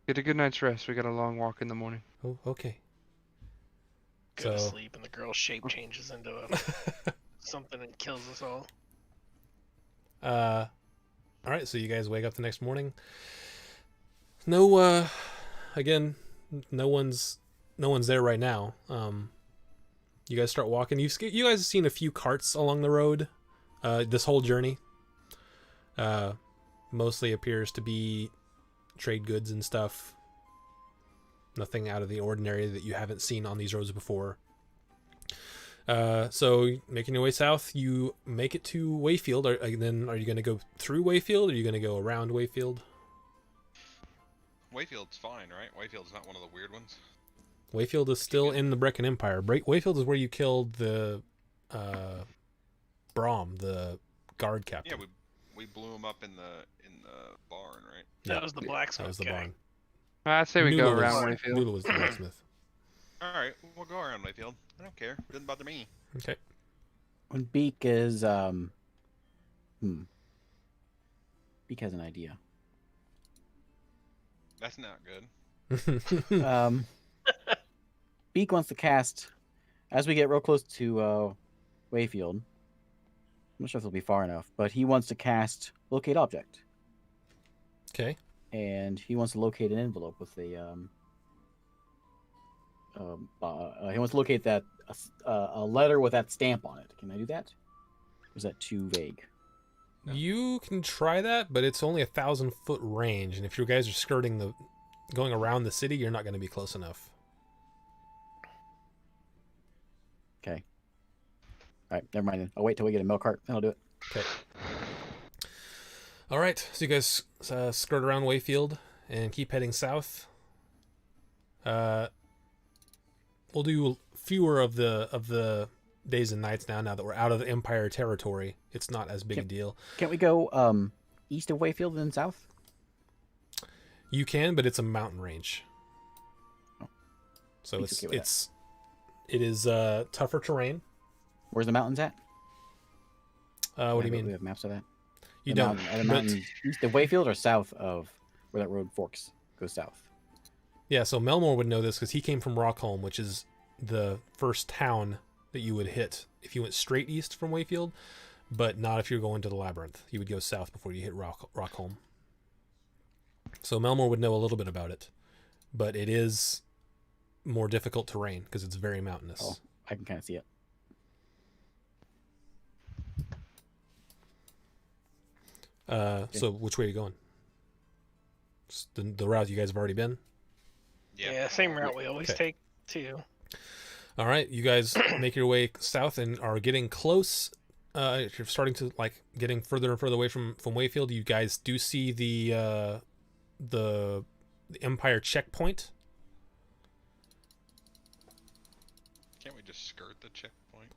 Get a good night's rest. We got a long walk in the morning.
Oh, okay.
Go to
So-
sleep, and the girl's shape changes into something and kills us all.
All right. So you guys wake up the next morning. No. Again, no one's there right now. You guys start walking. You guys have seen a few carts along the road. This whole journey. Mostly appears to be trade goods and stuff. Nothing out of the ordinary that you haven't seen on these roads before. So making your way south, you make it to Wayfield. Then are you going to go through Wayfield, or are you going to go around Wayfield?
Wayfield's fine, right? Wayfield's not one of the weird ones.
Wayfield is still in the Brecken Empire. Wayfield is where you killed the Braum, the guard captain.
Yeah, we blew him up in the barn, right?
That was the blacksmith
That was the
guy.
barn.
I'd say we go
Nula
around
was-
Wayfield.
Nula was the blacksmith.
All right, we'll go around Wayfield. I don't care. Doesn't bother me.
Okay.
When Beak is Beak has an idea.
That's not good.
Beak wants to cast as we get real close to Wayfield. I'm not sure if it'll be far enough, but he wants to cast Locate Object,
Okay.
and he wants to locate an envelope with a he wants to locate that a letter with that stamp on it. Can I do that? Or is that too vague?
No.
You can try that, but it's only 1,000-foot range, and if you guys are going around the city, you're not going to be close enough.
Okay. All right, never mind. Then. I'll wait till we get a milk cart, then I'll do it.
Okay. All right. So you guys skirt around Wayfield and keep heading south. We'll do fewer of the days and nights now that we're out of the Empire territory. It's not as big a
Yep.
deal.
Can't we go east of Wayfield and then south?
You can, but it's a mountain range.
Oh.
So
Beak's okay with
it is tougher terrain.
Where's the mountains at?
What do you
We
mean?
have maps of that.
You
The
don't.
mountain- Are the
but-
mountains east of Wayfield or south of where that road forks? Goes south.
Yeah, so Melmore would know this because he came from Rockholm, which is the first town that you would hit if you went straight east from Wayfield, but not if you're going to the Labyrinth. You would go south before you hit Rockholm. So Melmore would know a little bit about it, but it is more difficult terrain because it's very mountainous.
Oh, I can kind of see it.
So which way are you going? The route you guys have already been?
Yeah, same route we always
Okay.
take too.
All right, you guys make your way south and are getting close. You're starting to getting further and further away from Wayfield. You guys do see the Empire checkpoint.
Can't we just skirt the checkpoint?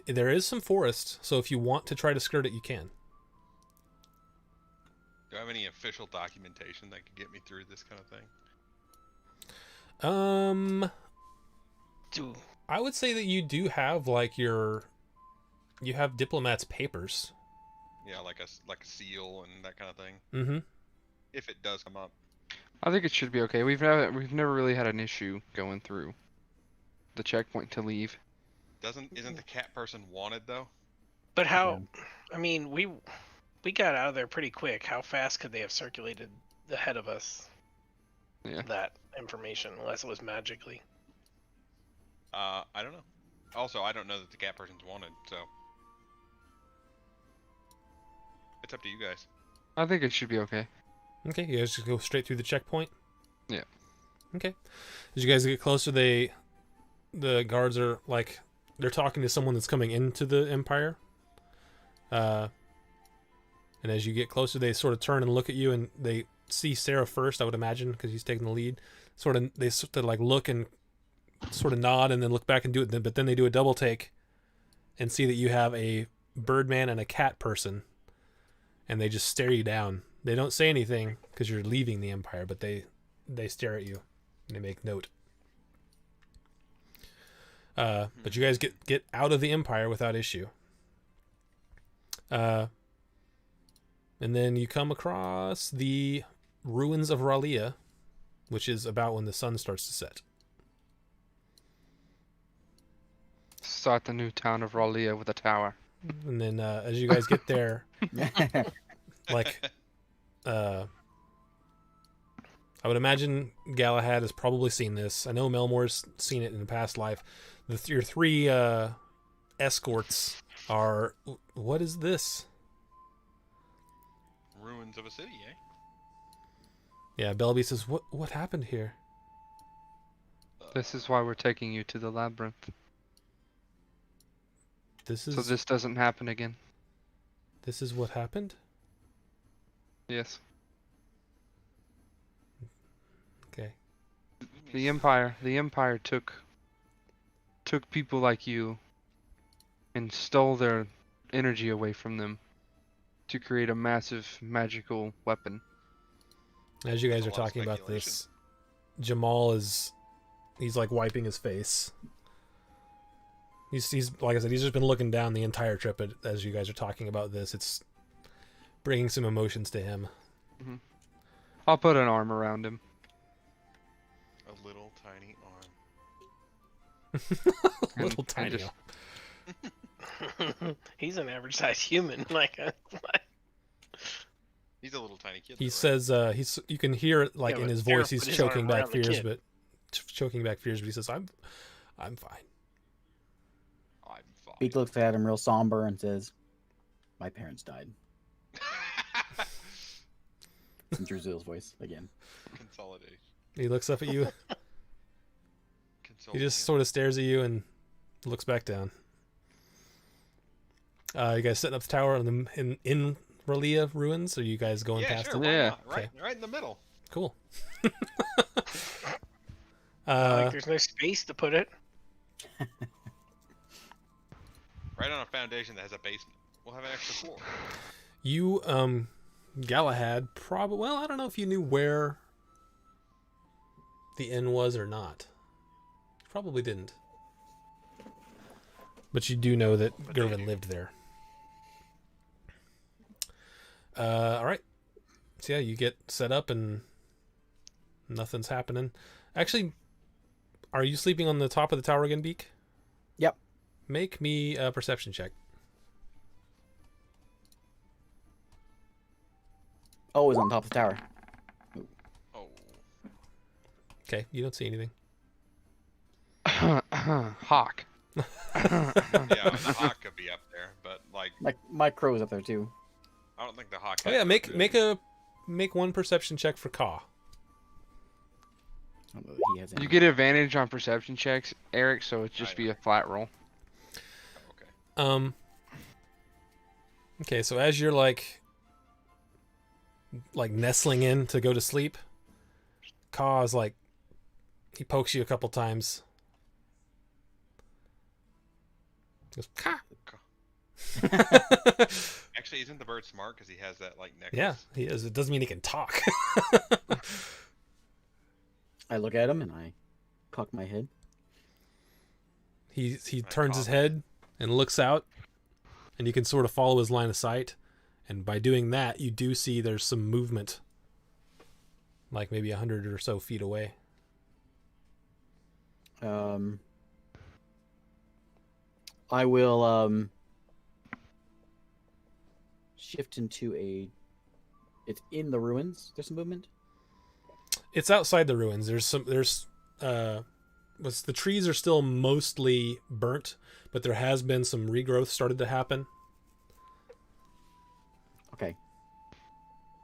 There is some forest, so if you want to try to skirt it, you can.
Do I have any official documentation that could get me through this kind of thing?
Do
I would say that you do have you have diplomat's papers.
Yeah, like a seal and that kind of thing.
Mm-hmm.
If it does come up.
I think it should be okay. We've never really had an issue going through the checkpoint to leave.
Isn't the cat person wanted though?
but how? I mean, we got out of there pretty quick. How fast could they have circulated ahead of us?
Yeah.
That information, unless it was magically.
I don't know. Also, I don't know that the cat person's wanted, so it's up to you guys.
I think it should be okay.
Okay, you guys just go straight through the checkpoint?
Yeah.
Okay. As you guys get closer, the guards are they're talking to someone that's coming into the Empire. And as you get closer, they sort of turn and look at you, and they see Sarah first, I would imagine, because he's taking the lead. They sort of look and sort of nod and then look back and do it, but then they do a double take and see that you have a birdman and a cat person, and they just stare you down. They don't say anything because you're leaving the Empire, but they stare at you and they make note. But you guys get out of the Empire without issue. And then you come across the ruins of R'lyeh, which is about when the sun starts to set.
Start the new town of R'lyeh with a tower.
And then as you guys get there, I would imagine Galahad has probably seen this. I know Melmore's seen it in a past life. Your three escorts are... What is this?
Ruins of a city, eh?
Yeah, Belby says, What happened here?
This is why we're taking you to the labyrinth.
This is
So this doesn't happen again.
this is what happened?
Yes.
Okay.
The Empire took people like you and stole their energy away from them to create a massive magical weapon.
As you guys
That's
are
a lot of
talking about
speculation.
this, Jamal he's wiping his face. He's like I said, he's just been looking down the entire trip as you guys are talking about this. It's bringing some emotions to him.
I'll put an arm around him.
A little tiny arm.
Little
and
tiny.
just-
He's an average sized human.
He's a little tiny kid.
He
though,
says you can hear it
Yeah,
in
but
his
Sarah
voice. He's
put his
choking
arm
back
around the
fears,
kid.
but he says, "I'm fine."
right? I'm fine.
Beak looks at him real somber and says, "My parents died." In Druzil's voice again.
Consolidation.
He looks up at you. He
Consolidation.
just sort of stares at you and looks back down. You guys setting up the tower in R'lyeh ruins? Or are you guys going
Yeah,
past
sure.
it?
Why
Yeah.
not? Right,
Okay.
right in the middle.
Cool.
There's no space to put it.
Right on a foundation that has a basement. We'll have an extra floor.
You, Galahad, probably. Well, I don't know if you knew where the inn was or not. You probably didn't. But you do know that
But they
Gervin
do.
lived there. All right. So yeah, you get set up and nothing's happening. Actually, are you sleeping on the top of the tower again, Beak?
Yep.
Make me a perception check.
Oh, it was on top of the tower.
Okay, you don't see anything.
Hawk.
Yeah, the hawk could be up there, but like
My crow's up there too.
I don't think the hawk.
Oh
has
yeah,
much good.
make one perception check for Ka.
I don't know that he has any.
You get advantage on perception checks, Eric, so it's just
I
be a flat roll.
Okay.
Okay, so as you're like nestling in to go to sleep, Ka is like, he pokes you a couple times. He goes, Ka.
Actually, isn't the bird smart because he has that like necklace?
Yeah, he is. It doesn't mean he can talk.
I look at him and I cock my head.
He
I
turns his
cough.
head and looks out, and you can sort of follow his line of sight. And by doing that, you do see there's some movement, like maybe 100 or so feet away.
I will shift into a. It's in the ruins. There's some movement.
It's outside the ruins. The trees are still mostly burnt, but there has been some regrowth started to happen.
Okay.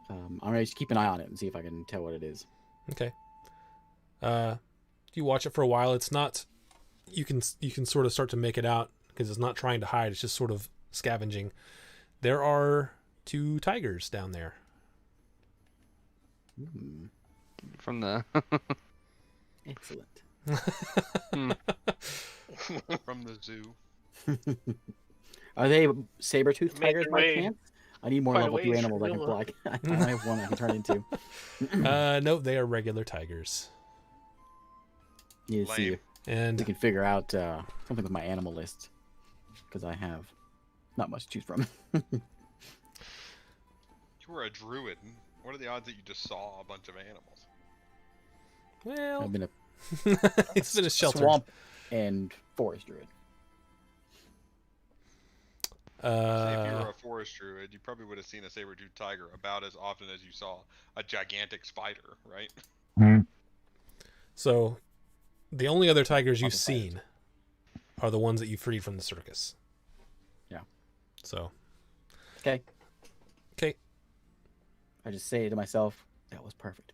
I'm gonna just keep an eye on it and see if I can tell what it is.
Okay. You watch it for a while. It's not. You can sort of start to make it out because it's not trying to hide. It's just sort of scavenging. There are 2 tigers down there.
From the
Excellent.
From the zoo.
Are they saber-toothed
Make
tigers
your
by
way
chance? I need more
quite a
level 2
ways
animals I
from
can
Willa.
fly. I only have one I can turn into.
No, they are regular tigers.
Need to see
Lame.
if
And
we can figure out something with my animal list because I have not much to choose from.
You were a druid. What are the odds that you just saw a bunch of animals?
well,
I've been a
it's been a shelter.
swamp and forest druid.
See, if you were a forest druid, you probably would have seen a saber-toothed tiger about as often as you saw a gigantic spider, right?
So, the only other tigers you've
Lots of spiders.
seen are the ones that you freed from the circus.
Yeah.
So,
Okay.
okay.
I just say to myself, that was perfect.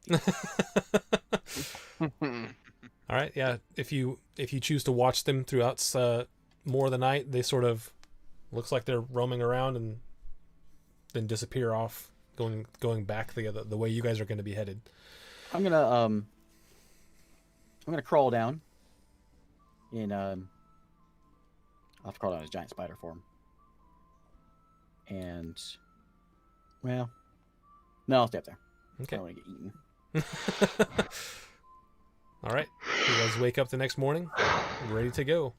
All right, yeah. If you choose to watch them throughout more of the night, they sort of looks like they're roaming around and then disappear off, going back the way you guys are going to be headed.
I'm gonna crawl down. I'll have to crawl down as giant spider form. And well, no, I'll stay up there.
Okay.
I don't want to get eaten.
All right. You guys wake up the next morning, ready to go.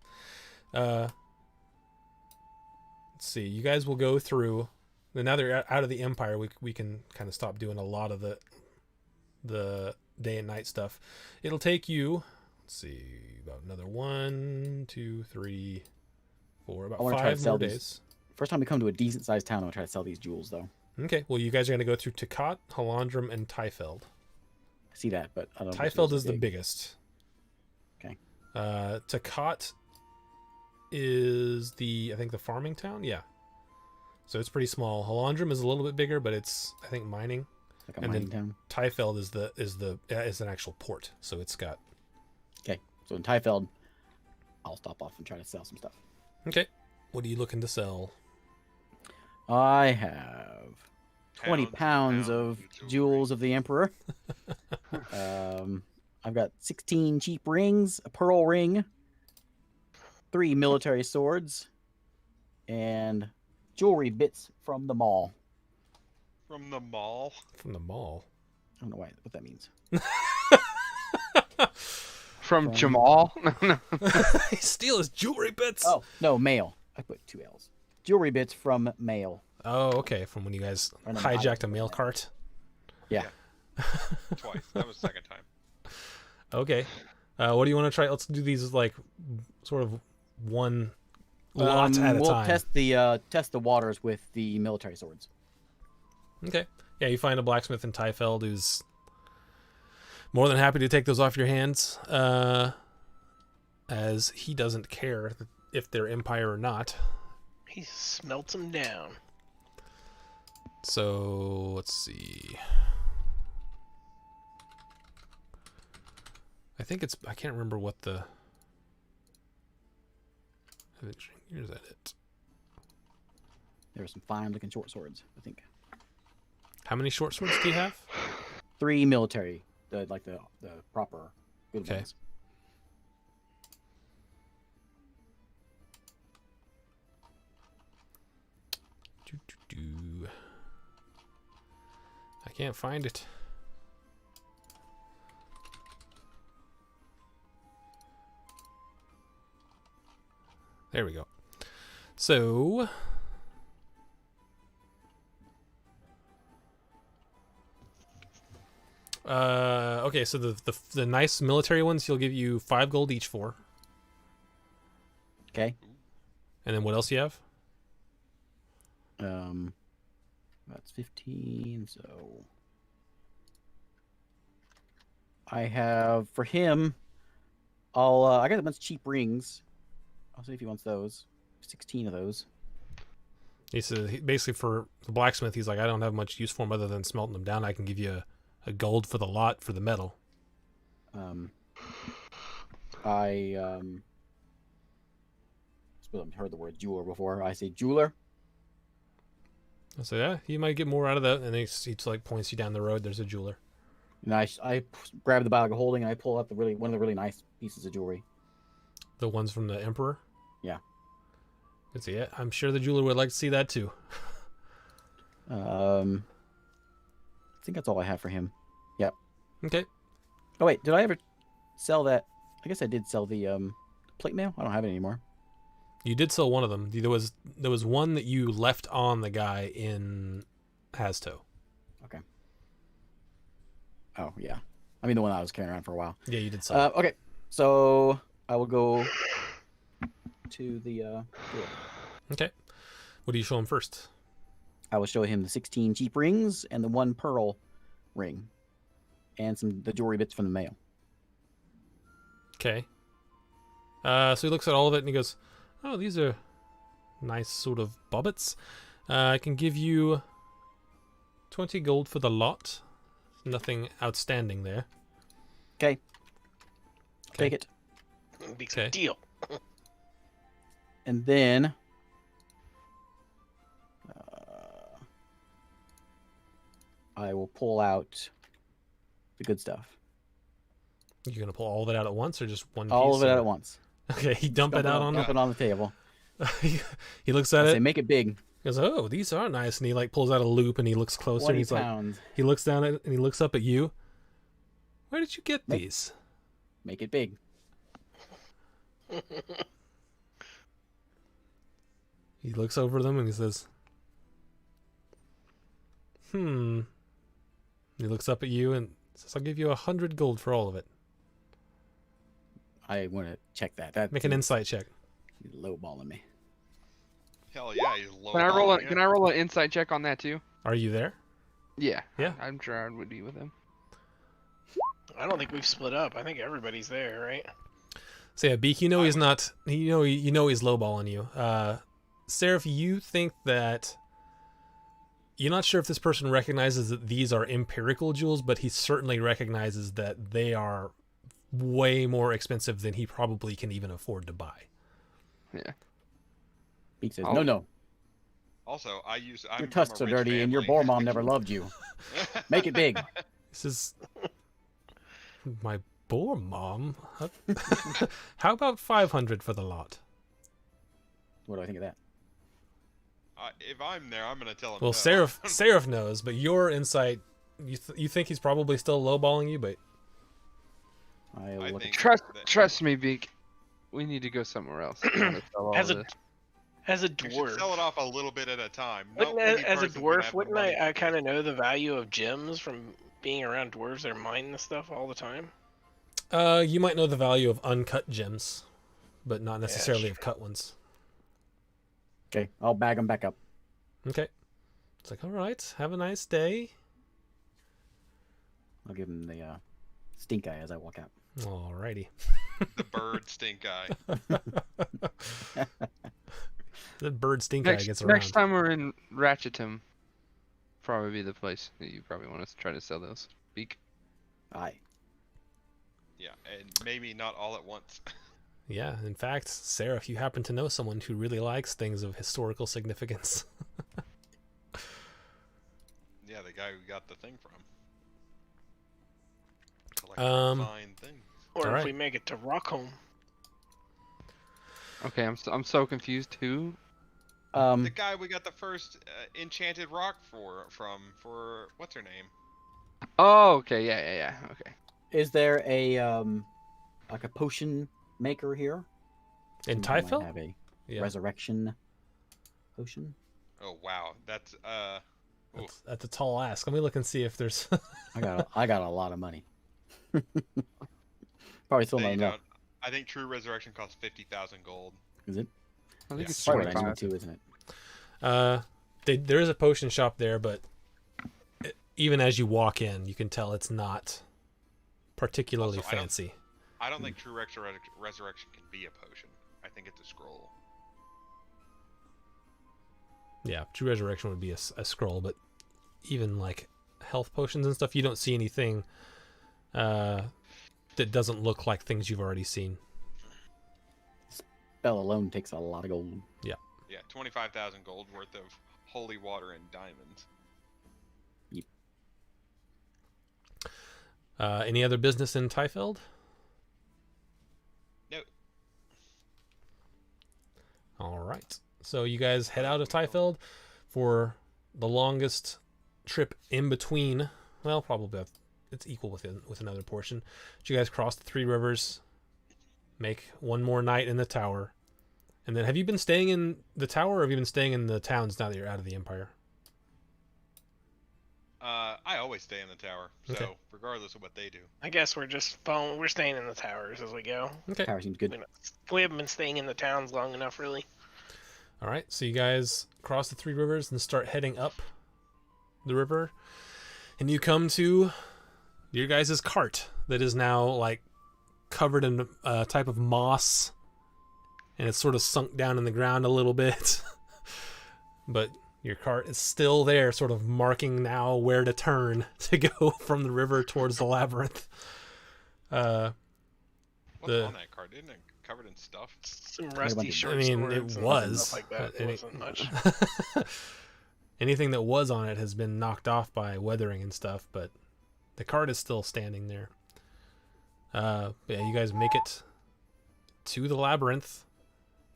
Let's see. You guys will go through. Now they're out of the Empire. We can kind of stop doing a lot of the day and night stuff. It'll take you. Let's see, about another 1, 2, 3, 4, about
I wanna try to
5
sell
more
these.
days.
First time we come to a decent sized town, I'm gonna try to sell these jewels though.
Okay. Well, you guys are going to go through Takat, Halandrum, and Tyfeld.
I see that, but I don't know. if
Tyfeld
those
is
are
the
big.
biggest.
Okay.
Takat is I think the farming town. Yeah. So it's pretty small. Halandrum is a little bit bigger, but it's I think mining.
Like a
and
mining
then-
town.
Tyfeld is an actual port, so it's got.
Okay, so in Tyfeld, I'll stop off and try to sell some stuff.
Okay. What are you looking to sell?
I have 20 pounds of jewels of the Emperor. I've got 16 cheap rings, a pearl ring, 3 military swords, and jewelry bits from the mall.
From the mall.
From the mall.
I don't know what that means.
From Jamal? No.
He steal his jewelry bits.
Oh, no, mail. I put 2 L's. Jewelry bits from mail.
Oh, okay. From when you guys
I know,
hijacked a mail cart.
Yeah.
Twice. That was the second time.
Okay. What do you want to try? Let's do these like sort of one lot at a
we'll
time.
test the waters with the military swords.
Okay. Yeah, you find a blacksmith in Tyfeld who's More than happy to take those off your hands, as he doesn't care if they're Empire or not.
He smelts them down.
So let's see. I can't remember what the. Is that it?
There were some fine-looking short swords, I think.
How many short swords do you have?
3 military, the proper good
Okay.
ones.
Doo. I can't find it. There we go. So okay, so the nice military ones he'll give you 5 gold each for.
Okay.
And then what else do you have?
That's 15. So I have for him. I got a bunch of cheap rings. I'll see if he wants those. 16 of those.
He says basically for the blacksmith, he's like, I don't have much use for them other than smelting them down. I can give you a gold for the lot for the metal.
I suppose I've heard the word jeweler before. I say jeweler.
I say, yeah, you might get more out of that. And he like points you down the road. There's a jeweler.
And I grab the bag of holding and I pull out one of the really nice pieces of jewelry.
The ones from the Emperor?
Yeah.
It's, yeah, I'm sure the jeweler would like to see that too.
I think that's all I have for him. Yep.
Okay.
Oh wait, did I ever sell that? I guess I did sell the plate mail. I don't have it anymore.
You did sell one of them. There was one that you left on the guy in Hasto.
Okay. Oh yeah, I mean the one I was carrying around for a while.
Yeah, you did sell.
Okay, so I will go to the. Door.
Okay. What do you show him first?
I will show him the 16 cheap rings and the 1 pearl ring, and the jewelry bits from the mail.
Okay. So he looks at all of it and he goes, "Oh, these are nice sort of bobbits. I can give you 20 gold for the lot. Nothing outstanding there."
Okay.
Okay.
Take it.
Big
Okay.
deal.
And then I will pull out the good stuff.
You're gonna pull all of it out at once, or just one?
All
piece
of it
or-
at once.
Okay, he dump it out on.
Dump it on the table.
He looks at
I
it.
say, make it big.
He goes, "Oh, these are nice," and he like pulls out a loop and he looks closer. And
20
he's like,
pounds.
he looks down at it and he looks up at you. Where did you get
Make-
these?
Make it big.
He looks over them and he says, He looks up at you and says, "I'll give you 100 gold for all of it."
I want to check that. That
Make an insight check.
He's lowballing me.
Hell yeah, he's low.
Can I roll
balling
Can I roll an insight check on that too?
Are you there?
Yeah.
Yeah.
I'm sure I would be with him.
I don't think we've split up. I think everybody's there, right?
So yeah, Beak, you know he's not. You know he's lowballing you. Seraph, you think that you're not sure if this person recognizes that these are empirical jewels, but he certainly recognizes that they are way more expensive than he probably can even afford to buy.
Yeah.
He says,
Oh.
no.
Also,
Your tusks are dirty and your boar mom never loved you. Make it big.
This is my boar mom. How about 500 for the lot?
What do I think of that?
If I'm there, I'm gonna tell him.
Well,
no.
Seraph knows, but your insight, you think he's probably still lowballing you, but
I
I
look
think-
at
Trust me, Beak. We need to go somewhere else. I wanna sell all
As
of
a
this.
as a
You should
dwarf,
sell it off a little bit at a time.
wouldn't
Not any
as a
person can
dwarf,
have the
wouldn't
money.
I kind of know the value of gems from being around dwarves that are mining this stuff all the time?
you might know the value of uncut gems, but not necessarily
sure.
of cut ones.
Okay, I'll bag them back up.
Okay. It's like, all right, have a nice day.
I'll give him the stink eye as I walk out.
Alrighty.
The bird stink eye.
The bird stink eye
Next,
gets around.
next time we're in Ratchetum, probably be the place that you probably want us to try to sell those. Beak.
Aye.
Yeah, and maybe not all at once.
Yeah, in fact, Sarah, if you happen to know someone who really likes things of historical significance.
Yeah, the guy who got the thing from. Fine things.
Or if
Alright.
we make it to Rockholm.
Okay, I'm so confused. Who?
The guy we got the first enchanted rock from what's her name?
Oh, okay, yeah. Okay.
Is there a like a potion maker here?
In
Someone might
Typhil?
have a
Yeah,
resurrection potion.
Oh wow, that's
that's a tall ask. Let me look and see if there's...
I got a lot of money. Probably still not
they
enough.
don't. I think true resurrection costs 50,000 gold.
Is it?
I think
Yeah.
it's
Probably what I
25.
need too, isn't it?
there is a potion shop there, but even as you walk in, you can tell it's not particularly
Also, I don't-
fancy.
I don't think true resurrection can be a potion. I think it's a scroll.
Yeah, true resurrection would be a scroll, but even like health potions and stuff, you don't see anything that doesn't look like things you've already seen.
Spell alone takes a lot of gold.
Yeah, 25,000 gold worth of holy water and diamonds.
Any other business in Tyfeld?
No.
All right. So you guys head out of Tyfeld for the longest trip in between. Well, probably it's equal with another portion. But you guys cross the three rivers, make one more night in the tower, and then have you been staying in the tower, or have you been staying in the towns now that you're out of the Empire?
I always stay in the tower, so
Okay.
regardless of what they do.
I guess we're staying in the towers as we go.
Okay.
Tower seems good.
We haven't been staying in the towns long enough, really.
All right. So you guys cross the three rivers and start heading up the river, and you come to your guys' cart that is now like covered in a type of moss, and it's sort of sunk down in the ground a little bit. But your cart is still there, sort of marking now where to turn to go from the river towards the labyrinth.
What's
The-
on that card? Isn't it covered in stuff?
Some
bunch
rusty
of-
short
I mean,
swords
it
and
was,
stuff like that.
but
It wasn't much.
Anything that was on it has been knocked off by weathering and stuff, but the cart is still standing there. But yeah, you guys make it to the labyrinth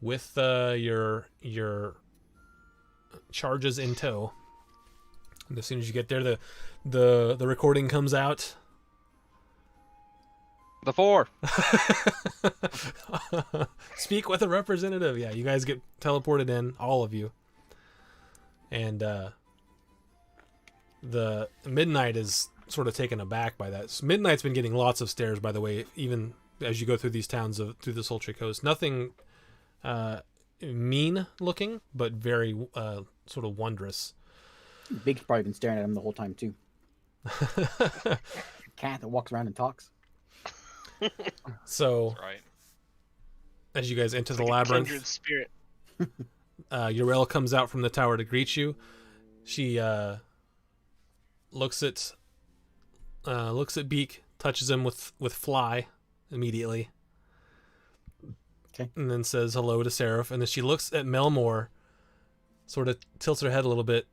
with your charges in tow. And as soon as you get there, the recording comes out.
The 4.
Speak with a representative. Yeah, you guys get teleported in, all of you. And the Midnight is sort of taken aback by that. So Midnight's been getting lots of stares, by the way, even as you go through these towns through the Sultry Coast. Nothing mean looking, but very sort of wondrous.
Big's probably been staring at him the whole time too. Cat that walks around and talks.
So
Right.
as you guys enter the
Like a
labyrinth,
kindred spirit.
Yrel comes out from the tower to greet you. She looks at Beak, touches him with Fly immediately,
Okay.
and then says hello to Seraph. And then she looks at Melmore, sort of tilts her head a little bit,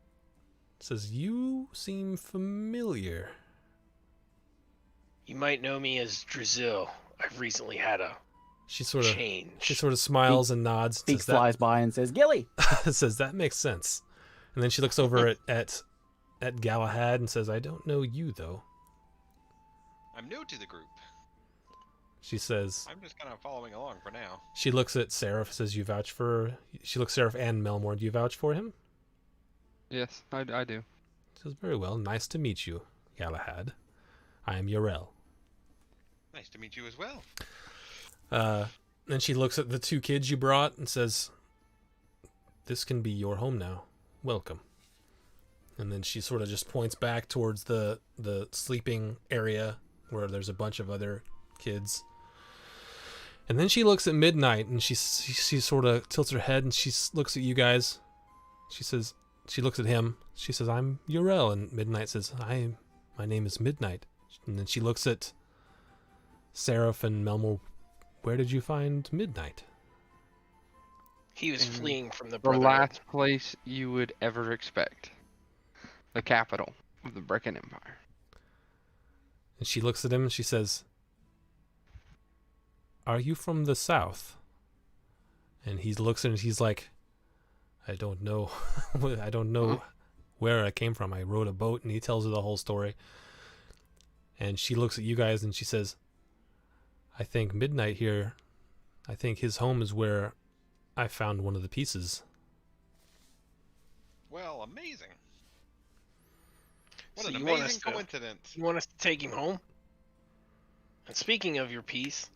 says, "You seem familiar."
You might know me as Drazil. I've recently had a
She sort of
change.
smiles and nods.
Beak
Says
flies by and says, "Gilly."
says that makes sense. And then she looks over at Galahad and says, "I don't know you though."
I'm new to the group.
She says,
I'm just kind of following along for now.
she looks at Seraph, says, "You vouch for..." She looks Seraph and Melmore. "Do you vouch for him?"
Yes, I do.
She says, "Very well. Nice to meet you, Galahad. I am Yrel."
Nice to meet you as well.
Then she looks at the two kids you brought and says, "This can be your home now. Welcome." And then she sort of just points back towards the sleeping area where there's a bunch of other kids. And then she looks at Midnight, and she sort of tilts her head, and she looks at you guys. She looks at him. She says, "I'm Uriel," and Midnight says, "My name is Midnight." And then she looks at Seraph and Melmor. "Where did you find Midnight?"
He was
In
fleeing from the
The
Brotherhood.
last place you would ever expect. The capital of the Brecken Empire.
And she looks at him and she says, "Are you from the south?" And he looks at it and he's like, "I don't know. I don't know where I came from. I rode a boat." And he tells her the whole story. And she looks at you guys and she says, "I think Midnight here, I think his home is where I found one of the pieces."
Well, amazing. What
So
an
you want
amazing
us to-
coincidence.
You want us to take him home? And speaking of your piece,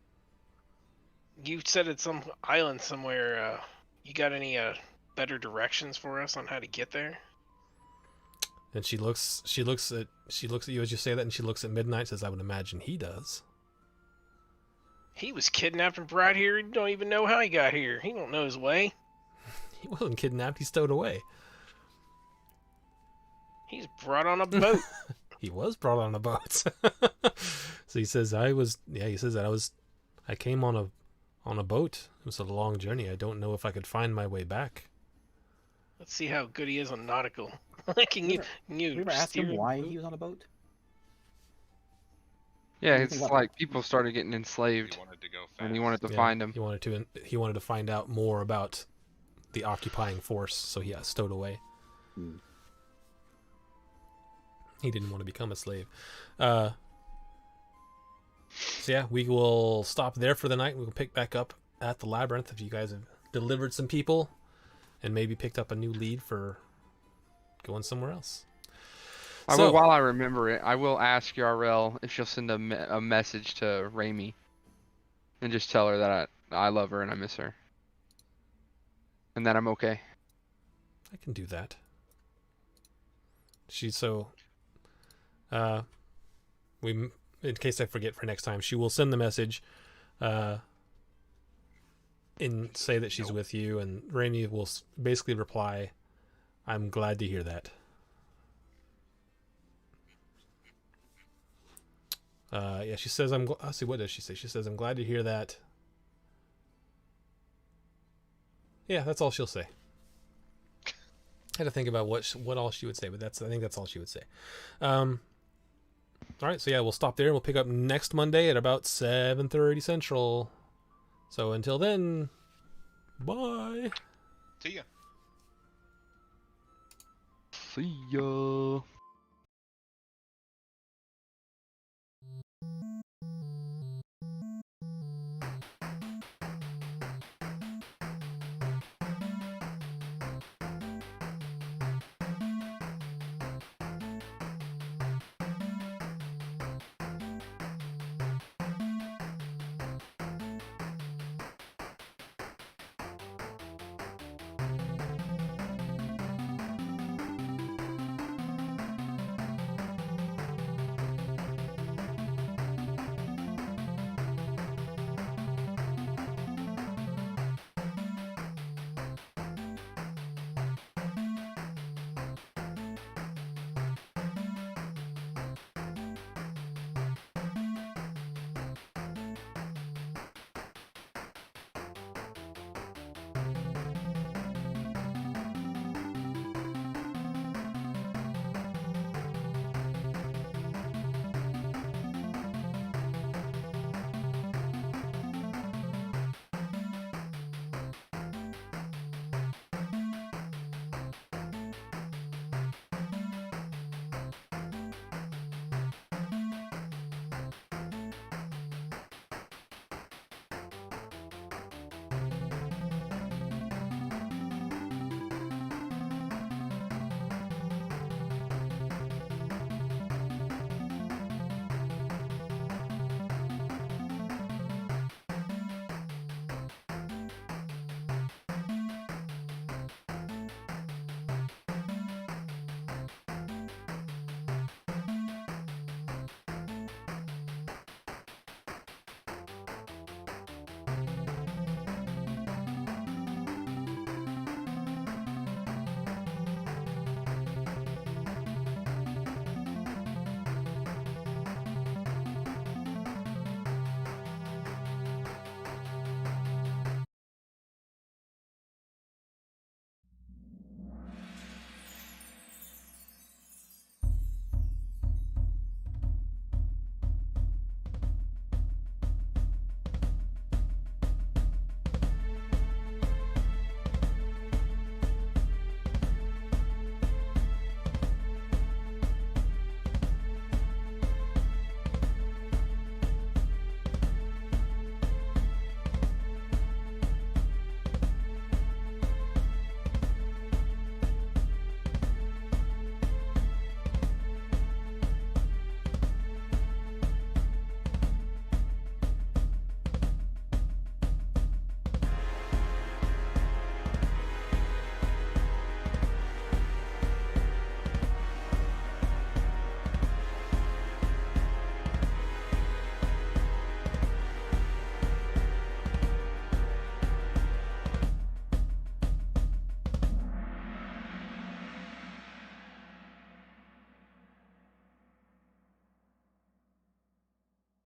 you said it's some island somewhere. You got any better directions for us on how to get there?
And she looks at you as you say that, and she looks at Midnight and says, "I would imagine he does."
He was kidnapped and brought here. You don't even know how he got here. He don't know his way.
He wasn't kidnapped, he's stowed away.
He's brought on a boat.
He was brought on a boat. So he says, I came on a boat. It was a long journey. I don't know if I could find my way back."
Let's see how good he is on nautical. Can you
We ever asked him
steer
why
the boat?
he was on a boat?
Yeah,
do you
it's
think about
like people started getting enslaved,
He wanted to go fast.
and he wanted to
Yeah,
find them.
He wanted to find out more about the occupying force, so he got stowed away.
Hmm.
He didn't want to become a slave. So yeah, we will stop there for the night. We will pick back up at the labyrinth if you guys have delivered some people and maybe picked up a new lead for going somewhere else.
While I remember it, I will ask Yarel if she'll send a message to Raimi and just tell her that I love her and I miss her. And that I'm okay.
I can do that. In case I forget for next time, she will send the message and say that she's with you, and Raimi will basically reply, "I'm glad to hear that." Yeah, she says, I'll see, what does she say? She says, "I'm glad to hear that." Yeah, that's all she'll say. I had to think about what all she would say, but I think that's all she would say. All right, so yeah, we'll stop there and we'll pick up next Monday at about 7:30 Central. So until then, bye.
See ya.
See ya.